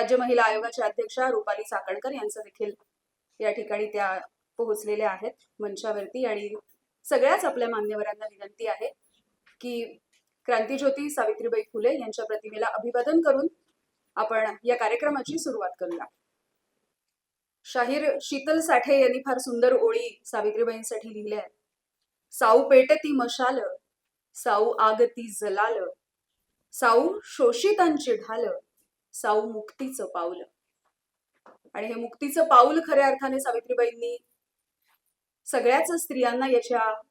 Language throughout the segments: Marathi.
राज्य महिला आयोगाच्या अध्यक्षा रुपाली चाकणकर यांचं देखील या ठिकाणी त्या पोहोचलेल्या आहेत मंचावरती आणि सगळ्याच आपल्या मान्यवरांना विनंती आहे की क्रांतीज्योती सावित्रीबाई फुले यांच्या प्रतिमेला अभिवादन करून आपण या कार्यक्रमाची सुरुवात करूया। शाहीर शीतल साठे यांनी फार सुंदर ओळी सावित्रीबाईंसाठी लिहिल्या आहेत। साऊ पेटती मशाल, साऊ आगती जलाल, साऊ शोषितांची ढाल, साऊ मुक्तीचं पाऊल। आणि हे मुक्तीचं पाऊल खऱ्या अर्थाने सावित्रीबाईंनी सगळ्याच स्त्रियांना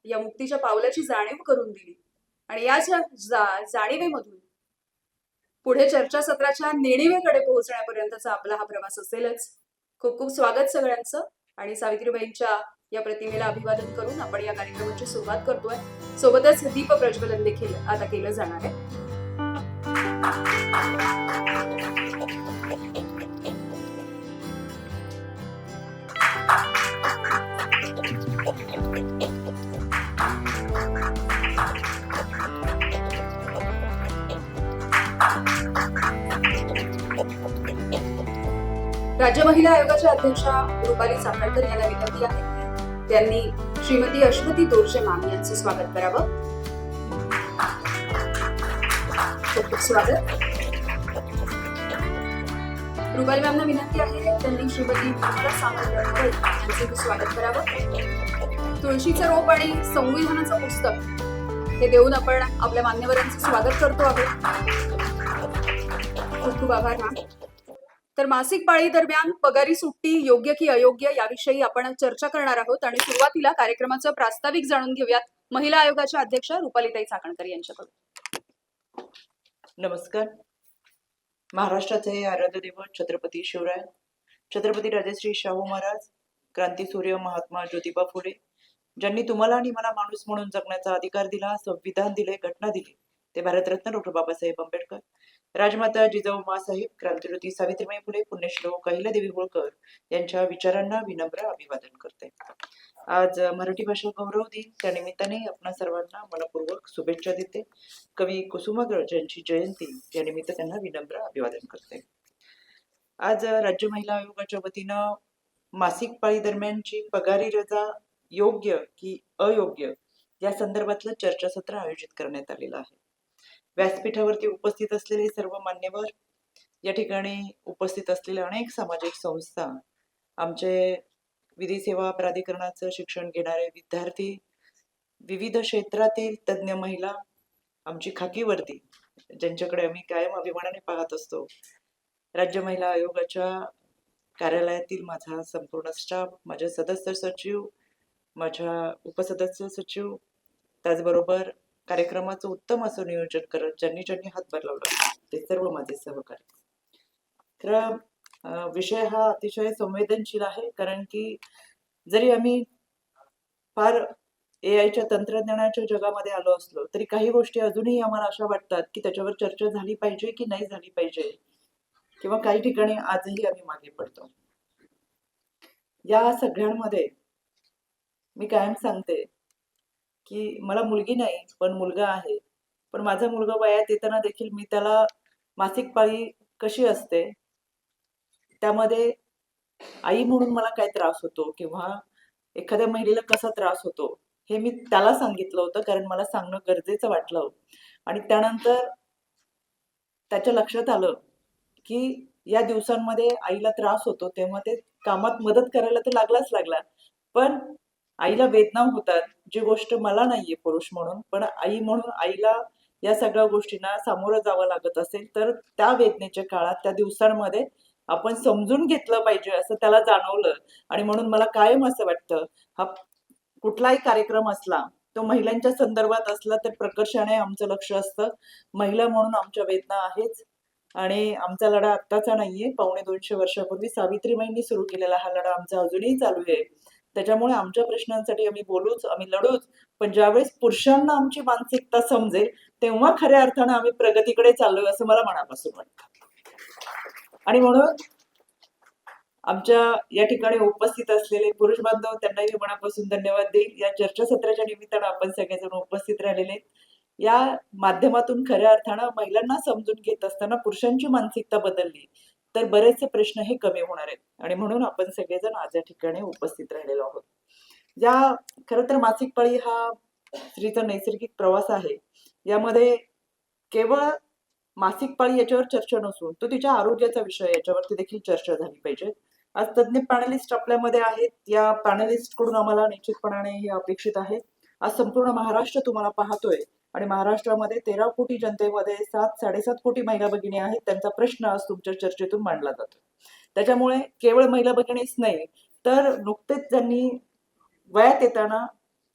या मुक्तीच्या पावलाची जाणीव करून दिली आणि याच्या जाणीवेमधून पुढे चर्चासत्राच्या नेणिवेकडे पोहोचण्यापर्यंतचा आपला हा प्रवास असेलच। खूप खूप स्वागत सगळ्यांचं आणि सावित्रीबाईंच्या या प्रतिमेला अभिवादन करून आपण या कार्यक्रमाची सुरुवात करतोय। सोबतच दीप प्रज्वलन देखील आता केलं जाणार आहे। राज्य महिला आयोगाच्या अध्यक्षा रुपाली चाकणकर यांना विनंती आहे त्यांनी श्रीमती अश्वती तोरजे मामी यांचं स्वागत करावं। खूप खूप स्वागत। रुपाली मॅमना विनंती आहे त्यांनी श्रीमती निर्मला सामंत यांचं स्वागत करावं। तुळशीचं रोप आणि संविधानाचं पुस्तक हे देऊन आपण आपल्या मान्यवरांचं स्वागत करतो आहोत। खूप खूप आभार मॅम। तर मासिक पाळी दरम्यान पगारी सुट्टी योग्य की अयोग्य याविषयी आपण चर्चा करणार आहोत आणि सुरुवातीला कार्यक्रमाचं प्रास्ताविक जाणून घेऊयात महिला आयोगाच्या अध्यक्षा रुपालीताई चाकणकर यांच्याकडून। नमस्कार। महाराष्ट्राचे आराध्य दैवत छत्रपती शिवराय, छत्रपती राजश्री शाहू महाराज, क्रांतीसूर्य महात्मा ज्योतिबा फुले ज्यांनी तुम्हाला आणि मला माणूस म्हणून जगण्याचा अधिकार दिला, संविधान दिले, घटना दिली, ते भारतरत्न डॉक्टर बाबासाहेब आंबेडकर, राजमाता जिजाऊ माँसाहेब, क्रांतीज्योती सावित्रीबाई फुले, पुण्यश्लोक अहिल्यादेवी होळकर यांच्या विचारांना विनम्र अभिवादन करते। आज मराठी भाषा गौरव दिन, त्यानिमित्ताने आपणा सर्वांना मनपूर्वक शुभेच्छा देते। कवी कुसुमाग्रज यांची जयंती, यानिमित्त त्यांना विनम्र अभिवादन करते। आज राज्य महिला आयोगाच्या वतीनं मासिक पाळी दरम्यानची पगारी रजा योग्य की अयोग्य या संदर्भातलं चर्चासत्र आयोजित करण्यात आलेलं आहे। व्यासपीठावरती उपस्थित असलेले सर्व मान्यवर, या ठिकाणी उपस्थित असलेल्या अनेक सामाजिक संस्था, आमचे विधी सेवा प्राधिकरणाचं शिक्षण घेणारे विद्यार्थी, विविध क्षेत्रातील तज्ञ महिला, आमची खाकी वर्दी ज्यांच्याकडे आम्ही कायम अभिमानाने पाहत असतो, राज्य महिला आयोगाच्या कार्यालयातील माझा संपूर्ण स्टाफ, माझे सदस्य सचिव, माझ्या उपसदस्य सचिव, त्याचबरोबर कार्यक्रमाचं उत्तम असं नियोजन करत ज्यांनी हातभार लावला ते सर्व माझे सहकारी। तर विषय हा अतिशय संवेदनशील आहे, कारण की जरी आम्ही फार एआयच्या तंत्रज्ञानाच्या जगामध्ये आलो असलो तरी काही गोष्टी अजूनही आम्हाला अशा वाटतात की त्याच्यावर चर्चा झाली पाहिजे की नाही झाली पाहिजे, किंवा काही ठिकाणी आजही आम्ही मागे पडतो। या सगळ्यांमध्ये मी कायम सांगते की मला मुलगी नाही पण मुलगा आहे, पण माझा मुलगा वयात येताना देखील मी त्याला मासिक पाळी कशी असते, त्यामध्ये आई म्हणून मला काय त्रास होतो किंवा एखाद्या महिलेला कसा त्रास होतो हे मी त्याला सांगितलं होतं, कारण मला सांगणं गरजेचं वाटलं। आणि त्यानंतर त्याच्या लक्षात आलं की या दिवसांमध्ये आईला त्रास होतो, तेव्हा ते कामात मदत करायला तर लागला, पण आईला वेदना होतात, जी गोष्ट मला नाहीये पुरुष म्हणून, पण आई म्हणून आईला या सगळ्या गोष्टींना सामोरं जावं लागत असेल तर त्या वेदनेच्या काळात, त्या दिवसांमध्ये आपण समजून घेतलं पाहिजे असं त्याला जाणवलं। आणि म्हणून मला कायम असं वाटतं, हा कुठलाही कार्यक्रम असला तो महिलांच्या संदर्भात असला तर प्रकर्षाने आमचं लक्ष असतं। महिला म्हणून आमच्या वेदना आहेच आणि आमचा लढा आत्ताचा नाहीये, 250 वर्षापूर्वी सावित्रीबाईंनी सुरू केलेला हा लढा आमचा अजूनही चालू आहे। त्याच्यामुळे आमच्या प्रश्नांसाठी आम्ही बोलूच, आम्ही लढूच, पण ज्यावेळेस पुरुषांना आमची मानसिकता समजेल तेव्हा खऱ्या अर्थानं आम्ही प्रगतीकडे चाललोय असं मला मनापासून वाटतं। आणि म्हणून आमच्या या ठिकाणी उपस्थित असलेले पुरुष बांधव त्यांनाही मी मनापासून धन्यवाद देईल। या चर्चासत्राच्या निमित्तानं आपण सगळेजण उपस्थित राहिलेले, या माध्यमातून खऱ्या अर्थानं महिलांना समजून घेत असताना पुरुषांची मानसिकता बदलली तर बरेचसे प्रश्न हे कमी होणार आहेत आणि म्हणून आपण सगळेजण आज या ठिकाणी उपस्थित राहिलेलो आहोत. या खरं तर मासिक पाळी हा स्त्रीचा नैसर्गिक प्रवास आहे. यामध्ये केवळ मासिक पाळी याच्यावर चर्चा नसून तो तिच्या आरोग्याचा विषय याच्यावरती देखील चर्चा झाली पाहिजे. आज तज्ञ पॅनलिस्ट आपल्यामध्ये आहेत. या पॅनलिस्ट कडून आम्हाला निश्चितपणाने हे अपेक्षित आहे. आज संपूर्ण महाराष्ट्र तुम्हाला पाहतोय आणि महाराष्ट्रामध्ये 13 कोटी जनतेमध्ये 7-7.5 कोटी महिला भगिनी आहेत. त्यांचा प्रश्न आज तुमच्या चर्चेतून मांडला जातो. त्याच्यामुळे केवळ महिला भगिनीच नाही तर नुकतेच ज्यांनी वयात येताना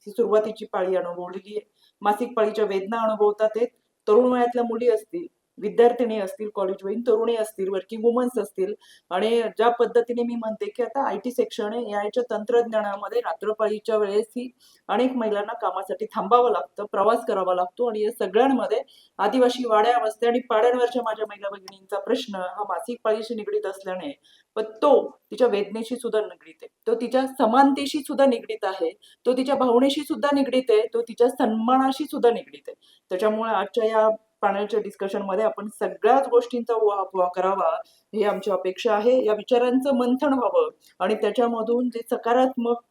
ही सुरुवातीची पाळी अनुभवलेली आहे, मासिक पाळीच्या वेदना अनुभवतात आहेत. तरुण वयातल्या मुली असतील, विद्यार्थिनी असतील, कॉलेजवयीन तरुणी असतील, वर्किंग वुमन्स असतील आणि ज्या पद्धतीने मी म्हणते की आता IT सेक्शन आहे, याच्या तंत्रज्ञानामध्ये रात्रपाळीच्या वेळेसही अनेक महिलांना कामासाठी थांबावं लागतं, प्रवास करावा लागतो आणि या सगळ्यांमध्ये आदिवासी वाड्या, वस्त्या आणि पाड्यांवरच्या माझ्या महिला भगिनींचा प्रश्न हा मासिक पाळीशी निगडीत असल्याने पण तो तिच्या वेदनेशी सुद्धा निगडीत आहे, तो तिच्या समानतेशी सुद्धा निगडीत आहे, तो तिच्या भावनेशी सुद्धा निगडीत आहे, तो तिच्या सन्मानाशी सुद्धा निगडीत आहे. त्याच्यामुळे आजच्या या पॅनलच्या डिस्कशन मध्ये आपण सगळ्याच गोष्टींचा उहापोह करावा ही आमची अपेक्षा आहे. या विचारांचं मंथन व्हावं आणि त्याच्यामधून जे सकारात्मक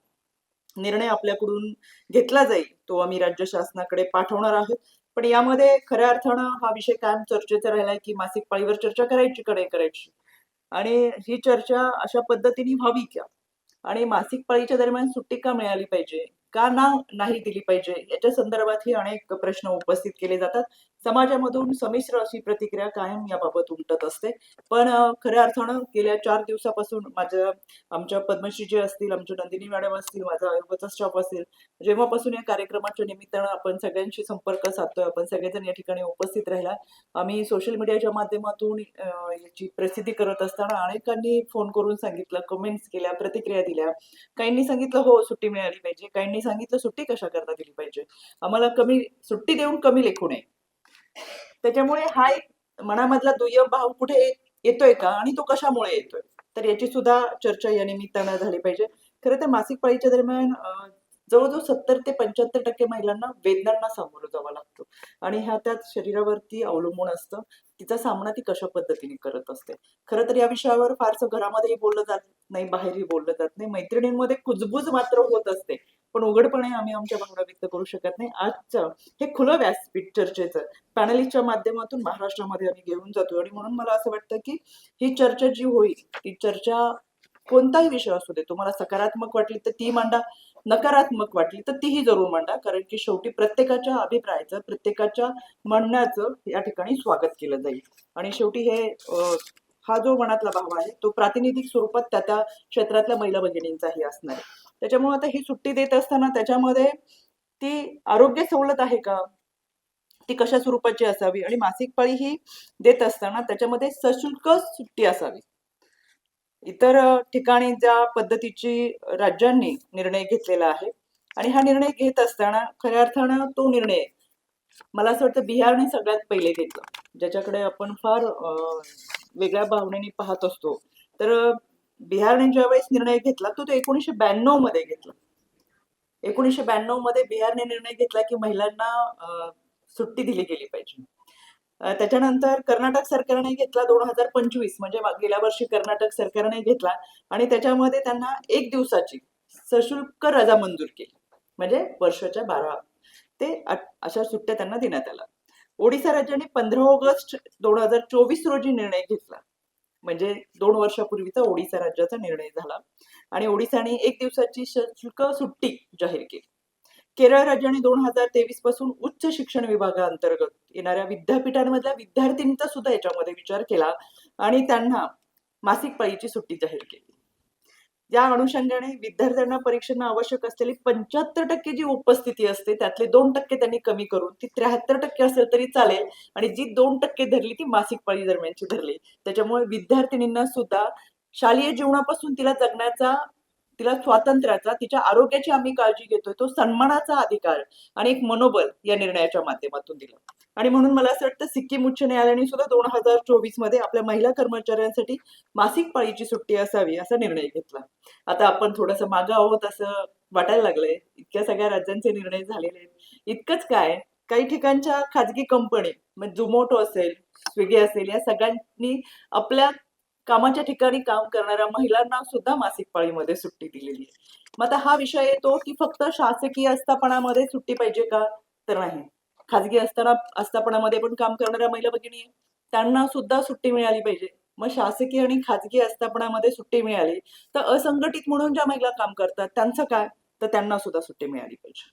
निर्णय आपल्याकडून घेतला जाईल तो आम्ही राज्य शासनाकडे पाठवणार आहोत. पण यामध्ये खऱ्या अर्थानं हा विषय कायम चर्चेचा राहिलाय की मासिक पाळीवर चर्चा करायची का नाही करायची आणि ही चर्चा अशा पद्धतीने व्हावी का आणि मासिक पाळीच्या दरम्यान सुट्टी का मिळाली पाहिजे, का नाही दिली पाहिजे, याच्या संदर्भातही अनेक प्रश्न उपस्थित केले जातात. समाजामधून संमिश्र अशी प्रतिक्रिया कायम याबाबत उमटत असते. पण खऱ्या अर्थानं गेल्या 4 दिवसापासून आमच्या पद्मश्री असतील, आमच्या नंदिनी मॅडम असतील, माझा आयोगाचा स्टाफ असेल, जेव्हापासून या कार्यक्रमाच्या निमित्तानं आपण सगळ्यांशी संपर्क साधतोय, आपण सगळेजण या ठिकाणी उपस्थित राहिला. आम्ही सोशल मीडियाच्या माध्यमातून याची प्रसिद्धी करत असताना अनेकांनी फोन करून सांगितलं, कमेंट्स केल्या, प्रतिक्रिया दिल्या. काहींनी सांगितलं हो सुट्टी मिळाली पाहिजे, काहींनी सांगितलं सुट्टी कशा करता दिली पाहिजे, आम्हाला कमी सुट्टी देऊन कमी लेखू नये. त्याच्यामुळे हा एक मनामधला दुय्यम भाव कुठे येतोय का आणि तो कशामुळे येतोय तर याची सुद्धा चर्चा या निमित्तानं झाली पाहिजे. खरं तर मासिक पाळीच्या दरम्यान जवळजवळ 70 ते 75% महिलांना वेदनांना सामोरं जावं लागतं आणि ह्या त्याच शरीरावरती अवलंबून असतं तिचा सामना ती कशा पद्धतीने करत असते. खरं तर या विषयावर फारसं घरामध्येही बोललं जात नाही, बाहेरही बोललं जात नाही, मैत्रिणींमध्ये कुजबूज मात्र होत असते, पण उघडपणे आम्ही आमच्या भावना व्यक्त करू शकत नाही. आजचं हे खुलं व्यासपीठ चर्चेचं पॅनलिस्टच्या माध्यमातून महाराष्ट्रामध्ये आम्ही घेऊन जातोय आणि म्हणून मला असं वाटतं की ही चर्चा जी होईल ती चर्चा कोणताही विषय असू दे, तुम्हाला सकारात्मक वाटली तर ती मांडा, नकारात्मक वाटली तर तीही जरूर मांडा, कारण की शेवटी प्रत्येकाच्या अभिप्रायाचं, प्रत्येकाच्या म्हणण्याचं या ठिकाणी स्वागत केलं जाईल आणि शेवटी हे हा जो मनातला भाव आहे तो प्रातिनिधिक स्वरूपात त्या क्षेत्रातल्या महिला भगिनींचाही असणार आहे. त्याच्यामुळे आता ही सुट्टी देत असताना त्याच्यामध्ये ती आरोग्य सवलत आहे का, ती कशा स्वरूपाची असावी आणि मासिक पाळी ही देत असताना त्याच्यामध्ये सशुल्क सुट्टी असावी. इतर ठिकाणी ज्या पद्धतीची राज्यांनी निर्णय घेतलेला आहे आणि हा निर्णय घेत असताना खऱ्या अर्थानं तो निर्णय मला असं वाटतं बिहारने सगळ्यात पहिले घेतला, ज्याच्याकडे आपण फार वेगळ्या भावनेने पाहत असतो. तर बिहारने ज्यावेळेस निर्णय घेतला तो 1992 मध्ये घेतला. 1992 मध्ये बिहारने निर्णय घेतला की महिलांना सुट्टी दिली गेली पाहिजे. त्याच्यानंतर कर्नाटक सरकारने घेतला 2025 म्हणजे गेल्या वर्षी कर्नाटक सरकारने घेतला आणि त्याच्यामध्ये त्यांना 1 दिवसाची सशुल्क रजा मंजूर केली, म्हणजे वर्षाच्या 12 ते अशा सुट्ट्या त्यांना देण्यात आल्या. ओडिसा राज्याने 15 ऑगस्ट 2024 रोजी निर्णय घेतला, म्हणजे 2 वर्षापूर्वीचा ओडिसा राज्याचा निर्णय झाला आणि ओडिसाने 1 दिवसाची सशुल्क सुट्टी जाहीर केली. केरळ राज्याने 2023 पासून उच्च शिक्षण विभागाअंतर्गत येणाऱ्या विद्यापीठांमधल्या विद्यार्थ्यांचा सुद्धा याच्यामध्ये विचार केला आणि त्यांना मासिक पाळीची सुट्टी जाहीर केली. या अनुषंगाने विद्यार्थ्यांना परीक्षांना आवश्यक असलेली 75% जी उपस्थिती असते त्यातले 2% त्यांनी कमी करून ती 73% असेल तरी चालेल आणि जी 2% धरली ती मासिक पाळी दरम्यानची धरली. त्याच्यामुळे विद्यार्थिनींना सुद्धा शालेय जीवनापासून तिला जगण्याचा, तिला स्वातंत्र्याचा, तिच्या आरोग्याची आम्ही काळजी घेतोय तो सन्मानाचा अधिकार आणि एक मनोबल या निर्णयाच्या माध्यमातून दिलं आणि म्हणून मला असं वाटतं सिक्कीम उच्च न्यायालयाने सुद्धा 2024 मध्ये आपल्या महिला कर्मचाऱ्यांसाठी मासिक पाळीची सुट्टी असावी असा निर्णय घेतला. आता आपण थोडंसं मागं आहोत असं वाटायला लागलंय, इतक्या सगळ्या राज्यांचे निर्णय झालेले आहेत. इतकंच काय, काही ठिकाणच्या खाजगी कंपनी म्हणजे झोमॅटो असेल, स्विगी असेल, या सगळ्यांनी आपल्या कामाच्या ठिकाणी काम करणाऱ्या महिलांना सुद्धा मासिक पाळीमध्ये सुट्टी दिलेली आहे. मग आता हा विषय येतो की फक्त शासकीय आस्थापनामध्ये सुट्टी पाहिजे का? तर नाही. खाजगी आस्थापनामध्ये पण काम करणाऱ्या महिला भगिनी आहे, त्यांना सुद्धा सुट्टी मिळाली पाहिजे. मग शासकीय आणि खाजगी आस्थापनामध्ये सुट्टी मिळाली तर असंघटित म्हणून ज्या महिला काम करतात त्यांचं काय? तर त्यांना सुद्धा सुट्टी मिळाली पाहिजे.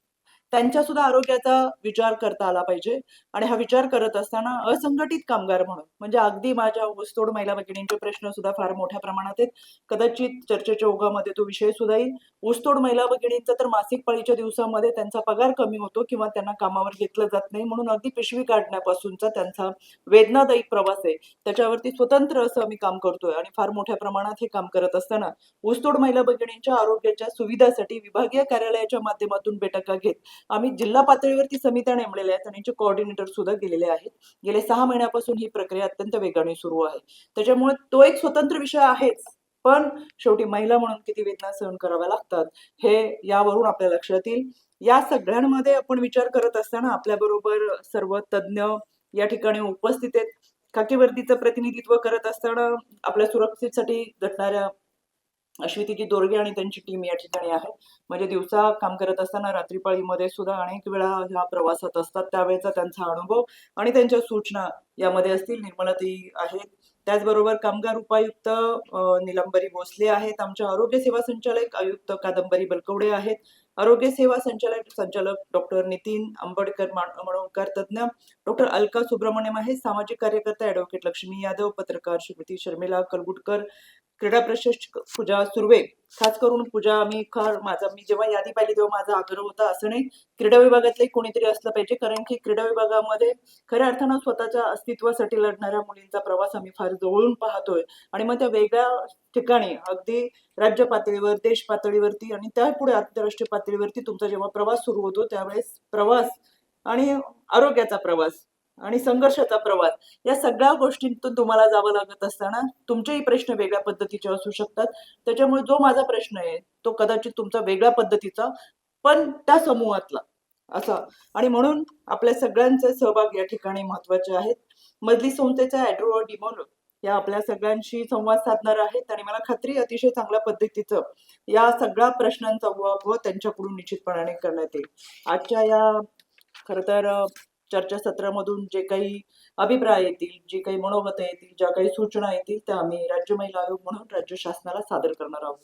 त्यांच्या सुद्धा आरोग्याचा विचार करता आला पाहिजे आणि हा विचार करत असताना असंघटित कामगार म्हणून म्हणजे अगदी माझ्या ऊसतोड महिला भगिनींचे प्रश्न सुद्धा फार मोठ्या प्रमाणात आहेत. कदाचित चर्चेच्या ओघामध्ये तो विषय सुद्धा येईल. ऊसतोड महिला भगिनींचा तर मासिक पाळीच्या दिवसामध्ये त्यांचा पगार कमी होतो किंवा त्यांना कामावर घेतलं जात नाही म्हणून अगदी पिशवी काढण्यापासूनचा त्यांचा वेदनादायी प्रवास आहे. त्याच्यावरती स्वतंत्र असं आम्ही काम करतोय आणि फार मोठ्या प्रमाणात हे काम करत असताना ऊसतोड महिला भगिनींच्या आरोग्याच्या सुविधासाठी विभागीय कार्यालयाच्या माध्यमातून बैठका घेत आम्ही जिल्हा पातळीवरती समित्या नेमलेल्या आहेत आणि त्यांचे कोऑर्डिनेटर सुद्धा गेलेले आहेत. गेले 6 महिन्यापासून ही प्रक्रिया अत्यंत वेगाने सुरू आहे. त्याच्यामुळे तो एक स्वतंत्र विषय आहेच. पण शेवटी महिला म्हणून किती वेदना सहन कराव्या लागतात हे यावरून आपल्या लक्षात येईल. या सगळ्यांमध्ये आपण विचार करत असताना आपल्याबरोबर सर्व तज्ञ या ठिकाणी उपस्थित आहेत. खाकीवर्दीचं प्रतिनिधित्व करत असताना आपल्या सुरक्षेसाठी झटणाऱ्या अश्वितीजी दोरगे आणि त्यांची टीम या ठिकाणी आहे. म्हणजे दिवसा काम करत असताना रात्री पाळीमध्ये सुद्धा अनेक वेळा ह्या प्रवासात असतात. त्यावेळेचा त्यांचा अनुभव आणि त्यांच्या सूचना यामध्ये असतील. निर्मलाताई आहेत. त्याचबरोबर कामगार उपायुक्त निलंबरी भोसले आहेत. आमच्या आरोग्य सेवा संचालक आयुक्त कादंबरी बलकवडे आहेत. आरोग्य सेवा संचालक डॉक्टर नितीन आंबेडकर मणोकर तज्ञ, डॉक्टर अलका सुब्रमण्यम आहे. सामाजिक कार्यकर्ता ॲडव्होकेट लक्ष्मी यादव, पत्रकार श्रीमती शर्मिला कलगुटकर, क्रीडा प्रशिक्षक पूजा सुर्वे. खास करून पूजा मी जेव्हा यादी पाहिली तेव्हा माझा आग्रह होता असं नाही, क्रीडा विभागातले कोणीतरी असलं पाहिजे कारण की क्रीडा विभागामध्ये खऱ्या अर्थानं स्वतःच्या अस्तित्वासाठी लढणाऱ्या मुलींचा प्रवास आम्ही फार जवळून पाहतोय आणि मग त्या वेगळ्या ठिकाणी अगदी राज्य पातळीवर, देश पातळीवरती आणि त्यापुढे आंतरराष्ट्रीय पातळीवरती तुमचा जेव्हा प्रवास सुरू होतो त्यावेळेस प्रवास आणि आरोग्याचा प्रवास आणि संघर्षाचा प्रवास या सगळ्या गोष्टींतून तुम्हाला जावं लागत असताना तुमचेही प्रश्न वेगळ्या पद्धतीचे असू शकतात. त्याच्यामुळे जो माझा प्रश्न आहे तो कदाचित तुमचा वेगळ्या पद्धतीचा पण त्या समूहातला असा आणि म्हणून आपल्या सगळ्यांचे सहभाग या ठिकाणी महत्वाचे आहेत. मजली संस्थेचा ॲड्रो डिमोलो या आपल्या सगळ्यांशी संवाद साधणार आहेत आणि मला खात्री अतिशय चांगल्या पद्धतीचं या सगळ्या प्रश्नांचा उहापोह त्यांच्याकडून निश्चितपणाने करण्यात येईल. आजच्या या खरं तर चर्चासत्रामधून जे काही अभिप्राय येतील, जी काही मनोगतं येतील, ज्या काही सूचना येतील त्या आम्ही राज्य महिला आयोग म्हणून राज्य शासनाला सादर करणार आहोत.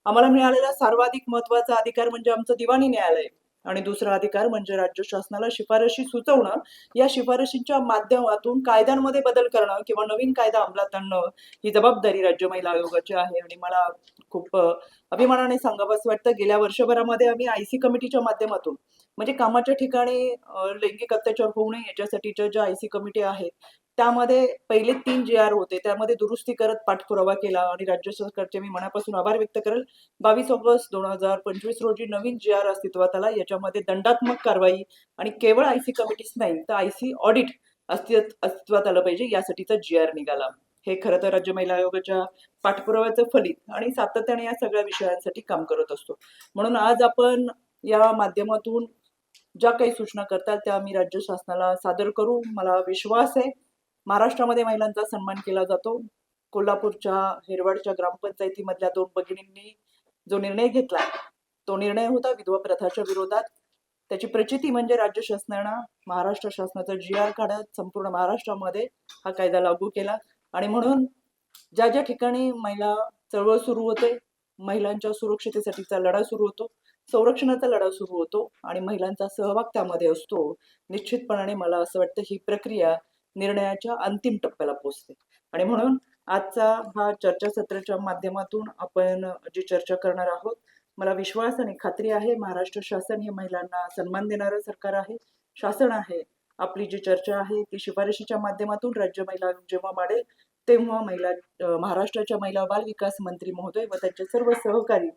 आम्हाला मिळालेला सर्वाधिक महत्वाचा अधिकार म्हणजे आमचं दिवाणी न्यायालय आणि दुसरा अधिकार म्हणजे राज्य शासनाला शिफारशी सुचवणं. या शिफारशींच्या माध्यमातून कायद्यांमध्ये बदल करणं किंवा नवीन कायदा अंमलात आणणं ही जबाबदारी राज्य महिला आयोगाची आहे आणि मला खूप अभिमानाने सांगावंसं वाटतं. गेल्या वर्षभरामध्ये आम्ही आयसी कमिटीच्या माध्यमातून म्हणजे कामाच्या ठिकाणी लैंगिक अत्याचार होऊ नये याच्यासाठीच्या ज्या आयसी कमिटी आहेत त्यामध्ये पहिले 3 GR होते त्यामध्ये दुरुस्ती करत पाठपुरावा केला आणि राज्य सरकारचे मी मनापासून आभार व्यक्त करेल. 22 ऑगस्ट 2025 रोजी नवीन GR अस्तित्वात आला. याच्यामध्ये दंडात्मक कारवाई आणि केवळ आयसी कमिटीच नाही तर आयसी ऑडिट अस्तित्वात आलं पाहिजे यासाठीचा GR निघाला. हे खरं तर राज्य महिला आयोगाच्या पाठपुराव्याचं फलित आणि सातत्याने या सगळ्या विषयांसाठी काम करत असतो. म्हणून आज आपण या माध्यमातून ज्या काही सूचना करतात त्या आम्ही राज्य शासनाला सादर करू. मला विश्वास आहे महाराष्ट्रामध्ये महिलांचा सन्मान केला जातो. कोल्हापूरच्या हेरवाडच्या ग्रामपंचायतीमधल्या 2 भगिनींनी जो निर्णय घेतला तो निर्णय होता विधवा प्रथाच्या विरोधात. त्याची प्रचिती म्हणजे राज्य शासनानं महाराष्ट्र शासनाचा GR काढत संपूर्ण महाराष्ट्रामध्ये हा कायदा लागू केला आणि म्हणून ज्या ज्या ठिकाणी महिला चळवळ सुरू होते, महिलांच्या सुरक्षितेसाठीचा लढा सुरू होतो, संरक्षणाचा लढा सुरू होतो आणि महिलांचा सहभाग त्यामध्ये असतो. निश्चितपणाने मला असं वाटतं ही प्रक्रिया निर्णयाच्या अंतिम टप्प्याला पोहोचते आणि म्हणून आजचा हा चर्चासत्राच्या माध्यमातून आपण जी चर्चा करणार आहोत मला विश्वास आणि खात्री आहे महाराष्ट्र शासन हे महिलांना सन्मान देणारं सरकार आहे, शासन आहे. आपली जी चर्चा आहे ती शिफारशीच्या माध्यमातून राज्य महिला आयोग जेव्हा मांडेल तेव्हा महाराष्ट्राच्या महिला बाल विकास मंत्री महोदय व त्यांचे सर्व सहकारी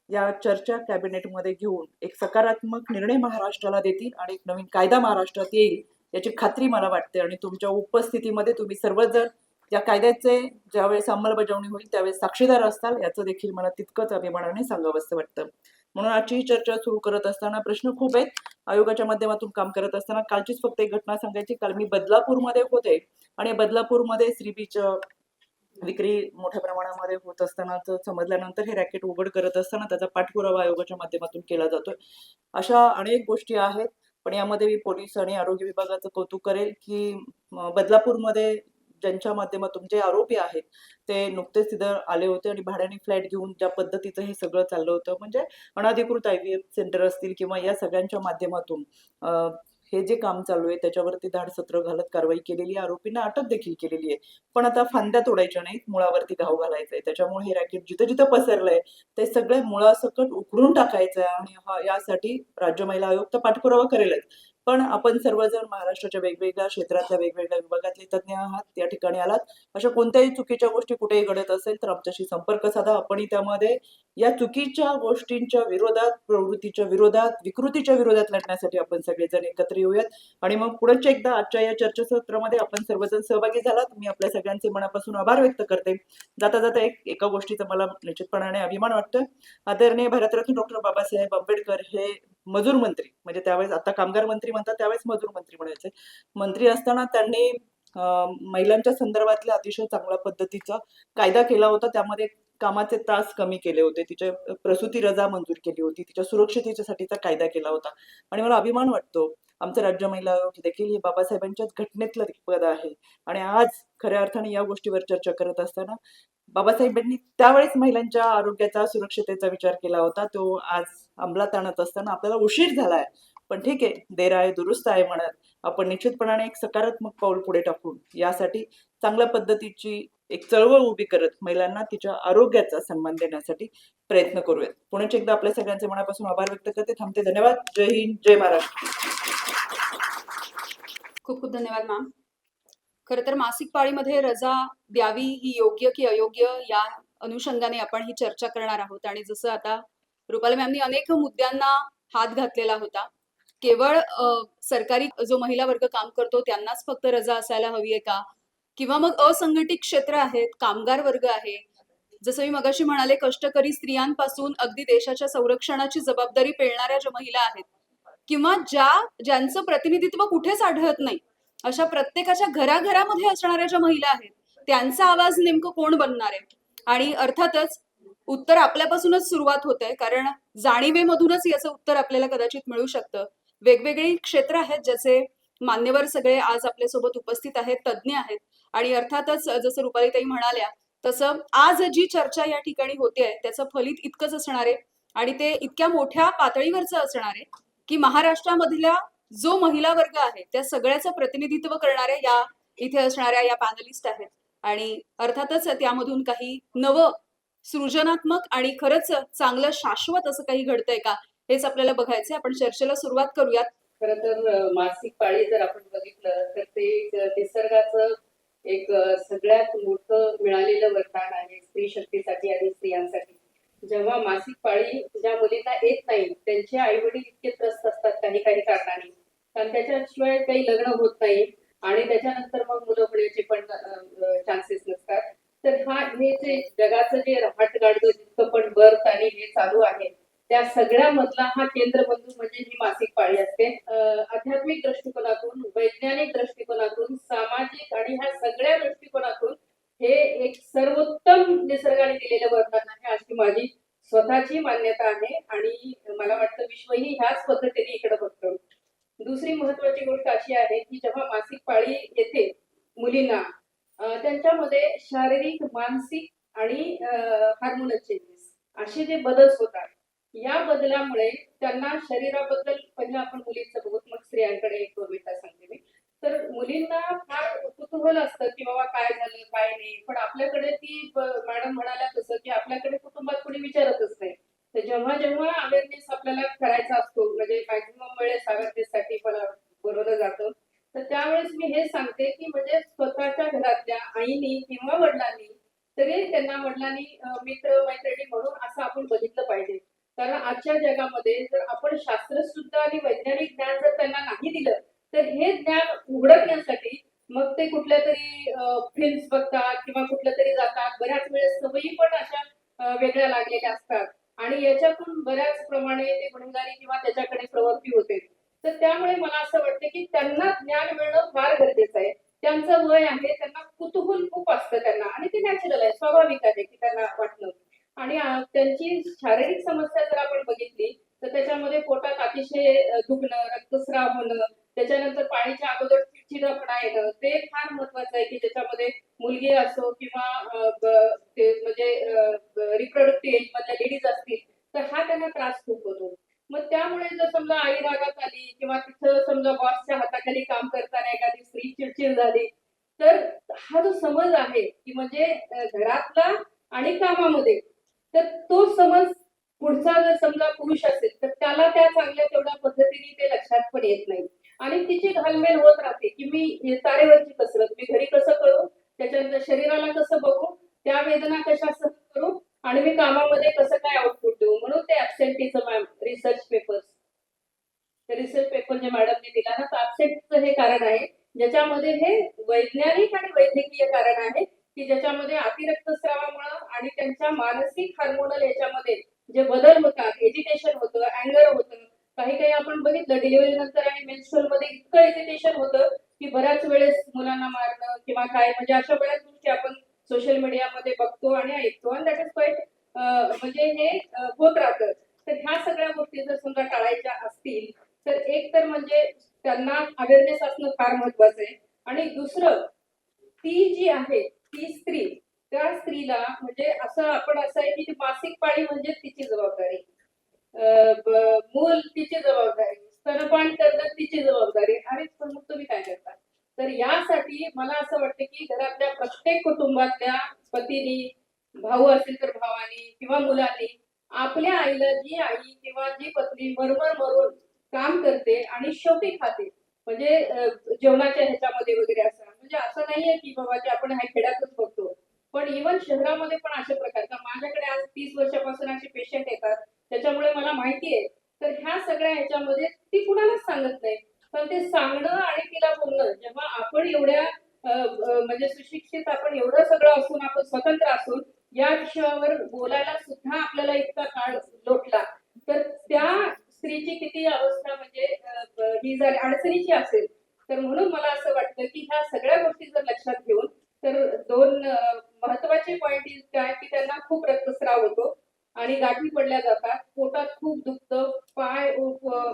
या चर्चा कॅबिनेटमध्ये घेऊन एक सकारात्मक निर्णय महाराष्ट्राला देतील आणि एक नवीन कायदा महाराष्ट्रात येईल याची खात्री मला वाटते आणि तुमच्या उपस्थितीमध्ये तुम्ही सर्वजण या कायद्याचे ज्यावेळेस अंमलबजावणी होईल त्यावेळेस साक्षीदार असताल याचं देखील मला तितकंच अभिमानाने सांगावंसं वाटतं. म्हणून आजची ही चर्चा सुरू करत असताना प्रश्न खूप आहेत. आयोगाच्या माध्यमातून काम करत असताना कालचीच फक्त एक घटना सांगायची. काल मी बदलापूरमध्ये होते आणि बदलापूरमध्ये श्री बीच विक्री मोठ्या प्रमाणामध्ये होत असताना समजल्यानंतर हे रॅकेट उघड करत असताना त्याचा पाठपुरावा आयोगाच्या माध्यमातून केला जातोय. अशा अनेक गोष्टी आहेत. पण यामध्ये मी पोलीस आणि आरोग्य विभागाचं कौतुक करेल, की बदलापूरमध्ये ज्यांच्या माध्यमातून जे आरोपी आहेत, ते नुकतेच तिथं आले होते आणि भाड्याने फ्लॅट घेऊन ज्या पद्धतीचं हे सगळं चाललं होतं, म्हणजे अनधिकृत IVF सेंटर असतील किंवा या सगळ्यांच्या माध्यमातून हे जे काम चालू आहे त्याच्यावरती धाडसत्र घालत कारवाई केलेली आहे. आरोपींना अटक देखील केलेली आहे. पण आता फांद्या तोडायच्या नाहीत, मुळावरती घाव घालायचा आहे. त्याच्यामुळे हे रॅकेट जिथं-जिथं पसरलंय, ते सगळे मुळासकट उखडून टाकायचं आहे आणि यासाठी राज्य महिला आयोग तर पाठपुरावा करेलच. पण आपण सर्वजण महाराष्ट्राच्या वेगवेगळ्या क्षेत्रातल्या वेगवेगळ्या विभागातले तज्ञ आहात, त्या ठिकाणी आलात. अशा कोणत्याही चुकीच्या गोष्टी कुठेही घडत असेल तर आमच्याशी संपर्क साधा. आपणही त्यामध्ये या चुकीच्या गोष्टींच्या विरोधात, प्रवृत्तीच्या विरोधात, विकृतीच्या विरोधात लढण्यासाठी आपण सगळेजण एकत्र येऊयात. आणि मग पुढच्या एकदा आजच्या या चर्चासत्रामध्ये आपण सर्वजण सहभागी झालात. मी आपल्या सगळ्यांचे मनापासून आभार व्यक्त करते. जाता जाता एका गोष्टीचा मला निश्चितपणाने अभिमान वाटतोय. आदरणीय भारतरत्न डॉक्टर बाबासाहेब आंबेडकर हे मजूर मंत्री, म्हणजे त्यावेळेस आता कामगार मंत्री म्हणतात, त्यावेळेस मजूर मंत्री म्हणायचे. मंत्री असताना त्यांनी महिलांच्या संदर्भातल्या अतिशय चांगल्या पद्धतीचा कायदा केला होता. त्यामध्ये कामाचे तास कमी केले होते, तिच्या प्रसूती रजा मंजूर केली होती, तिच्या सुरक्षिततेसाठीचा कायदा केला होता. आणि मला अभिमान वाटतो आमचं राज्य महिला आयोग देखील हे बाबासाहेबांच्याच घटनेतलं पद आहे. आणि आज खऱ्या अर्थाने या गोष्टीवर चर्चा करत असताना बाबासाहेबांनी त्यावेळेस महिलांच्या आरोग्याचा, सुरक्षिततेचा विचार केला होता. तो आज अंमलात आणत असताना आपल्याला उशीर झालाय, पण ठीक आहे, देर आहे दुरुस्त आहे म्हणत आपण निश्चितपणाने एक सकारात्मक पाऊल पुढे टाकून यासाठी चांगल्या पद्धतीची एक चळवळ उभी करत महिलांना तिच्या आरोग्याचा सन्मान देण्यासाठी प्रयत्न करूयात. पुन्हा एकदा आपल्या सगळ्यांचे मनापासून आभार व्यक्त करते. थांबते. धन्यवाद. जय हिंद, जय महाराष्ट्र. खूप खूप धन्यवाद मॅम. खरं तर मासिक पाळीमध्ये रजा द्यावी ही योग्य की अयोग्य या अनुषंगाने आपण ही चर्चा करणार आहोत. आणि जसं आता रुपाली मॅमनी अनेक मुद्द्यांना हात घातलेला होता. केवळ सरकारी जो महिला वर्ग काम करतो त्यांनाच फक्त रजा असायला हवी आहे का, किंवा मग असंघटित क्षेत्र आहेत, कामगार वर्ग आहे, जसं मी मगाशी म्हणाले, कष्टकरी स्त्रियांपासून अगदी देशाच्या संरक्षणाची जबाबदारी पेलणाऱ्या ज्या महिला आहेत, किंवा ज्यांचं प्रतिनिधित्व कुठेच आढळत नाही, अशा प्रत्येकाच्या घराघरामध्ये असणाऱ्या ज्या महिला आहेत, त्यांचा आवाज नेमकं कोण बनणार आहे? आणि अर्थातच उत्तर आपल्यापासूनच सुरुवात होते, कारण जाणीवेमधूनच याचं उत्तर आपल्याला कदाचित मिळू शकतं. वेगवेगळी क्षेत्र आहेत ज्याचे मान्यवर सगळे आज आपल्यासोबत उपस्थित आहेत, तज्ज्ञ आहेत. आणि अर्थातच जसं रुपालीताई म्हणाल्या तसं आज जी चर्चा या ठिकाणी होते त्याचं फलित इतकंच असणार आहे, आणि ते इतक्या मोठ्या पातळीवरचं असणार आहे की महाराष्ट्रामधल्या जो महिला वर्ग आहे त्या सगळ्याचं प्रतिनिधित्व करणाऱ्या या इथे असणाऱ्या या पॅनलिस्ट आहेत. आणि अर्थातच त्यामधून काही नवं, सृजनात्मक आणि खरंच चांगलं शाश्वत असं काही घडतंय का, हेच आपल्याला बघायचंय. आपण चर्चेला सुरुवात करूयात. खरं तर मासिक पाळी जर आपण बघितलं तर ते एक निसर्गाचं एक सगळ्यात मोठं मिळालेलं वरदान आहे स्त्री शक्तीसाठी आणि स्त्रियांसाठी. जेव्हा मासिक पाळी ज्या मुलींना येत नाही त्यांचे आई वडील इतके त्रस्त असतात काही काही कारणाने, कारण त्याच्याशिवाय काही लग्न होत नाही आणि त्याच्यानंतर मग मुलं होण्याचे पण चान्सेस नसतात. तर हे जे जगाचं जे रहाट गाडतं जितकं पण बर्थ आणि हे चालू आहे त्या सगळ्या मधला हा केंद्रबिंदू म्हणजे ही मासिक पाळी असते. आध्यात्मिक दृष्टिकोनातून, वैज्ञानिक दृष्टिकोनातून, सामाजिक आणि ह्या सगळ्या दृष्टिकोनातून हे एक सर्वोत्तम निसर्गाने दिलेलं वरदान आहे अशी माझी स्वतःची मान्यता आहे. आणि मला वाटतं विश्वही ह्याच पद्धतीने इकडे बघतं. दुसरी महत्वाची गोष्ट अशी आहे की जेव्हा मासिक पाळी येते मुलींना, त्यांच्यामध्ये शारीरिक, मानसिक आणि हार्मोनल चेंजेस असे जे बदल होतात, या बदलामुळे त्यांना शरीराबद्दल, पहिला आपण मुलींचं बघू मग स्त्रियांकडे एक भूमिका सांगते मी. तर मुलींना फार कुतूहल असतं की बाबा काय झालं काय नाही, पण आपल्याकडे ती मॅडम म्हणाल्या तसं की आपल्याकडे कुटुंबात कोणी विचारतच नाही. तर जेव्हा जेव्हा अवेअरनेस आपल्याला करायचा असतो, म्हणजे मॅक्झिमम वेळेस अवेअरनेससाठी मला बोलवलं जातं, तर त्यावेळेस मी हे सांगते की म्हणजे स्वतःच्या घरातल्या आईनी किंवा वडिलांनी, तरी त्यांना वडिलांनी मित्र मैत्रिणी म्हणून असं आपण बघितलं पाहिजे. कारण आजच्या जगामध्ये जर आपण शास्त्रशुद्ध आणि वैज्ञानिक ज्ञान जर त्यांना नाही दिलं तर हे ज्ञान उघडण्यासाठी मग ते कुठल्या तरी फिल्म्स बघतात किंवा कुठल्या तरी जातात. बऱ्याच वेळेस सवयी पण अशा वेगळ्या लागलेल्या असतात आणि याच्यातून बऱ्याच प्रमाणे ते गुन्हेगारी किंवा त्याच्याकडे प्रवृत्ती होते. तर त्यामुळे मला असं वाटतं की त्यांना ज्ञान मिळणं फार गरजेचं आहे. त्यांचं वय आहे, त्यांना कुतूहल खूप असतं त्यांना आणि ते नॅचरल आहे, स्वाभाविक आहे की त्यांना वाटणं. आणि त्यांची शारीरिक समस्या जर आपण बघितली तर त्याच्यामध्ये पोटात अतिशय दुखणं, रक्तस्राव होणं, त्याच्यानंतर पाळीच्या अगोदर चिडचिडपणा येणं, ते फार महत्वाचं आहे की ज्याच्यामध्ये मुलगी असो किंवा ते म्हणजे रिप्रोडक्टिव्ह एज मधल्या लेडीज असतील तर हा त्यांना त्रास खूप होतो. मग त्यामुळे जर समजा आई रागात आली किंवा तिथं समजा बॉसच्या हाताखाली काम करताना एखादी स्त्री चिडचिड झाली, तर हा जो समज आहे की म्हणजे घरातला आणि कामामध्ये, तर तो समज पुढचा जर समजा पुरुष असेल तर त्याला त्या चांगल्या तेवढ्या पद्धतीने ते लक्षात पण येत नाही आणि तिची घालमेल होत राहते की मी तारेवरची कसरत मी घरी कसं करू, त्याच्यानंतर शरीराला कसं बघू, त्या वेदना कशा सहन करू आणि मी कामामध्ये कसं काय आउटपुट देऊ. म्हणून ते ऍबसेंटीचं रिसर्च पेपर जे मॅडमने दिला ना, तर ऍबसेंटचं हे कारण आहे ज्याच्यामध्ये हे वैज्ञानिक आणि वैद्यकीय कारण आहे की ज्याच्यामध्ये अतिरक्तस्रावामुळे आणि त्यांच्या मानसिक हार्मोनल याच्यामध्ये जे बदल होतात, एजिटेशन होतं, अँगर होतं. काही काही आपण बघितलं डिलिव्हरी नंतर आणि मेन्स्ट्रुअल मध्ये इतकं एजिटेशन होतं की बऱ्याच वेळेस मुलांना मारणं किंवा काय, म्हणजे अशा बऱ्याच गोष्टी आपण सोशल मीडियामध्ये बघतो आणि ऐकतो आणि दॅट इज क्वाईट म्हणजे हे होत राहतं. तर ह्या सगळ्या गोष्टी जर समजा टाळायच्या असतील तर एक तर म्हणजे त्यांना अवेअरनेस असणं फार महत्वाचं आहे आणि दुसरं ती जी आहे ती स्त्री, त्या स्त्रीला म्हणजे असं आहे की मासिक पाळी म्हणजे तिची जबाबदारी, मूल तिची जबाबदारी, स्तनपान करणं तिची जबाबदारी. आणि पण मग तुम्ही काय करता? तर यासाठी मला असं वाटतं की घरातल्या प्रत्येक कुटुंबातल्या पतीनी, भाऊ असेल तर भावानी किंवा मुलांनी आपल्या आईला, जी आई किंवा जी पत्नी मरमर मरून काम करते आणि शेवटी खाते, म्हणजे जेवणाच्या ह्याच्यामध्ये वगैरे असं, म्हणजे असं नाहीये की बाबा ते आपण हा खेड्यातच बघतो, पण इव्हन शहरामध्ये पण अशा प्रकारचा माझ्याकडे आज 30 वर्षापासून असे पेशंट येतात, त्याच्यामुळे मला माहिती आहे. तर ह्या सगळ्या ह्याच्यामध्ये ती कुणालाच सांगत नाही, पण ते सांगणं आणि तिला बोलणं, जेव्हा आपण एवढ्या म्हणजे सुशिक्षित, आपण एवढं सगळं असून, आपण स्वतंत्र असून या विषयावर बोलायला सुद्धा आपल्याला इतका काळ लोटला, तर त्या स्त्रीची किती अवस्था म्हणजे ही जर अडचणीची असेल. तर म्हणून मला असं वाटतं की ह्या सगळ्या गोष्टी जर लक्षात घेऊन, तर दोन महत्वाचे पॉइंट काय की त्यांना खूप रक्तस्राव होतो आणि गाठी पडल्या जातात, पोटात खूप दुखतं, पाय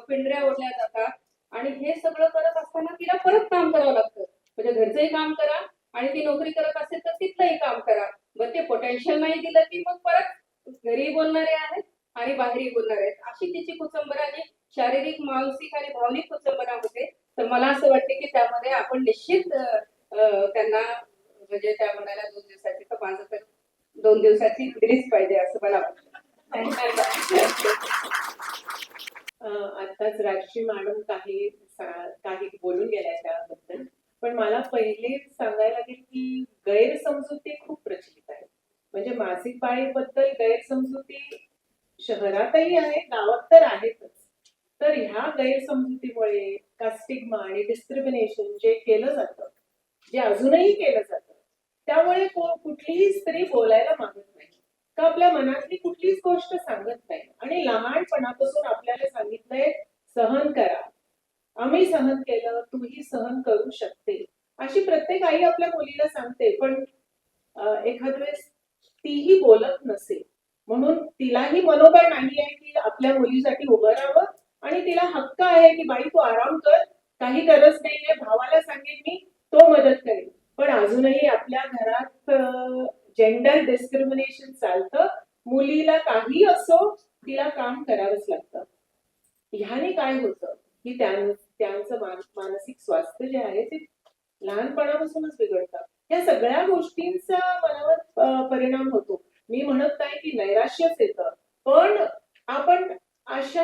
पिंढऱ्या ओढल्या जातात आणि हे सगळं करत असताना तिला परत काम करावं लागतं. म्हणजे घरचंही काम करा आणि ती नोकरी करत असेल तर तिथलंही काम करा. मग ते पोटेन्शियल नाही दिलं की मग परत घरी बोलणारे आहेत आणि बाहेरही बोलणारे आहेत, अशी तिची कुचंबरा जी शारीरिक, मानसिक आणि भावनिक कुचंबरा होते. तर मला असं वाटतं की त्यामध्ये आपण निश्चित त्यांना म्हणजे त्या म्हणायला 2 दिवसाची, तर माझं तर 2 दिवसाची दिलीच पाहिजे असं मला वाटतं. आताच राजश्री मॅडम काही बोलून गेल्या त्याबद्दल, पण मला पहिले सांगायला लागेल की गैरसमजुती खूप प्रचलित आहे. म्हणजे मासिक पाळीबद्दल गैरसमजुती शहरातही आहे, गावात तर आहेतच. तर ह्या गैरसमजुतीमुळे स्टिग्मा आणि डिस्क्रिमिनेशन जे केलं जातं, जे अजूनही केलं जातं, त्यामुळे कुठलीही स्त्री बोलायला मागत नाही, का आपल्या मनातली कुठलीच गोष्ट सांगत नाही. आणि लहानपणापासून आपल्याला सांगितलंय सहन करा, आम्ही सहन केलं, तूही सहन करू शकते, अशी प्रत्येक आई आपल्या मुलीला सांगते. पण एखाद वेळेस तीही बोलत नसेल, म्हणून तिलाही मनोबळ नाही आहे की आपल्या मुलीसाठी उभं राहावं आणि तिला हक्क आहे की बाई तू आराम कर, काही गरज नाहीये, भावाला सांगेन मी, तो मदत करेल. पण अजूनही आपल्या घरात जेंडर डिस्क्रिमिनेशन चालतं. मुलीला काही असो, तिला काम करावंच लागतं. ह्याने काय होतं की त्यांचं मानसिक स्वास्थ्य जे आहे ते लहानपणापासूनच बिघडतं. या सगळ्या गोष्टींचा मनावर परिणाम होतो. मी म्हणत नाही की नैराश्यच येतं, पण आपण अशा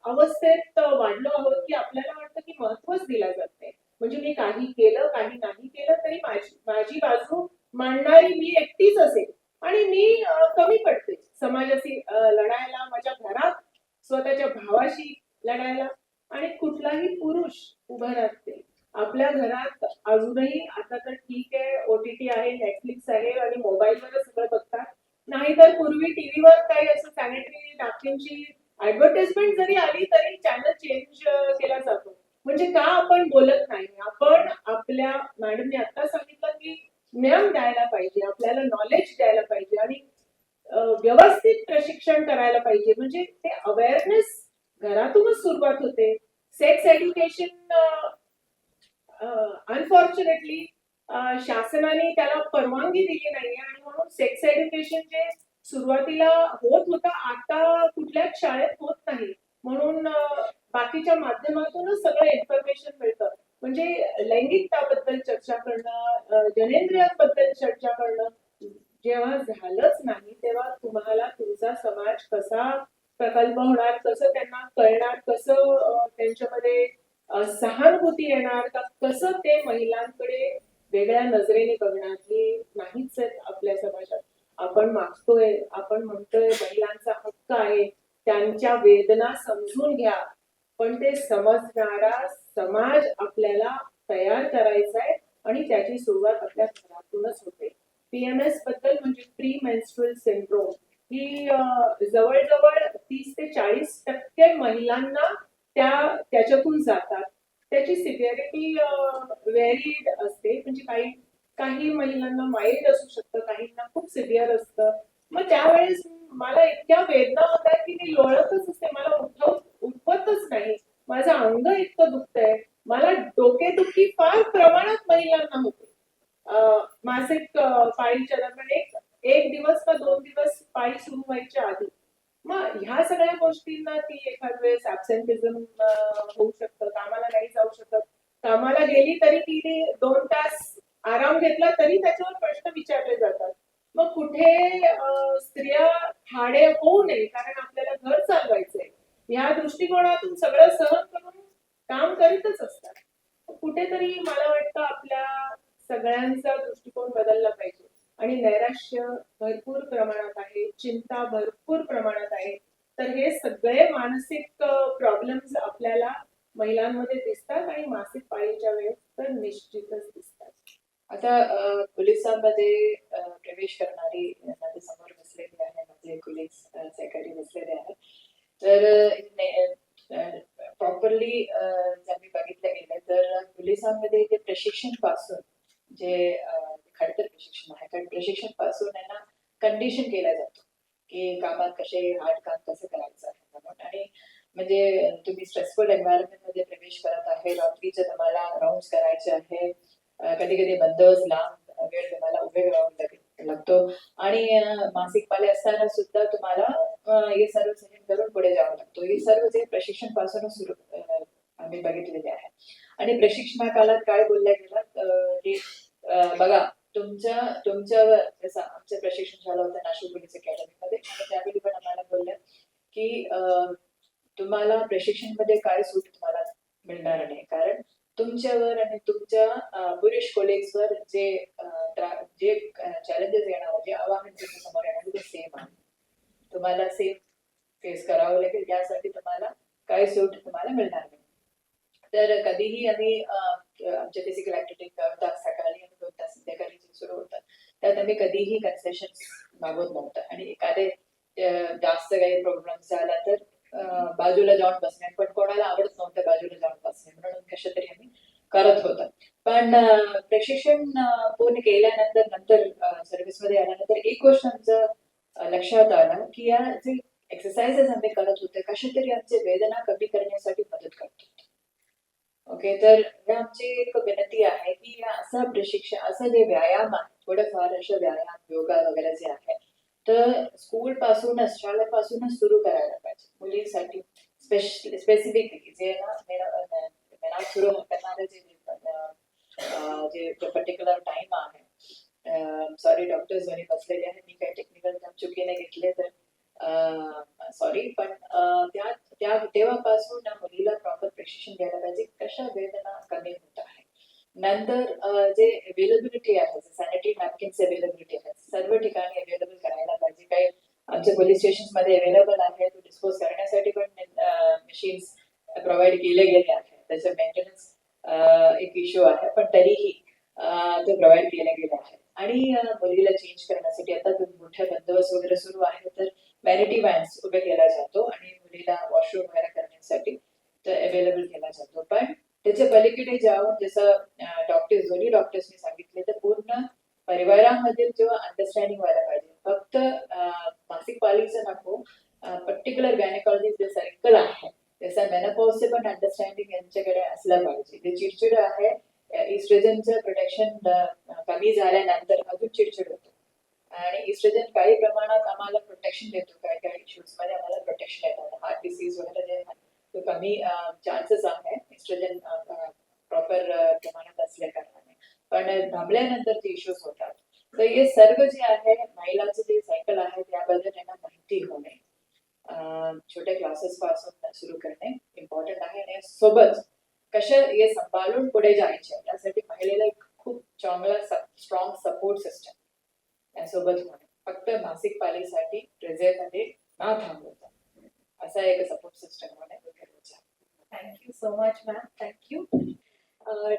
अवस्थेत वाढलो आहोत की आपल्याला वाटतं की महत्वच दिलं जात नाही. म्हणजे मी काही केलं, काही नाही केलं तरी माझी बाजू मांडणारी मी एकटीच असेल आणि मी कमी पडते समाजाशी लढायला, माझ्या घरात स्वतःच्या भावाशी लढायला. आणि कुठलाही पुरुष उभा राहते आपल्या घरात. अजूनही आता तर ठीक आहे, OTT आहे, नेटफ्लिक्स आहे आणि मोबाईलवरच सगळं बघतात, नाहीतर पूर्वी टीव्हीवर काही असं सॅनिटरी नॅपकिनची ऍडव्हर्टाइजमेंट जरी आली तरी चॅनल चेंज केला जातो. म्हणजे का आपण बोलत नाही? आपण आपल्या मॅडमने आता सांगितलं की ज्ञान द्यायला पाहिजे, आपल्याला नॉलेज नॉलेज द्यायला पाहिजे आणि व्यवस्थित प्रशिक्षण करायला पाहिजे. म्हणजे ते अवेअरनेस घरातूनच सुरुवात होते. सेक्स एज्युकेशन अनफॉर्च्युनेटली शासनाने त्याला परवानगी दिली नाहीये आणि म्हणून सेक्स एज्युकेशन जे सुरुवातीला होत होतं आता कुठल्याच शाळेत होत नाही. म्हणून बाकीच्या माध्यमातूनच सगळं इन्फॉर्मेशन मिळतं. म्हणजे लैंगिकताबद्दल चर्चा करणं, जनेंद्रियांबद्दल चर्चा करणं जेव्हा झालंच नाही तेव्हा तुम्हाला तुमचा समाज कसा प्रकल्प होणार, कसं त्यांना कळणार, कसं त्यांच्यामध्ये सहानुभूती येणार का, कसं ते महिलांकडे वेगळ्या नजरेने बघणार, हे नाहीच आहेत आपल्या समाजात. आपण मागतोय, आपण म्हणतोय महिलांचा हक्क आहे, त्यांच्या वेदना समजून घ्या, पण ते समजणारा समाज आपल्याला तयार करायचा आहे आणि त्याची सुरुवात आपल्या घरातूनच होते. PMS बद्दल म्हणजे प्री मेन्स्ट्रुअल सिंड्रोम ही जवळजवळ 30 ते 40% महिलांना त्याच्यातून जातात. त्याची सिव्हिअरिटी व्हेरीड असते. म्हणजे काही काही महिलांना माइल्ड असू शकतं, काहींना खूप सिव्हिअर असतं. मग त्यावेळेस मला इतक्या वेदना होतात की मी लोळतच असते, मला उठवतच नाही, माझं अंग इतकं दुखतंय. मला डोकेदुखी फार प्रमाणात महिलांना होते मासिक पाळीच्या दरम्यान, एक दिवस का 2 दिवस पाळी सुरू व्हायच्या आधी. मग ह्या सगळ्या गोष्टींना ती एखाद वेळेस ऍब्सेंटिझम होऊ शकतं, कामाला नाही जाऊ शकत, कामाला गेली तरी तिने 2 तास आराम घेतला तरी त्याच्यावर प्रश्न विचारले जातात. मग कुठे स्त्रिया ठाणे होऊ नये कारण आपल्याला घर चालवायचंय ह्या दृष्टिकोनातून सगळं सहन करून काम करीतच असतात. कुठेतरी मला वाटतं आपल्या सगळ्यांचा दृष्टिकोन बदलला पाहिजे आणि नैराश्य भरपूर प्रमाणात आहे, चिंता भरपूर प्रमाणात आहे. तर हे सगळे मानसिक प्रॉब्लेम्स आपल्याला महिलांमध्ये दिसतात आणि मासिक पाळीच्या वेळेस तर निश्चितच दिसतात. आता पोलिसांमध्ये प्रवेश करणारी माझ्या समोर बसलेली आहे, माझे कोलिग्स सेक्रेटरी बसलेले आहेत. तर प्रॉपरली जर मी बघितलं गेलं तर पोलिसांमध्ये ते प्रशिक्षण पासून जे खडतर प्रशिक्षण आहे, कारण प्रशिक्षण पासून त्यांना कंडिशन केला जातो की कामात कसे हार्ड काम कसं करायचं आहे म्हणून. आणि म्हणजे तुम्ही स्ट्रेसफुल एन्व्हायरमेंट मध्ये प्रवेश करत आहे, रात्रीचं तुम्हाला राऊंड करायचे आहे, कधी कधी बंदोबस्त लांब वेळ तुम्हाला उभे राहावं लागतो आणि मासिक पाळी असताना सुद्धा तुम्हाला हे सर्व सहन करून पुढे जावं लागतो. हे सर्व जे प्रशिक्षण पासूनच सुरू आम्ही बघितलेले आहे. आणि प्रशिक्षणा काळात काय बोलल्या गेलं की बघा तुमच्यावर जसं आमचं प्रशिक्षण झालं होतं नाशिक पोलीस अकॅडमीमध्ये आणि त्यावेळी पण आम्हाला बोललं की तुम्हाला प्रशिक्षण मध्ये काय सूट तुम्हाला मिळणार नाही, कारण तुमच्यावर आणि तुमच्या पुरुष कोलिग्सवर जे चॅलेंजेस येणार, जे आव्हान तुमच्या समोर येणार ते सेम आहे, तुम्हाला सेम फेस करावं लागेल. यासाठी तुम्हाला काय सूट तुम्हाला मिळणार नाही. तर कधीही आम्ही आमच्या फिजिकल ऍक्टिव्हिटी 2 तास सकाळी आणि 2 तास संध्याकाळी सुरू होतं त्यात आम्ही कधीही कन्सेशन मागवत नव्हतं. आणि एखादे जास्त काही प्रॉब्लेम झाला तर बाजूला जाऊन बसणे, पण कोणाला आवडत नव्हतं बाजूला जाऊन बसणे, म्हणून कशा तरी आम्ही करत होतो. पण प्रशिक्षण पूर्ण केल्यानंतर सर्व्हिसमध्ये आल्यानंतर एक गोष्ट आमचं लक्षात आलं की या जे एक्सरसाइजेस आम्ही करत होते कशा तरी आमचे वेदना कमी करण्यासाठी मदत करत होते. ओके, तर हे आमची एक विनंती आहे की असं प्रशिक्षण, असं जे व्यायाम आहे, थोडंफार असं व्यायाम योगा वगैरे जे आहे तर स्कूल पासूनच शाळेपासूनच सुरू करायला पाहिजे मुलींसाठी. स्पेसिफिकली जे ना सुरू करणारे जे पर्टिक्युलर टाइम आहे. सॉरी डॉक्टर्स दोन्ही बसलेले आहेत, मी काही टेक्निकल चुकीने घेतले तर सॉरी, पण तेव्हापासून मुलीला प्रॉपर प्रशिक्षण द्यायला पाहिजे कशा वेदना कमी होत आहे. नंतर जे अवेलेबिलिटी आहे, सॅनिटरी नॅपकिन्स अवेलेबिलिटी आहे, सर्व ठिकाणी अवेलेबल करायला पाहिजे. काही आमच्या पोलीस स्टेशन मध्ये अवेलेबल आहे, तो डिस्पोज करण्यासाठी पण मशीन्स प्रोव्हाइड केले गेले आहे. त्याचं मेंटेनन्स एक इश्यू आहे, पण तरीही ते प्रोव्हाइड केले गेले आहे. आणि मुलीला चेंज करण्यासाठी आता मोठ्या बंदोबस्त वगैरे सुरू आहे, तर व्हॅनिटी व्हॅन्स उभे केला जातो आणि मुलीला वॉशरूम वगैरे करण्यासाठी अवेलेबल केला जातो. पण त्याच्या पलीकडे जाऊन जसं दोन्ही डॉक्टर्सनी सांगितले तर पूर्ण परिवारामध्ये जेव्हा अंडरस्टँडिंग व्हायला पाहिजे. फक्त मासिक पाळीचं नको, पर्टिक्युलर गायनेकॉलॉजिस्ट जे सर्कल आहे त्याचा मेनोपॉजचे पण अंडरस्टँडिंग यांच्याकडे असलं पाहिजे. जे चिडचिड आहे, इस्ट्रोजनचं प्रोटेक्शन कमी झाल्यानंतर अजून चिडचिड होतो आणि इस्ट्रोजन काही प्रमाणात आम्हाला प्रोटेक्शन देतो. काही काही इश्यूज मध्ये आम्हाला प्रोटेक्शन येतात. हार्ट डिसीज वगैरे जे आहे तो कमी चान्सेस आहे इस्ट्रोजन प्रॉपर प्रमाणात असल्या कारणाने. पण थांबल्यानंतर जे इश्यूज होतात, तर हे सर्व जे आहे महिलांचं जे सायकल आहे त्याबद्दल त्यांना माहिती होणे, छोट्या क्लासेस पासून सुरू करणे इम्पॉर्टंट आहे. आणि सोबत कसं हे सांभाळून पुढे जायचे यासाठी महिलेला एक खूप चांगला स्ट्रॉंग सपोर्ट सिस्टम यासोबत होणे. फक्त मासिक पाळीसाठी मध्ये ना थांबवता असा एक सपोर्ट सिस्टम होणे गरजेचं आहे. Thank you so much ma'am, thank you.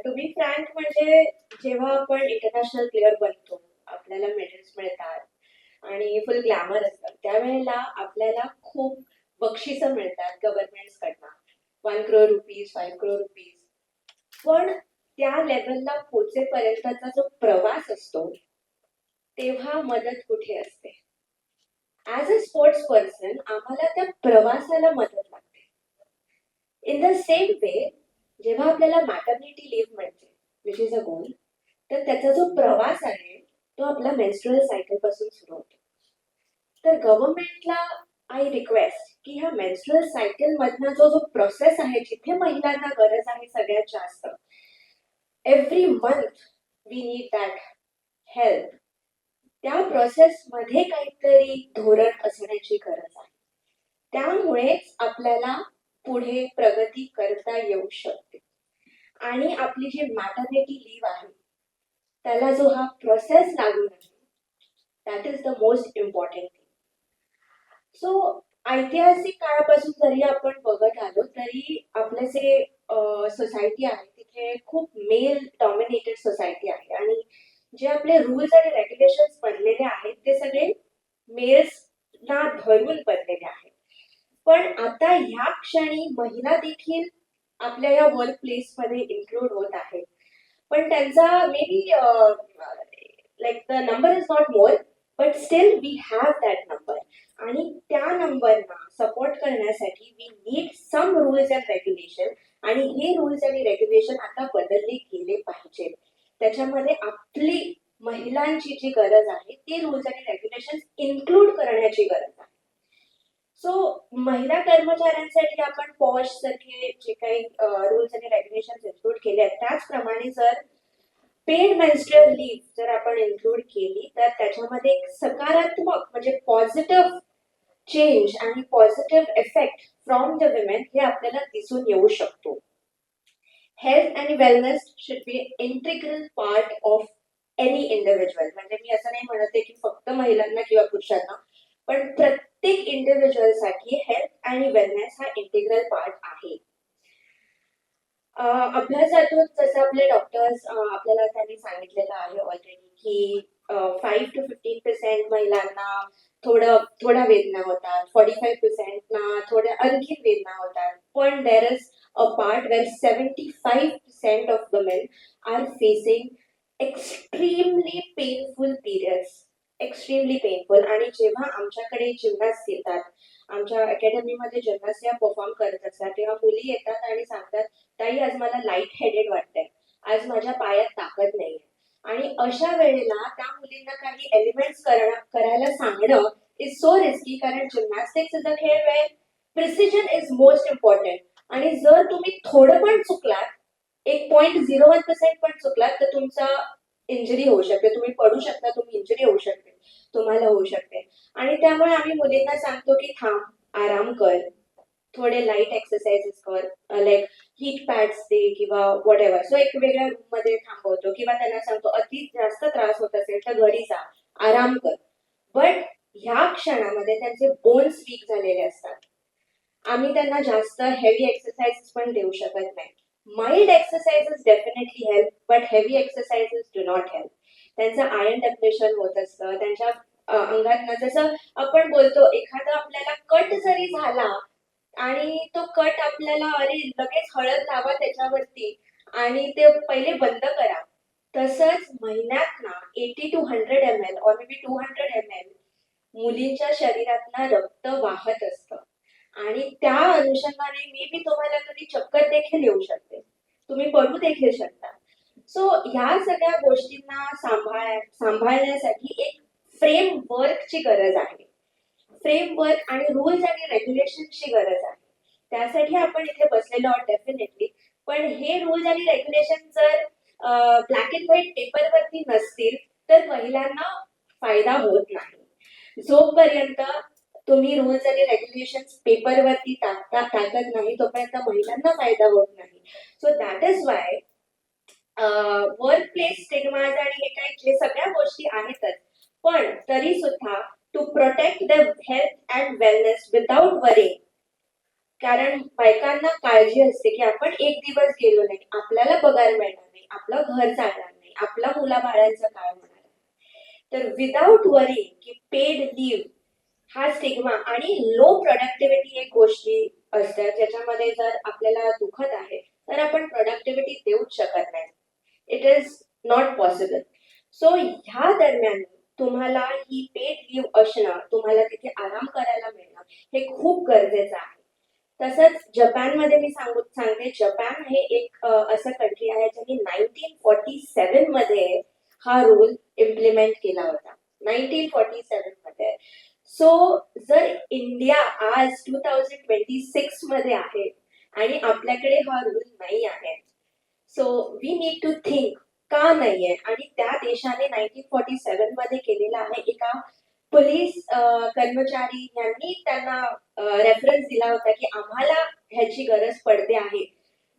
To be frank, म्हणजे जेव्हा आपण इंटरनॅशनल प्लेअर बनतो, आपल्याला मेडल्स मिळतात आणि फुल ग्लॅमर असतात, त्यावेळेला आपल्याला खूप बक्षिसं मिळतात गव्हर्नमेंट्स कडनं, 1 crore रुपीज, 5 crore रुपीज. पण त्या लेवलला पोहोचेपर्यंतचा जो प्रवास असतो तेव्हा मदत कुठे असते? ऍज अ स्पोर्ट्स पर्सन आम्हाला त्या प्रवासाला मदत लागते. इन द सेम वे, जेव्हा आपल्याला मॅटर्निटी लिव्ह मिळते, विच इज अ गोल, तर त्याचा जो प्रवास आहे तो आपला मेन्स्ट्रुअल सायकल पासून सुरू होतो. तर गव्हर्नमेंटला आय रिक्वेस्ट की ह्या मेन्स्ट्रुअल सायकल मधला जो प्रोसेस आहे, जिथे महिलांना गरज आहे सगळ्यात जास्त, every month we need that help, त्या प्रोसेस मध्ये काहीतरी धोरण असण्याची गरज आहे. त्यामुळेच आपल्याला पुढे प्रगती करता येऊ शकते. आणि आपली जी मॅटर्निटी लीव्ह आहे त्याला जो हा प्रोसेस लागू आहे, that is the most important thing. So ऐतिहासिक काळापासून जरी आपण बघत आलो तरी आपले जे सोसायटी आहे तिथे खूप मेल डॉमिनेटेड सोसायटी आहे आणि जे आपले रूल्स आणि रेग्युलेशन्स बनलेले आहेत ते सगळे मेल्सना धरून बनलेले आहेत. पण आता ह्या क्षणी महिला देखील आपल्या या वर्क प्लेस मध्ये इन्क्लूड होत आहेत. पण त्यांचा maybe like the number is not more, but still we have that number. आणि त्या नंबरना सपोर्ट करण्यासाठी we need some rules and regulation. आणि हे रूल्स आणि रेग्युलेशन आता बदलले गेले पाहिजे. त्याच्यामध्ये आपली महिलांची जी गरज आहे ते रूल्स आणि रेग्युलेशन इन्क्लूड करण्याची गरज आहे. सो महिला कर्मचाऱ्यांसाठी आपण पॉश सारखे जे काही रूल्स आणि रेग्युलेशन इन्क्लूड केले आहेत, त्याचप्रमाणे जर पेड मेन्स्ट्रुअल लीव्ह जर आपण इन्क्लूड केली तर त्याच्यामध्ये एक सकारात्मक म्हणजे पॉझिटिव्ह चेंज आणि positive effect from the women हे आपल्याला दिसून येऊ शकतो. हेल्थ आणि wellness should be integral part of any individual. म्हणजे मी असं नाही म्हणते की फक्त महिलांना किंवा पुरुषांना, पण प्रत्येक इंडिव्हिज्युअलसाठी हेल्थ आणि वेलनेस हा इंटिग्रल पार्ट आहे. अभ्यासातून जसं आपले डॉक्टर्स आपल्याला त्यांनी सांगितलेलं आहे ऑलरेडी की 5 to 15% महिलांना थोड्या वेदना होतात, 45% ना थोड्या आणखी वेदना होतात. पण there is a part where 75% of the men are facing extremely painful periods, extremely painful. आणि जेव्हा आमच्याकडे जिम्नास्ट येतात, आमच्या अकॅडमीमध्ये जिम्नास्ट या परफॉर्म करत असतात, तेव्हा मुली येतात आणि सांगतात, ताई आज मला लाईट हेडेड वाटतंय, आज माझ्या पायात ताकद नाहीये. आणि अशा वेळेला त्या मुलींना काही एलिमेंट्स करायला सांगणं इज सो रिस्की, कारण जिम्नॅस्टिक्स इज अ खेळ where precision is most important. आणि जर तुम्ही थोडं पण चुकलात, 1.01% पण चुकलात, तर तुमचा इंजुरी होऊ शकते, तुम्ही पडू शकता, तुम्ही इंजुरी होऊ शकते, तुम्हाला होऊ शकते. आणि त्यामुळे आम्ही मुलींना सांगतो की थांब, आराम कर, थोडे लाईट एक्सरसाइजेस कर, लाईक हीट पॅड्स दे किंवा वॉट एव्हर. सो एक वेगळ्या रूम मध्ये थांबवतो किंवा त्यांना सांगतो अति जास्त त्रास होत असेल तर घरी जा, आराम कर. बट ह्या क्षणामध्ये त्यांचे बोन्स वीक झालेले असतात. आम्ही त्यांना जास्त हेवी एक्सरसाइजेस पण देऊ शकत नाही. Mild exercises definitely help, but heavy exercises do not help. त्यांचं आयर्न डेप्लेशन होत असतं, त्यांच्या अंगात जसं आपण बोलतो एखादा आपल्याला कट जरी झाला आणि तो कट आपल्याला अरे लगेच हळद लावा त्याच्यावरती आणि ते पहिले बंद करा, तसंच महिन्यात ना 80 to 100 ml or maybe 200 ml मुलींच्या शरीरातनं रक्त वाहत असतं आणि त्या अनुषंगाने मी तुम्हाला कधी चक्कर देखील येऊ शकते, तुम्ही पडू देखील शकता. सो ह्या सगळ्या गोष्टींना सांभाळण्यासाठी एक फ्रेमवर्कची गरज आहे. फ्रेमवर्क आणि रूल्स आणि रेग्युलेशनची गरज आहे. त्यासाठी आपण इथे बसलेलो आहोत डेफिनेटली. पण हे रूल्स आणि रेग्युलेशन जर ब्लॅक अँड व्हाईट पेपरवरती नसतील तर महिलांना फायदा होत नाही. जोपर्यंत तुम्ही रूल्स आणि रेग्युलेशन्स पेपरवरती टाकत नाही तोपर्यंत महिलांना फायदा होत नाही. So that is why work place stigmas आणि हे सगळ्या गोष्टी आहेतच, पण तरी सुद्धा to protect the health and wellness without worrying, कारण बायकांना काळजी असते की आपण एक दिवस गेलो नाही, आपल्याला पगार मिळणार नाही, आपलं घर चालणार नाही, आपला मुलाबाळांचा काळ होणार आहे. तर विदाउट वरिंग की पेड लीव्ह हा स्टिग्मा आणि लो प्रोडक्टिव्हिटी एक गोष्टी असतात ज्याच्यामध्ये जर आपल्याला दुखत आहे तर आपण प्रोडक्टिव्हिटी देऊच शकत नाही. It is not possible. So ह्या दरम्यान तुम्हाला ही पेड लीव्ह असणं, तुम्हाला तिथे आराम करायला मिळणं हे खूप गरजेचं आहे. तसंच जपानमध्ये मी सांगते, जपान हे एक असं कंट्री आहे ज्यांनी 1947 मध्ये हा रूल इम्प्लिमेंट केला होता. 1947 मध्ये. सो जर इंडिया आज 2026 मध्ये आहे आणि आपल्याकडे हा रूल नाही आहे, so we need to think का नाहीये. आणि त्या देशाने 1947 मध्ये केलेला आहे. एका पोलीस कर्मचारी यांनी त्यांना रेफरन्स दिला होता की आम्हाला ह्याची गरज पडते आहे.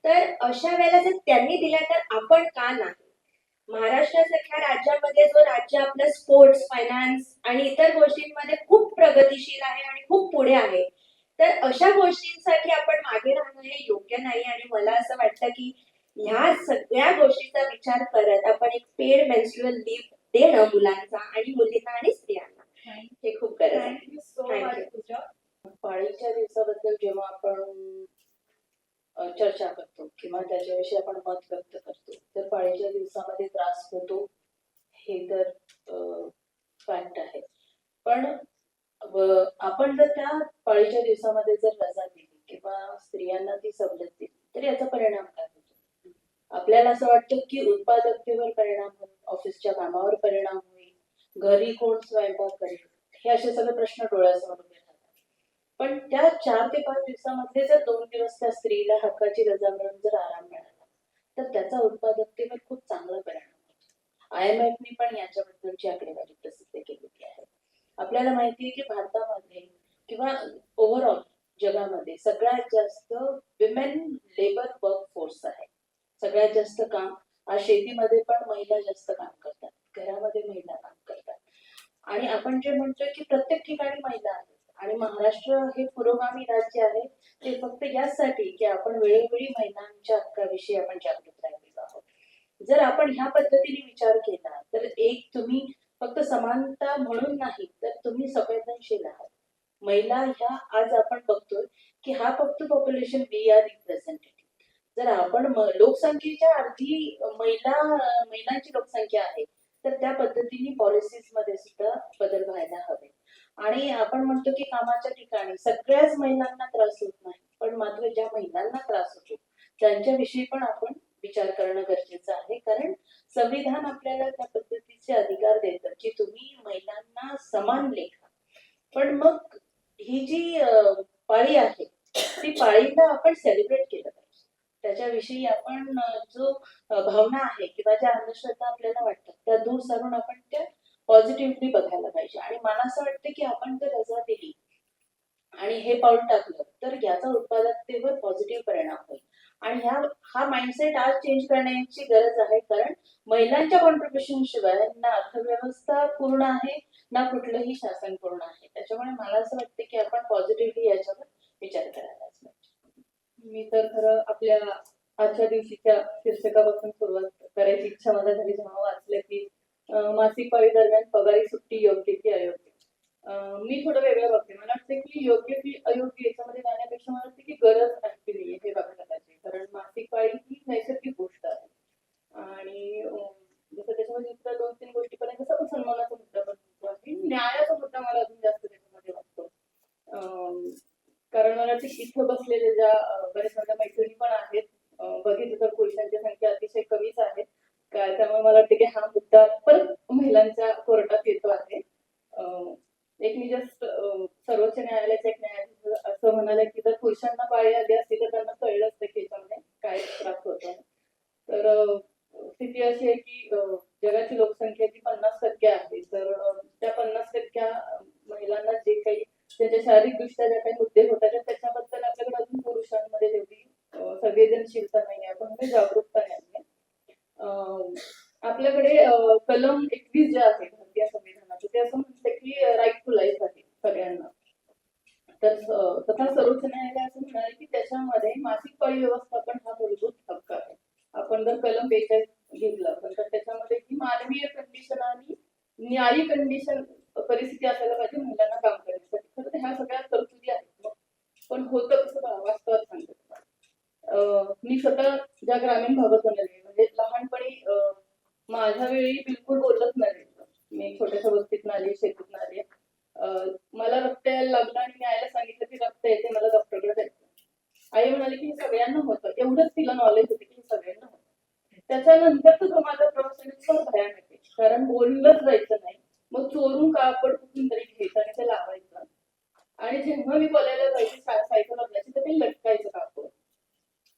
तर अशा वेळेला जर त्यांनी दिला तर आपण का नाही? महाराष्ट्रासारख्या राज्यामध्ये जो राज्य आपलं स्पोर्ट्स, फायनान्स आणि इतर गोष्टींमध्ये खूप प्रगतीशील आहे आणि खूप पुढे आहे, तर अशा गोष्टींसाठी आपण मागे राहणं हे योग्य नाही. आणि मला असं वाटतं की ह्या सगळ्या गोष्टीचा विचार करत आपण एक पेड मेन्स्ट्रुअल लीव्ह देणं मुलांचा आणि मुलींना आणि स्त्रियांना हे खूप गरज आहे. Thank you so Thank much you. पूजा. पाळीच्या दिवसाबद्दल जेव्हा आपण चर्चा करतो किंवा त्याच्याविषयी आपण मत व्यक्त करतो तर पाळीच्या दिवसामध्ये त्रास होतो हे तर फॅक्ट आहे. पण आपण जर त्या पाळीच्या दिवसामध्ये जर रजा दिली किंवा स्त्रियांना ती सवलत दिली तर याचा परिणाम काय होतो? आपल्याला असं वाटतं की उत्पादकतेवर परिणाम होईल, ऑफिसच्या कामावर परिणाम होईल, घरी कोण स्वयंपाक करेल, हे असे सगळे प्रश्न डोळ्यासमोर उभे राहतात. पण त्या 4 ते 5 दिवसामध्ये जर 2 दिवस त्या स्त्रीला हक्काची रजा मिळून जर आराम मिळाला तर त्याचा उत्पादकतेवर खूप चांगला परिणाम होतो. IMF पण याच्याबद्दलची आकडेवारी प्रसिद्ध केलेली आहे. आपल्याला माहिती आहे की भारतामध्ये किंवा ओव्हरऑल जगामध्ये सगळ्यात जास्त विमेन लेबर वर्क फोर्स आहे. सगळ्यात जास्त काम आज शेतीमध्ये पण महिला जास्त काम करतात, घरामध्ये महिला काम करतात. आणि आपण जे म्हणतोय की प्रत्येक ठिकाणी महिला आहेत आणि महाराष्ट्र हे पुरोगामी राज्य आहे ते फक्त यासाठी की आपण वेळोवेळी महिलांच्या हक्काविषयी आपण जागृत राहिलेलो आहोत. जर आपण ह्या पद्धतीने विचार केला तर एक तुम्ही फक्त समानता म्हणून नाही तर तुम्ही संवेदनशील आहात. महिला ह्या आज आपण बघतोय की हा फक्त पॉप्युलेशन वी आर रिप्रेझेंटेटिव्ह. जर आपण लोकसंख्येच्या अर्धी महिलांची लोकसंख्या आहे तर त्या पद्धतीने पॉलिसीज मध्ये सुद्धा बदल व्हायला हवे. आणि आपण म्हणतो की कामाच्या ठिकाणी सगळ्याच महिलांना त्रास होत नाही, पण मात्र ज्या महिलांना त्रास होतो त्यांच्याविषयी पण आपण विचार करणं गरजेचं आहे. कारण संविधान आपल्याला त्या पद्धतीचे अधिकार देतं की तुम्ही महिलांना समान लेखा. पण मग ही जी पाळी आहे ती पाळीला आपण सेलिब्रेट केलं पाहिजे. त्याच्याविषयी आपण जो भावना आहे किंवा ज्या अंधश्रद्धा आपल्याला वाटतात त्या दूर सारून आपण त्या पॉझिटिव्हली बघायला पाहिजे. आणि मला असं वाटतं की आपण जर रजा दिली आणि हे पाऊल टाकलं तर याचा उत्पादकतेवर पॉझिटिव्ह परिणाम होईल. आणि हा माइंडसेट आज चेंज करण्याची गरज आहे. कारण महिलांच्या कॉन्ट्रीब्युशन शिवाय ना अर्थव्यवस्था पूर्ण आहे ना कुठलंही शासन पूर्ण आहे. त्याच्यामुळे मला असं वाटतं की आपण पॉझिटिव्हली याच्यावर विचार करायलाच पाहिजे. मी तर खरं आपल्या आजच्या दिवशीच्या शीर्षकापासून सुरुवात करायची इच्छा मला झाली जेव्हा वाचलं की मासिक पाळी दरम्यान पगारी सुट्टी योग्य की अयोग्य. मी थोडं वेगळं बघते. मला वाटतं की योग्य की अयोग्य याच्यामध्ये जाण्यापेक्षा मला वाटतं की गरज ऍक्च्युली हे बघायला पाहिजे. कारण मासिक पाळी ही नैसर्गिक गोष्ट आहे आणि न्यायाचा मुद्दा मला अजून जास्त त्याच्यामध्ये वाटतो. कारण मला वाटतं की इथं बसलेले ज्या बरेच माझ्या मैत्रिणी पण आहेत, बघितलं तर पुरुषांची संख्या अतिशय कमीच आहे. त्यामुळे मला वाटतं की हा मुद्दा परत महिलांच्या कोर्टात येतो आहे. एक मी जस्ट सर्वोच्च न्यायालयाचे एक न्यायाधीश असं म्हणाले की जर पुरुषांना पाळी आली असती तर त्यांना कळलं असतं की याच्यामध्ये काय त्रास होतो. तर स्थिती अशी आहे की जगाची लोकसंख्या जी 50% आहे, तर त्या 50% महिलांना जे काही त्यांच्या शारीरिकदृष्ट्या ज्या काही मुद्दे होतात त्याच्याबद्दल आपल्याकडे अजून पुरुषांमध्ये तेवढी संवेदनशीलता नाही आहे, आपण जागरूकता नाही आहे. आपल्याकडे कलम 21 जे आहे भारतीय संविधानाचं ते असं म्हणतं की राईट टू लाईफ आहे सगळ्यांना. तर तथा सर्वोच्च न्यायालय असं म्हणाले की त्याच्यामध्ये मासिक पाळी व्यवस्थापन हा मूलभूत हक्क आहे. आपण जर कलम 42 घेतलं तर त्याच्यामध्ये की मानवीय कंडिशन आणि न्यायी कंडिशन परिस्थिती असायला पाहिजे महिलांना काम करण्यासाठी. खरं ह्या सगळ्या तरतुदी आहेत, पण होतं कसं वास्तवात सांगते तुम्हाला. मी स्वतः ज्या ग्रामीण भागातून आले, म्हणजे लहानपणी माझ्या वेळी बिलकुल बोलत नाही. मी छोट्याशा वस्तीतून आली, शेतीतून आली. मला रक्त यायला लागलं आणि मी आईला सांगितलं की रक्त येते, मला डॉक्टरकडे जायचं. आई म्हणाली की हे सगळ्यांना होतं. एवढंच तिला नॉलेज होते की हे सगळ्यांना होतं. त्याच्यानंतर तो माझा प्रवास फार भयानक आहे, कारण बोललंच जायचं नाही. मग चोरून कापड कुठून तरी घ्यायचं आणि ते लावायचं. आणि जेव्हा मी कॉलेजला जायची सायकल वापरायची तर ते लटकायचं कापड,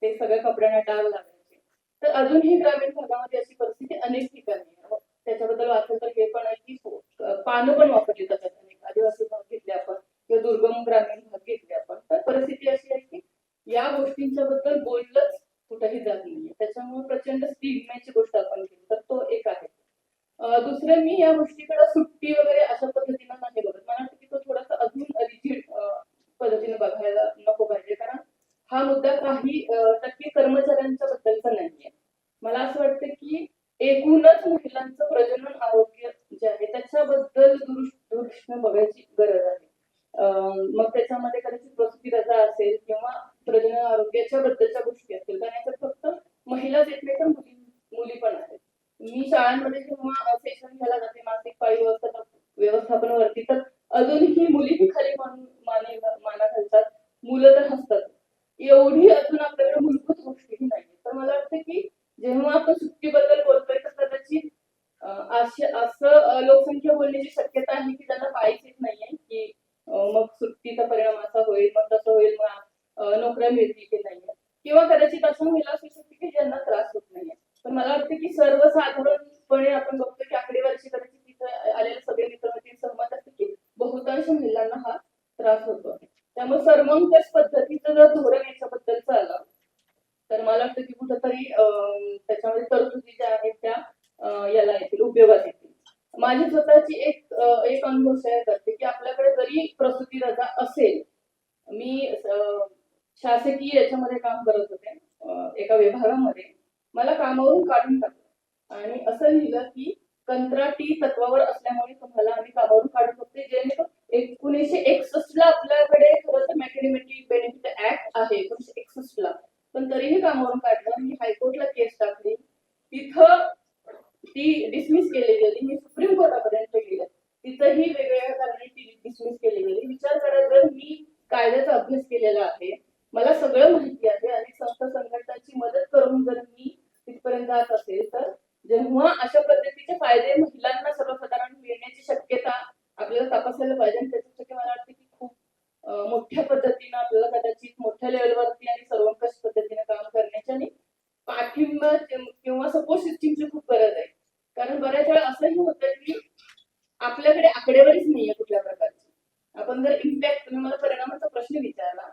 ते सगळ्या कपड्यांना डाग लागायचे. तर अजूनही ग्रामीण भागामध्ये अशी परिस्थिती अनेक ठिकाणी आहे. त्याच्याबद्दल वाचलं तर हे पण आहे की पानं पण वापरली जातात. अनेक आदिवासी भाग घेतले आपण किंवा दुर्गम ग्रामीण भाग घेतले आपण, तर परिस्थिती अशी आहे की या गोष्टींच्या बद्दल बोललंच कुठेही जात नाहीये. त्याच्यामुळे प्रचंड स्टिग्माची गोष्ट आपण केली तर तो एक आहे. दुसरं, मी या गोष्टीकडे सुट्टी वगैरे अशा पद्धतीनं नाही बघत. मला वाटतं की तो थोडासा अजून रिजिड पद्धतीने बघायला नको पाहिजे, कारण हा मुद्दा काही टक्के कर्मचाऱ्यांच्या बद्दलचा नाहीये. मला असं वाटतं की एकूणच महिलांचं प्रजनन आरोग्य जे आहे त्याच्याबद्दल दृष्टीने बघायची गरज आहे. मग त्याच्यामध्ये कदाचित प्रसूती रजा असेल किंवा प्रजनन आरोग्याच्या बद्दलच्या गोष्टी असतील, तर याच्यात फक्त महिलाच येत नाही तर मुली पण आहेत. मी शाळांमध्ये जेव्हा सेशन घ्यायला जाते मासिक पाळी व्यवस्थापनावरती, तर अजूनही मुलीही खाली माना घालतात, मुलं तर हसतात. एवढी अजून आपल्याकडे मूलभूत गोष्टीही नाही. तर मला वाटतं की जेव्हा आपण सुट्टीबद्दल बोलतोय तर कदाचित असं लोकसंख्या बोलण्याची शक्यता आहे की त्यांना पाळीच येत नाहीये, की मग सुट्टीचा परिणाम असा होईल, मग तसं होईल, मग नोकऱ्या मिळतील की नाहीये, किंवा कदाचित असं महिला असू शकते की ज्यांना त्रास होत नाहीये. पण मला वाटतं की सर्वसाधारणपणे आपण बघतो की आकडेवारीची कदाचित तिथे आलेले सगळे मित्रमैत्रिणी सहमत असते की बहुतांश महिलांना हा त्रास होतो. त्यामुळे सर्वंकष पद्धतीचं जर धोरण याच्याबद्दलचं आलं तर मला वाटतं की कुठंतरी त्याच्यामध्ये तरतुदी ज्या आहेत त्या याला येतील, उपयोगात येतील. माझी स्वतःची एक अनुभव शेअर करते की आपल्याकडे जरी प्रसूती रजा असेल, मी शासकीय याच्यामध्ये काम करत होते एका विभागामध्ये, मला कामावरून काढून टाकलं आणि असं लिहिलं की कंत्राटी तत्वावर असल्यामुळे तुम्हाला आम्ही कामावरून काढू शकतो. जेणेकरून 1961 ला आपल्याकडे खरं तर मॅटर्निटी बेनिफिट ऍक्ट आहे 1961 ला, पण तरीही कामावरून काढलं. मी हायकोर्टला केस टाकली, तिथं ती डिसमिस केली गेली. मी सुप्रीम कोर्टापर्यंत गेले, तिथंही वेगवेगळ्या कारणाने ती डिसमिस केली गेली. विचार करा, जर मी कायद्याचा अभ्यास केलेला आहे, मला सगळं माहिती आहे आणि संस्था संघटनाची मदत करून जर मी तिथपर्यंत जात असेल, तर जेव्हा अशा पद्धतीचे फायदे महिलांना सर्वसाधारण मिळण्याची शक्यता आपल्याला तपासायला पाहिजे. आणि त्याच्यासाठी मला वाटतं की खूप मोठ्या पद्धतीनं आपल्याला कदाचित मोठ्या लेवलवरती आणि सर्वंकष पद्धतीने काम करण्याची आणि पाठिंबा किंवा सपोर्ट सिस्टीमची खूप गरज आहे. कारण बऱ्याच वेळा असंही होतं की आपल्याकडे आकडेवारीच नाहीये कुठल्या प्रकारची. आपण जर इम्पॅक्ट, तुम्ही मला परिणामाचा प्रश्न विचारला,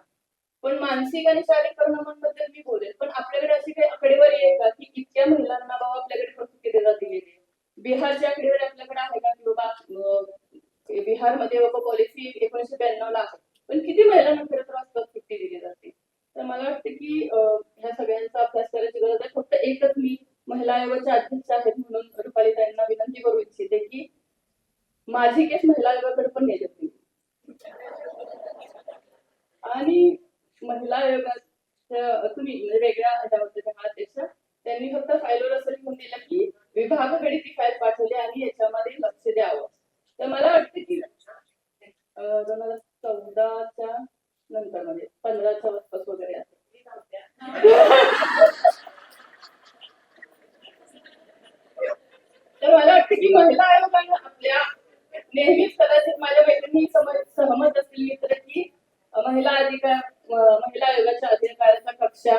पण मानसिक आणि शारीरिक परिणामांबद्दल मी बोलेल, पण आपल्याकडे अशी काही आकडेवारी आहे का की इतक्या महिलांना बाबा आपल्याकडे प्रसूती रजा दिलेली आहे? बिहारची आकडेवारी आपल्याकडे आहे का की बाबा बिहारमध्ये बाबा पॉलिसी 1992 ला आहे, पण किती महिलांना खरं तर वास्तवात सुट्टी दिली जाते? तर मला वाटतं की ह्या सगळ्यांचा अभ्यास करायची गरज आहे. फक्त एकच मी महिला आयोगाच्या अध्यक्ष आहेत म्हणून रुपालीताईंना विनंती करू इच्छिते की माझी केस महिला आयोगाकडे पण नेली जाते. आणि महिला आयोगाच्या तुम्ही वेगळ्या अध्यक्ष, त्यांनी फक्त फाईलवर असं लिहून दिलं की विभागाकडे ती फाईल पाठवली आणि याच्यामध्ये लक्ष द्यावं. तर मला वाटतं की 2014च्या नंतर म्हणजे 15च्या आसपास वगैरे असं. तर मला वाटतं की महिला आयोगानं आपल्या नेहमीच कदाचित माझ्या मैत्रिणी सहमत असतील मित्र की महिला आयोगाच्या अधिकाराचा कक्षा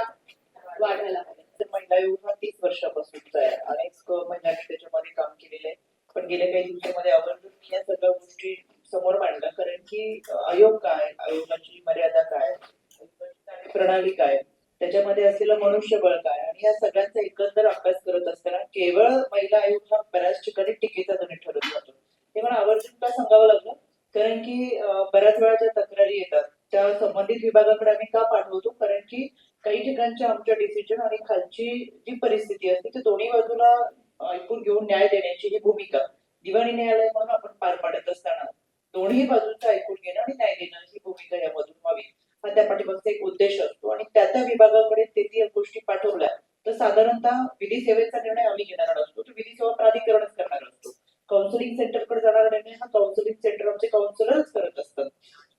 वाढायला हवा. तर महिला आयोग हा 30 वर्षापासूनचा आहे. अनेक महिलांनी त्याच्यामध्ये काम केलेलं आहे. पण गेल्या काही दिवसामध्ये आवर्जून मी या सगळ्या गोष्टी समोर मांडल्या, कारण की आयोग काय, आयोगाची मर्यादा काय, आयोगाची प्रणाली काय, त्याच्यामध्ये असलेलं मनुष्यबळ काय, आणि या सगळ्यांचा एकंदर अभ्यास करत असताना केवळ महिला आयोग हा बऱ्याच ठिकाणी टीकेचा धनी ठरत जातो. हे मला आवर्जून का सांगावं लागलं, कारण की बऱ्याच वेळा ज्या तक्रारी येतात त्या संबंधित विभागाकडे आम्ही का पाठवतो, कारण की काही ठिकाणच्या आमच्या डिसिजन आणि खालची जी परिस्थिती असते ते दोन्ही बाजूला ऐकून घेऊन न्याय देण्याची ही भूमिका दिवाणी न्यायालय म्हणून आपण पार पाडत असताना दोन्ही बाजूंचं ऐकून घेणं आणि न्याय देणं ही भूमिका यामधून व्हावी हा त्या पाठीमागचा एक उद्देश असतो. आणि त्या विभागाकडे ते गोष्टी पाठवल्या तर साधारणतः विधी सेवेचा निर्णय आम्ही घेणार नसतो, तो विधी सेवा प्राधिकरणच करणार असतो. काउन्सिलिंग सेंटरकडे जाणारा निर्णय हा काउन्सिलिंग सेंटर आमचे काउन्सिलरच करत असतात.